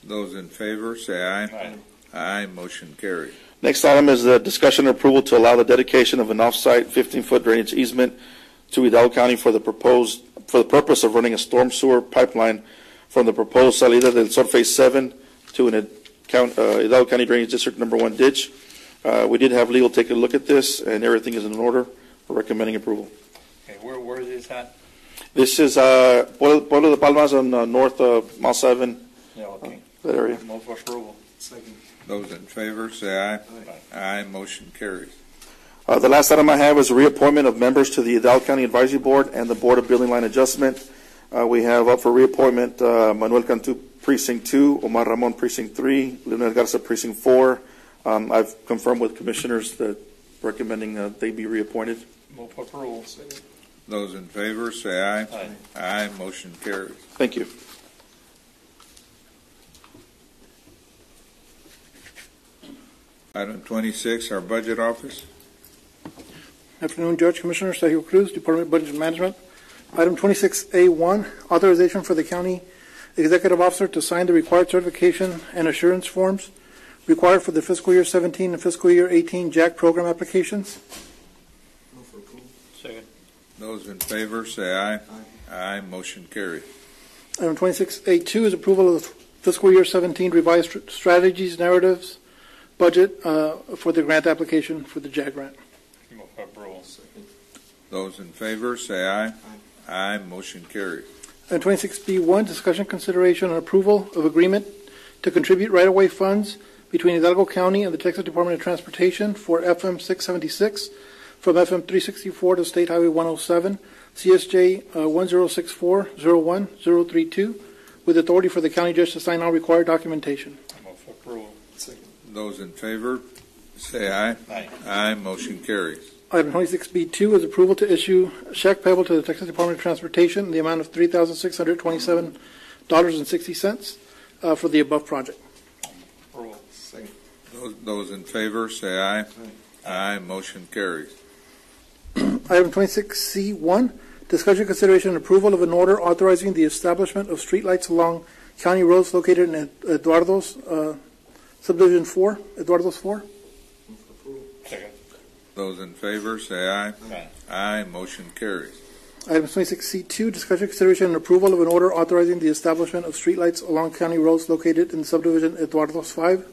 Those in favor, say aye. Aye. Motion carries. Next item is the discussion and approval to allow the dedication of an off-site 15-foot drainage easement to Hidalgo County for the purpose of running a storm sewer pipeline from the proposed Salida del Sol Phase 7 to an Hidalgo County Drainage District Number 1 ditch. We did have legal take a look at this, and everything is in order. We're recommending approval. Okay, where is this at? This is Pueblo de Palmas on north of Mile 7. Yeah, okay. That area. Move for approval. Second. Those in favor, say aye. Aye. Motion carries. The last item I have is a reappointment of members to the Hidalgo County Advisory Board and the Board of Building Line Adjustment. We have up for reappointment Manuel Cantu, Precinct 2, Omar Ramon, Precinct 3, Leonel Garza, Precinct 4. I've confirmed with commissioners that recommending they be reappointed. Move for approval. Second. Those in favor, say aye. Aye. Motion carries. Thank you. Item 26, our Budget Office. Afternoon, Judge, Commissioner Sergio Cruz, Department of Budget Management. Item 26A1, authorization for the County Executive Officer to sign the required certification and assurance forms required for the fiscal year 17 and fiscal year 18 JAC program applications. Move for approval. Second. Those in favor, say aye. Aye. Motion carries. Item 26A2 is approval of the fiscal year 17 revised strategies, narratives, budget for the grant application for the JAG grant. Move for approval. Second. Those in favor, say aye. Aye. Motion carries. Item 26B1, discussion, consideration, and approval of agreement to contribute right-of-way funds between Hidalgo County and the Texas Department of Transportation for FM 676 from FM 364 to State Highway 107, CSJ 1064-01032, with authority for the county judge to sign all required documentation. Move for approval. Second. Those in favor, say aye. Aye. Motion carries. Item 26B2 is approval to issue a check payable to the Texas Department of Transportation in the amount of $3,627.60 for the above project. Approval. Second. Those in favor, say aye. Aye. Motion carries. Item 26C1, discussion, consideration, and approval of an order authorizing the establishment of streetlights along county roads located in Eduardo's subdivision 4, Eduardo's 4. Second. Those in favor, say aye. Aye. Motion carries. Item 26C2, discussion, consideration, and approval of an order authorizing the establishment of streetlights along county roads located in the subdivision Eduardo's 5.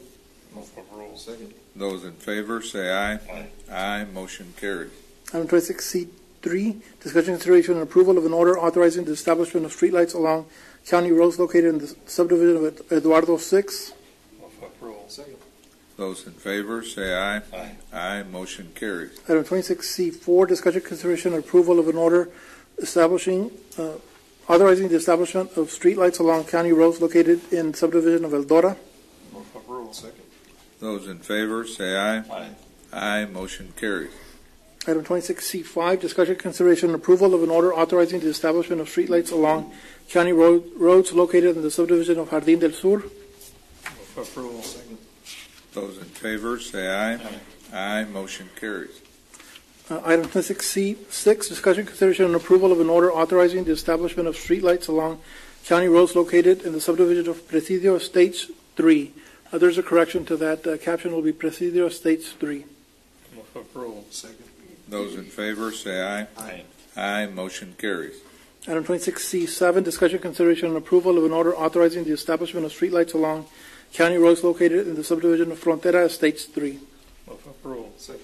Move for approval. Second. Those in favor, say aye. Aye. Motion carries. Item 26C3, discussion, consideration, and approval of an order authorizing the establishment of streetlights along county roads located in the subdivision of Eduardo 6. Move for approval. Second. Those in favor, say aye. Aye. Motion carries. Item 26C4, discussion, consideration, and approval of an order establishing, authorizing the establishment of streetlights along county roads located in subdivision of Eldora. Move for approval. Second. Those in favor, say aye. Aye. Motion carries. Item 26C5, discussion, consideration, and approval of an order authorizing the establishment of streetlights along county roads located in the subdivision of Jardín del Sur. Move for approval. Second. Those in favor, say aye. Aye. Motion carries. Item 26C6, discussion, consideration, and approval of an order authorizing the establishment of streetlights along county roads located in the subdivision of Presidio Estates 3. There's a correction to that. Caption will be Presidio Estates 3. Move for approval. Second. Those in favor, say aye. Aye. Motion carries. Item 26C7, discussion, consideration, and approval of an order authorizing the establishment of streetlights along county roads located in the subdivision of Frontera Estates 3. Move for approval. Second.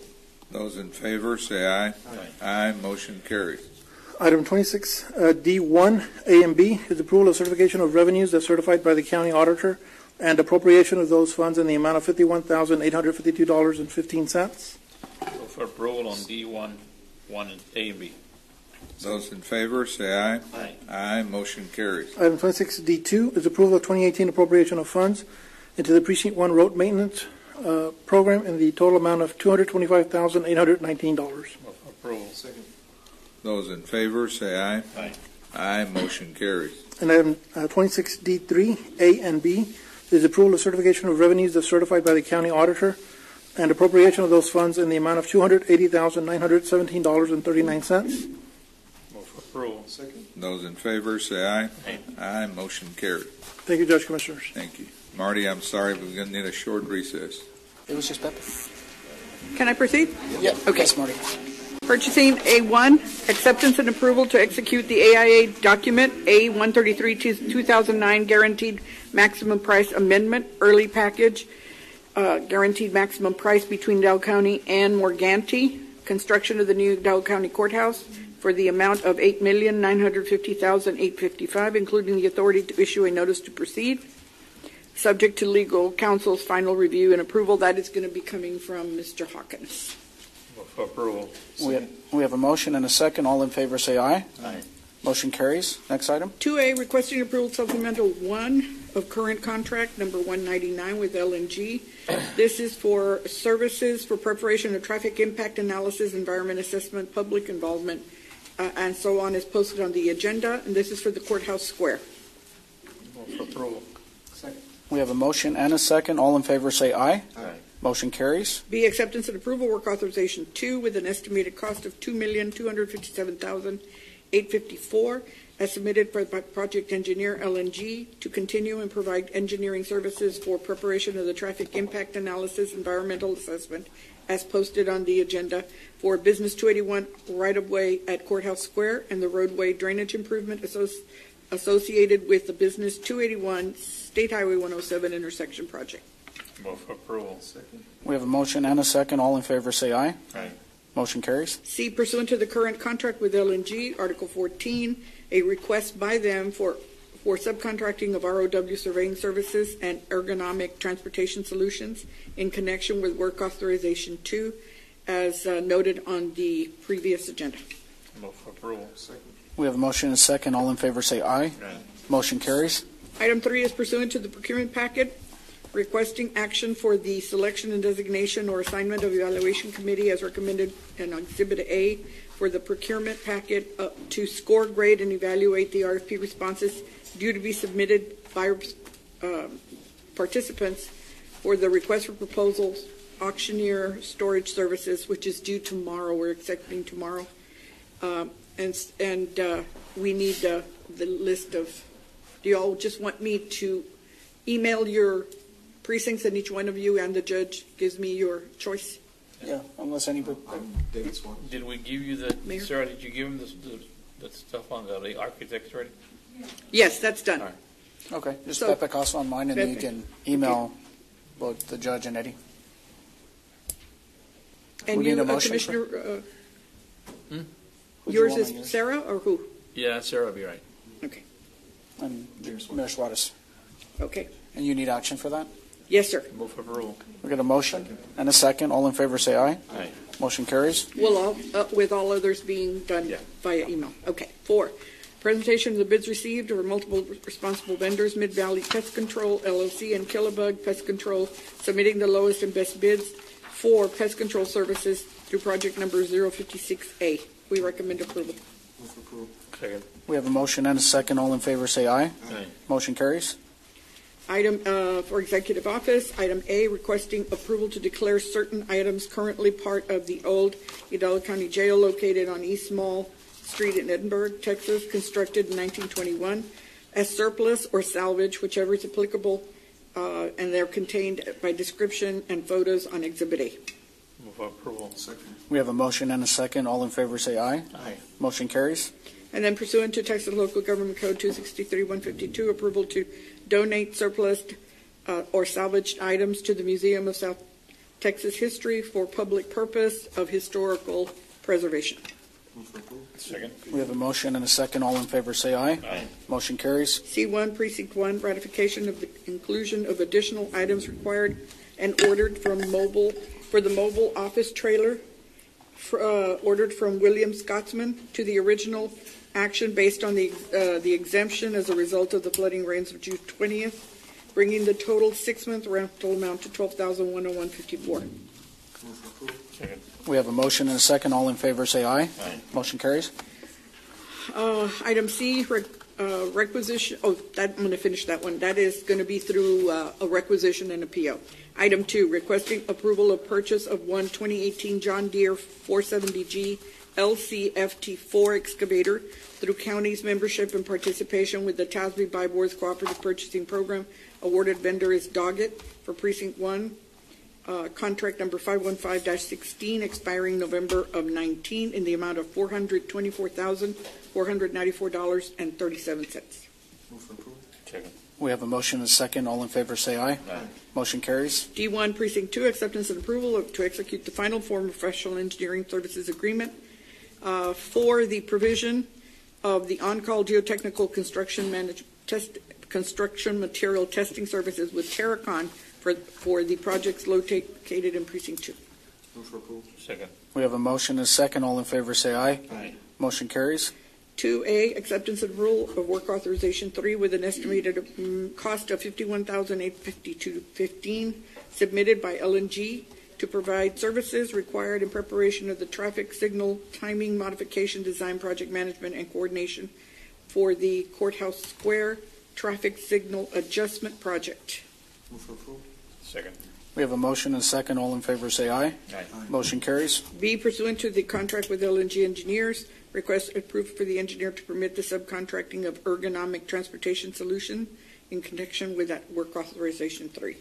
Those in favor, say aye. Aye. Motion carries. Item 26D1, A and B, is approval of certification of revenues as certified by the county auditor and appropriation of those funds in the amount of $51,852.15. Move for approval on D1, 1 and A and B. Those in favor, say aye. Aye. Motion carries. Item 26D2 is approval of 2018 appropriation of funds into the Precinct 1 road maintenance program in the total amount of $225,819. Move for approval. Second. Those in favor, say aye. Aye. Motion carries. And item 26D3, A and B, is approval of certification of revenues as certified by the county auditor and appropriation of those funds in the amount of $280,917.39. Move for approval. Second. Those in favor, say aye. Aye. Motion carries. Thank you, Judge Commissioners. Thank you. Marty, I'm sorry, but we're going to need a short recess. It was just Pepe. Can I proceed? Yeah. Okay. Yes, Marty. Purchasing A1, acceptance and approval to execute the AIA document A133 2009 guaranteed maximum price amendment, early package, guaranteed maximum price between Dow County and Morganti, construction of the new Dow County Courthouse for the amount of $8,950,855, including the authority to issue a notice to proceed, subject to legal counsel's final review and approval. That is going to be coming from Mr. Hawkins. Move for approval. We have a motion and a second. All in favor say aye. Motion carries. Next item. 2A, requesting approval supplemental 1 of current contract number 199 with LNG. This is for services for preparation of traffic impact analysis, environment assessment, public involvement, and so on, is posted on the agenda, and this is for the Courthouse Square. Move for approval. We have a motion and a second. All in favor say aye. Motion carries. B, acceptance and approval, work authorization 2 with an estimated cost of $2,257,854 as submitted by project engineer LNG to continue and provide engineering services for preparation of the traffic impact analysis, environmental assessment as posted on the agenda for Business 281 right-of-way at Courthouse Square and the roadway drainage improvement associated with the Business 281 State Highway 107 intersection project. Move for approval. Second. We have a motion and a second. All in favor say aye. Motion carries. C, pursuant to the current contract with LNG, Article 14, a request by them for subcontracting of ROW surveying services and ergonomic transportation solutions in connection with work authorization 2, as noted on the previous agenda. Move for approval. Second. We have a motion and a second. All in favor say aye. Motion carries. Item 3 is pursuant to the procurement packet, requesting action for the selection and designation or assignment of evaluation committee as recommended in Exhibit A for the procurement packet to score, grade, and evaluate the RFP responses due to be submitted by participants for the request for proposals, auctioneer storage services, which is due tomorrow. We're accepting tomorrow. And we need the list of, do you all just want me to email your precincts and each one of you and the judge gives me your choice? Yeah, unless anybody. David Swan. Did we give you the, Sarah, did you give him the stuff on the architects already? Yes, that's done. All right. Okay, just So- Pepe Casa on mine, and then you can email both the judge and Eddie. And We you, need a motion for- Commissioner, Who'd you yours want is on yours? Sarah or who? Yeah, Sarah will be right. Okay. And Mayor Suarez. Okay. And you need action for that? Yes, sir. Move for approval. We got a motion and a second. All in favor, say aye. Aye. Motion carries. Well, with all others being done via email. Okay. 4, presentation of the bids received for multiple responsible vendors, Mid-Valley Pest Control, LLC, and Killabug Pest Control, submitting the lowest and best bids for pest control services through project number 056A. We recommend approval. Second. We have a motion and a second. All in favor, say aye. Aye. Motion carries. Item for Executive Office, item A, requesting approval to declare certain items currently part of the old Hidalgo County Jail located on East Mall Street in Edinburgh, Texas, constructed in 1921, as surplus or salvage, whichever is applicable, and they're contained by description and photos on Exhibit A. Move for approval. Second. We have a motion and a second. All in favor, say aye. Aye. Motion carries. And then pursuant to Texas Local Government Code 263-152, approval to donate surplus or salvaged items to the Museum of South Texas History for public purpose of historical preservation. Second. We have a motion and a second. All in favor, say aye. Aye. Motion carries. C1, Precinct 1, ratification of the inclusion of additional items required and ordered for the mobile office trailer ordered from William Scotsman to the original action based on the exemption as a result of the flooding rains of June 20th, bringing the total 6-month rental amount to $12,101.54. Second. We have a motion and a second. All in favor, say aye. Aye. Motion carries. Item C, requisition. Oh, I'm going to finish that one. That is going to be through a requisition and a PO. Item 2, requesting approval of purchase of one 2018 John Deere 470G LCFT4 excavator through county's membership and participation with the TASB Byboards Cooperative Purchasing Program. Awarded vendor is Doggett for Precinct 1. Contract number 515-16, expiring November of 19, in the amount of $424,494.37. Second. We have a motion and a second. All in favor, say aye. Aye. Motion carries. D1, Precinct 2, acceptance and approval to execute the final form of professional engineering services agreement for the provision of the on-call geotechnical construction construction material testing services with Terracon for the projects located in Precinct 2. Move for approval. Second. We have a motion and a second. All in favor, say aye. Aye. Motion carries. 2A, acceptance and approval of work authorization 3 with an estimated cost of $51,852.15 submitted by L&G to provide services required in preparation of the traffic signal timing modification design, project management, and coordination for the Courthouse Square traffic signal adjustment project. Move for approval. Second. We have a motion and a second. All in favor, say aye. Aye. Motion carries. B, pursuant to the contract with L&G Engineers, request approved for the engineer to permit the subcontracting of ergonomic transportation solution in connection with that work authorization 3.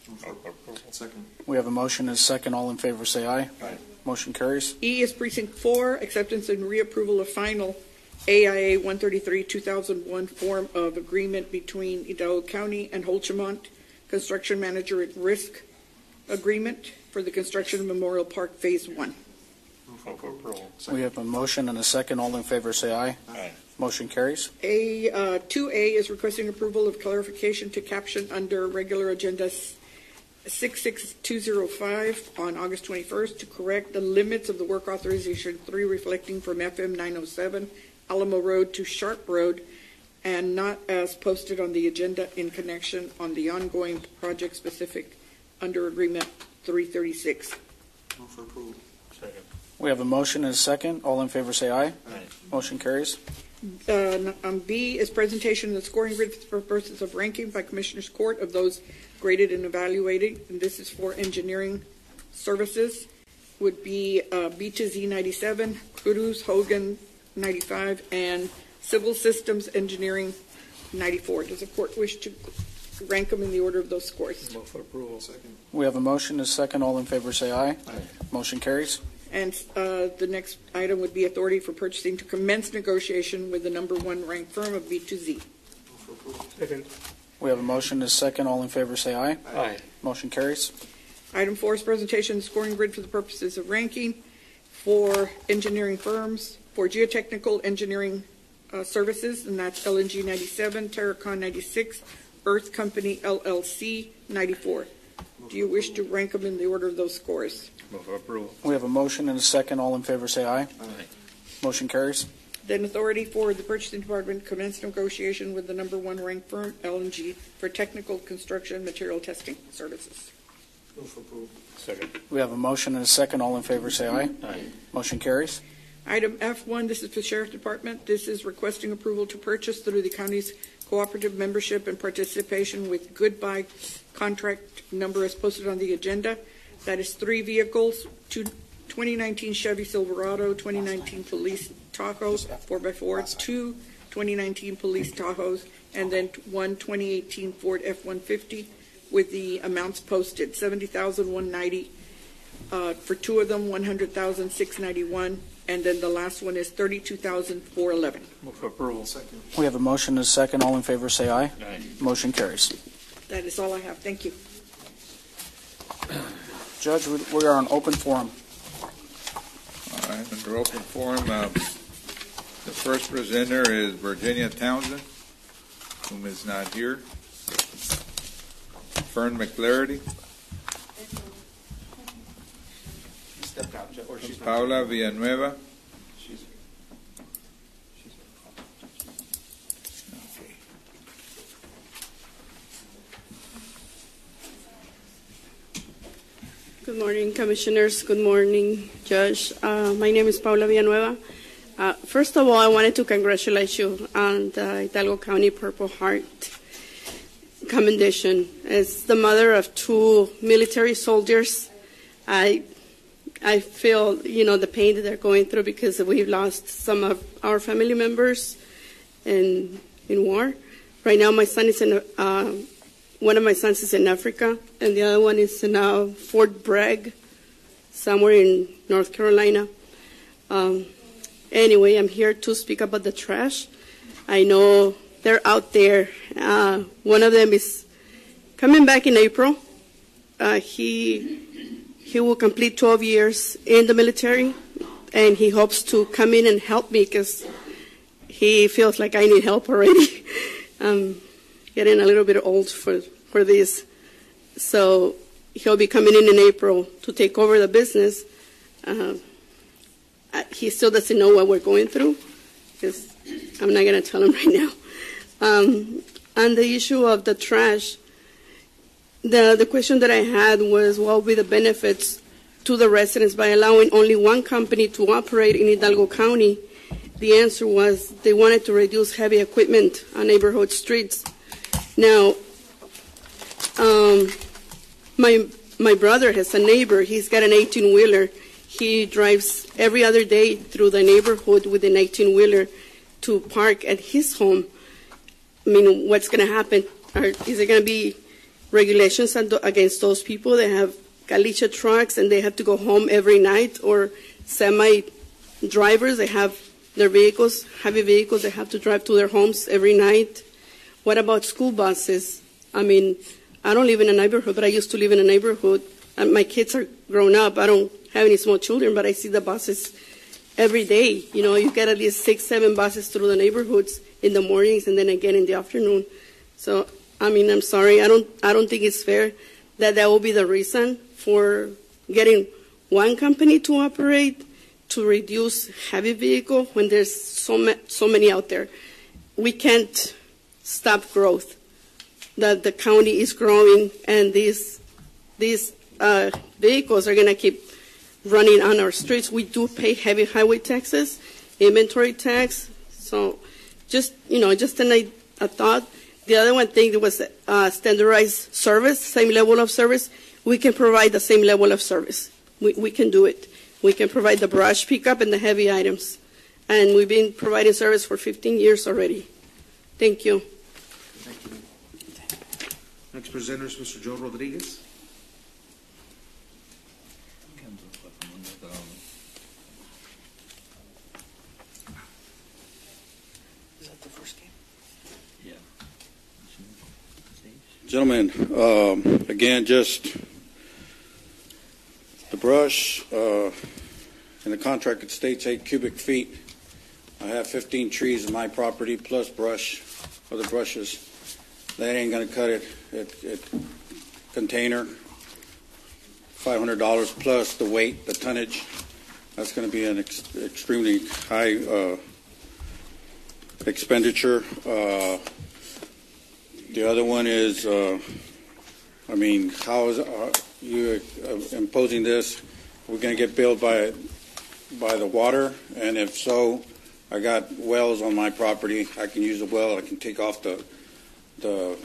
Move for approval. Second. We have a motion and a second. All in favor, say aye. Aye. Motion carries. E is Precinct 4, acceptance and reapproval of final AIA 133-2001 form of agreement between Hidalgo County and Holchamont Construction Manager at Risk agreement for the construction of Memorial Park Phase 1. Move for approval. We have a motion and a second. All in favor, say aye. Aye. Motion carries. 2A is requesting approval of clarification to caption under regular agenda 66205 on August 21st to correct the limits of the work authorization 3 reflecting from FM 907 Alamo Road to Sharp Road and not as posted on the agenda in connection on the ongoing project specific under agreement 336. Move for approval. Second. We have a motion and a second. All in favor, say aye. Aye. Motion carries. B is presentation of the scoring grid for purposes of ranking by Commissioners Court of those graded and evaluated, and this is for engineering services. Would be B to Z 97, Cruz, Hogan 95, and Civil Systems Engineering 94. Does the court wish to rank them in the order of those scores? Move for approval. Second. We have a motion and a second. All in favor say aye. Aye. Motion carries. And the next item would be authority for purchasing to commence negotiation with the number one ranked firm of B to Z. Second. We have a motion and a second. All in favor say aye. Aye. Motion carries. Item 4 is presentation of scoring grid for the purposes of ranking for engineering firms for geotechnical engineering services, and that's LNG 97, Terracon 96, Earth Company LLC 94. Do you wish to rank them in the order of those scores? Move for approval. We have a motion and a second. All in favor say aye. Aye. Motion carries. Then authority for the purchasing department commence negotiation with the number one ranked firm, LNG, for technical construction material testing services. Move for approval. Second. We have a motion and a second. All in favor say aye. Aye. Motion carries. Item F1, this is for Sheriff Department. This is requesting approval to purchase through the county's cooperative membership and participation with Goodbye contract number as posted on the agenda. That is 3 vehicles, 2 2019 Chevy Silverado, 2019 Police Tahoe 4x4, 2 2019 Police Tahoes, and then 1 2018 Ford F-150 with the amounts posted, $70,190 for 2 of them, $100,691, and then the last one is $32,411. Move for approval. Second. We have a motion and a second. All in favor say aye. Aye. Motion carries. That is all I have. Thank you. Judge, we are on open forum. All right, under open forum, the first presenter is Virginia Townsend, whom is not here. Fern McClarity. Stepped out, or she's Paula Villanueva. Good morning, Commissioners. Good morning, Judge. My name is Paula Villanueva. First of all, I wanted to congratulate you on the Hidalgo County Purple Heart commendation. As the mother of 2 military soldiers, I feel, the pain that they're going through because we've lost some of our family members in war. Right now, my son is in one of my sons is in Africa, and the other one is in Fort Bragg, somewhere in North Carolina. Anyway, I'm here to speak about the trash. I know they're out there. One of them is coming back in April. He will complete 12 years in the military, and he hopes to come in and help me because he feels like I need help already. Getting a little bit old for this. So he'll be coming in April to take over the business. He still doesn't know what we're going through because I'm not going to tell him right now. On the issue of the trash, the question that I had was what will be the benefits to the residents by allowing only one company to operate in Hidalgo County. The answer was they wanted to reduce heavy equipment on neighborhood streets. Now, my brother has a neighbor. He's got an 18-wheeler. He drives every other day through the neighborhood with an 18-wheeler to park at his home. I mean, what's going to happen? Is there going to be regulations against those people that have caliche trucks and they have to go home every night, or semi-drivers that have their vehicles, heavy vehicles, that have to drive to their homes every night? What about school buses? I mean, I don't live in a neighborhood, but I used to live in a neighborhood. And my kids are grown up. I don't have any small children, but I see the buses every day. You get at least 6, 7 buses through the neighborhoods in the mornings and then again in the afternoon. So, I mean, I'm sorry. I don't think it's fair that will be the reason for getting one company to operate to reduce heavy vehicle when there's so many out there. We can't stop growth. That the county is growing, and these vehicles are going to keep running on our streets. We do pay heavy highway taxes, inventory tax. So Just a thought. The other one thing was standardized service, same level of service. We can provide the same level of service. We can do it. We can provide the brush pickup and the heavy items. And we've been providing service for 15 years already. Thank you. Thank you. Next presenter is Mr. Joe Rodriguez. Gentlemen, again, just the brush, in the contract it states 8 cubic feet. I have 15 trees in my property plus brush, other brushes. That ain't going to cut it. Container, $500 plus the weight, the tonnage. That's going to be an extremely high expenditure. The other one is, how is you imposing this? We're going to get billed by the water, and if so, I got wells on my property. I can use the well. I can take off the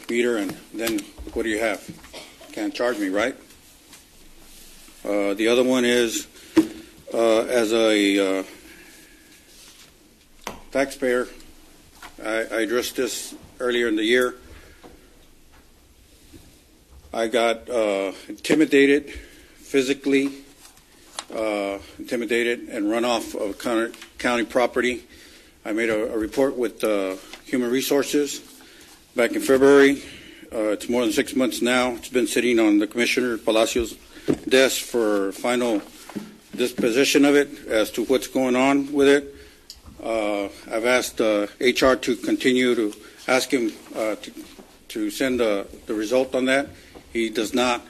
meter, and then what do you have? Can't charge me, right? The other one is, as a taxpayer, I addressed this earlier in the year. I got intimidated, physically intimidated, and run off of county property. I made a report with Human Resources back in February. It's more than 6 months now. It's been sitting on the Commissioner Palacios' desk for final disposition of it as to what's going on with it. I've asked HR to continue to ask him to send the result on that. He does not.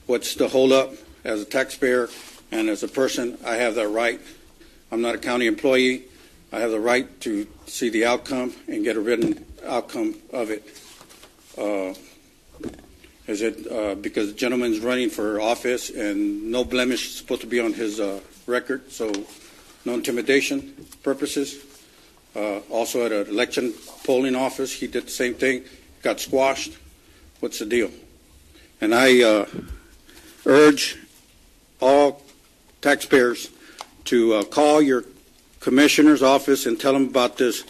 What's the holdup? As a taxpayer and as a person, I have that right. I'm not a county employee. I have the right to see the outcome and get a written outcome of it. Is it because the gentleman's running for office and no blemish is supposed to be on his record, so no intimidation purposes? Also at an election polling office, he did the same thing, got squashed. What's the deal? And I urge all taxpayers to call your commissioner's office and tell them about this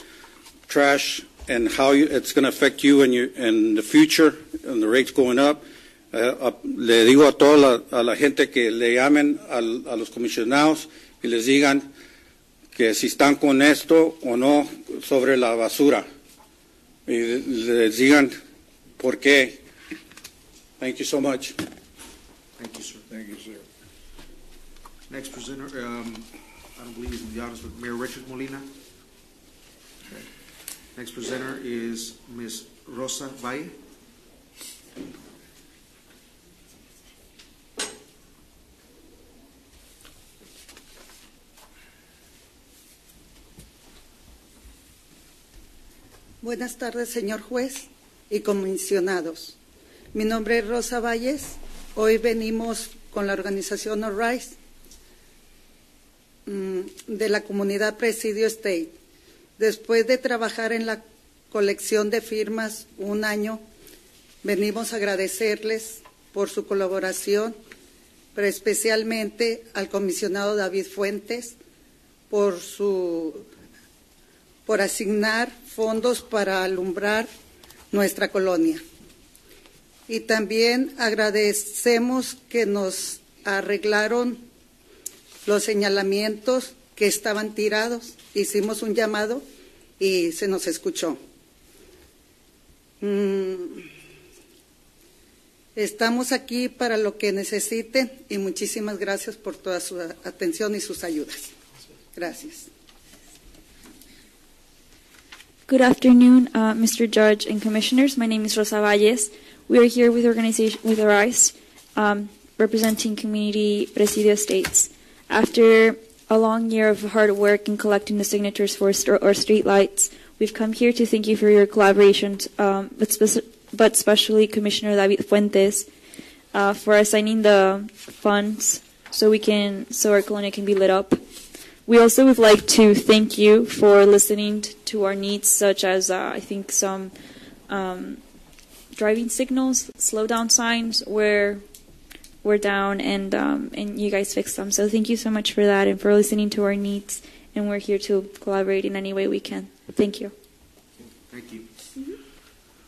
trash and how it's going to affect you in the future and the rates going up. Le digo a toda la gente que le llamen a los comisionados y les digan que si están con esto o no sobre la basura. Y les digan por qué. Thank you so much. Thank you, sir. Thank you, sir. Next presenter, I don't believe he's in the audience, but Mayor Richard Molina. Okay. Next presenter is Ms. Rosa Valle. Buenas tardes, señor juez y comisionados. Mi nombre es Rosa Valles. Hoy venimos con la organización Arise de la comunidad Presidio State. Después de trabajar en la colección de firmas un año, venimos a agradecerles por su colaboración, pero especialmente al comisionado David Fuentes por asignar fondos para alumbrar nuestra colonia. Y también agradecemos que nos arreglaron los señalamientos que estaban tirados. Hicimos un llamado y se nos escuchó. Estamos aquí para lo que necesiten y muchísimas gracias por toda su atención y sus ayudas. Gracias. Good afternoon, Mr. Judge and Commissioners. My name is Rosa Valles. We are here with Arise, representing Community Presidio Estates. After a long year of hard work in collecting the signatures for our street lights, we've come here to thank you for your collaboration, but especially Commissioner David Fuentes for assigning the funds so our colonia can be lit up. We also would like to thank you for listening to our needs, such as I think some driving signals, slow down signs were down, and you guys fixed them. So thank you so much for that and for listening to our needs. And we're here to collaborate in any way we can. Thank you. Thank you.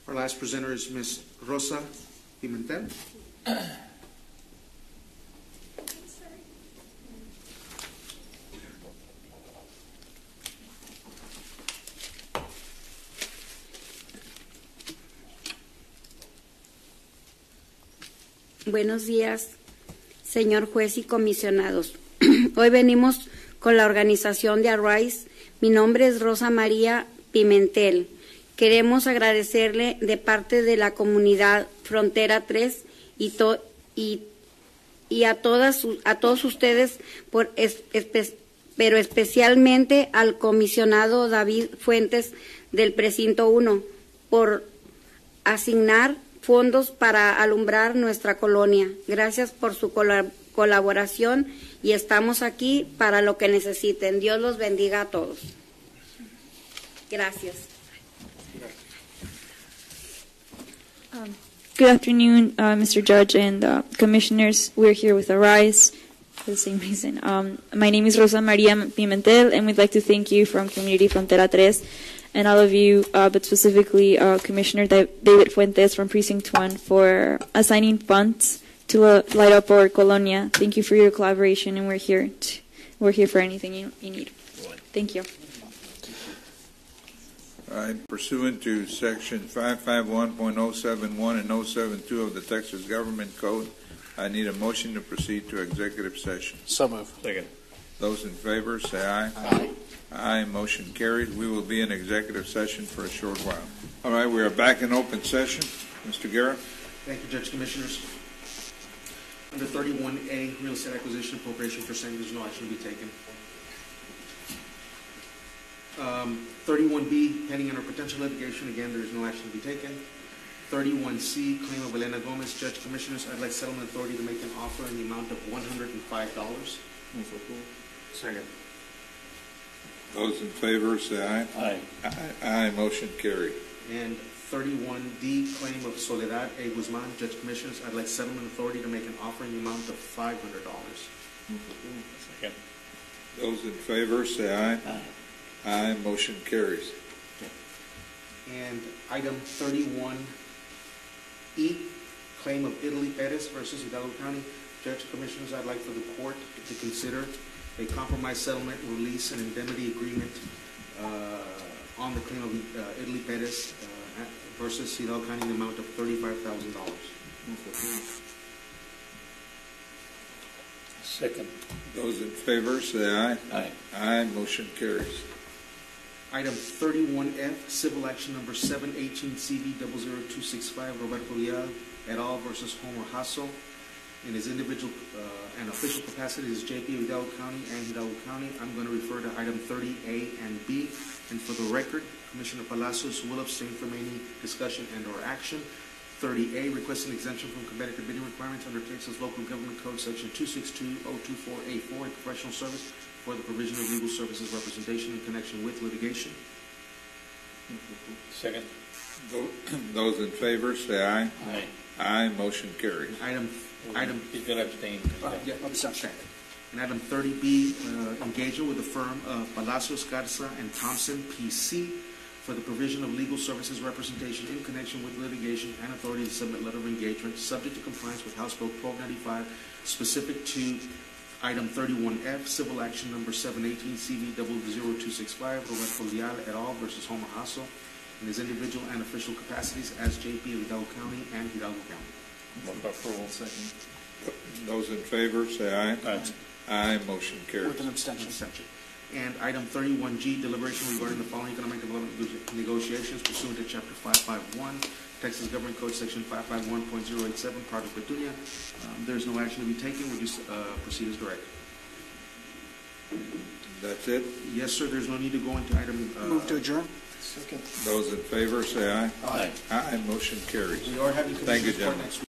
Our last presenter is Ms. Rosa Pimentel. Buenos días, señor juez y comisionados. Hoy venimos con la organización de Arise. Mi nombre es Rosa María Pimentel. Queremos agradecerle de parte de la comunidad Frontera 3 y a todos ustedes, pero especialmente al comisionado David Fuentes del Precinto 1 por asignar fondos para alumbrar nuestra colonia. Gracias por su colaboración y estamos aquí para lo que necesiten. Dios los bendiga a todos. Gracias. Good afternoon, Mr. Judge and Commissioners. We're here with Arise for the same reason. My name is Rosa Maria Pimentel, and we'd like to thank you from Community Frontera 3 and all of you, but specifically Commissioner David Fuentes from Precinct 1 for assigning funds to light up our colonia. Thank you for your collaboration, and we're here for anything you need. Thank you. All right. Pursuant to Section 551.071 and 072 of the Texas Government Code, I need a motion to proceed to executive session. So moved. Second. Those in favor, say aye. Aye. Aye. Motion carried. We will be in executive session for a short while. All right. We are back in open session. Mr. Guerra. Thank you, Judge Commissioners. Under 31A, real estate acquisition appropriation for saying there's no action to be taken. 31B, pending under potential litigation. Again, there is no action to be taken. 31C, claim of Elena Gomez. Judge Commissioners, I'd like settlement authority to make an offer in the amount of $105. Second. Those in favor, say aye. Aye. Aye. Aye. Motion carried. And 31D, claim of Soledad A. Guzman. Judge Commissioners, I'd like settlement authority to make an offer in the amount of $500. Second. Those in favor, say aye. Aye. Aye. Motion carries. And item 31E, claim of Italy Perez versus Hidalgo County. Judge Commissioners, I'd like for the court to consider a compromise settlement, release, and indemnity agreement on the claim of Italy Perez versus Hidalgo County in the amount of $35,000. Second. Those in favor, say aye. Aye. Aye. Motion carries. Item 31F, civil action number 718CB00265, Roberto Leal et al. Versus Homer Hasso. In his individual and official capacity as JP of Hidalgo County and Hidalgo County. I'm going to refer to item 30A and B. And for the record, Commissioner Palacios will abstain from any discussion and or action. 30A, requesting exemption from competitive bidding requirements under Texas Local Government Code Section 262.024A4, a professional service for the provision of legal services representation in connection with litigation. Second. Those in favor, say aye. Aye. Aye. Motion carries. Item. He's going to abstain. Yeah, abstain. And item 30B, engagement with the firm of Palacios, Garza, and Thompson, P.C. for the provision of legal services representation in connection with litigation and authority to submit letter of engagement subject to compliance with House Bill 1295, specific to item 31F, civil action number 718CB00265, Roberto Leal et al. Versus Homer Hasso in his individual and official capacities as JP of Hidalgo County and Hidalgo County. Move for approval. Second. Those in favor, say aye. Aye. Aye. Motion carries. With an abstention. And item 31G, deliberation regarding the following economic development negotiations pursuant to Chapter 551, Texas Government Code Section 551.087, Project Petunia. There's no action to be taken. We'll just proceed as directed. That's it? Yes, sir. There's no need to go into item... Move to adjourn. Those in favor, say aye. Aye. Aye. Motion carries. We are having Thank you, commissioners' court gentlemen. next week.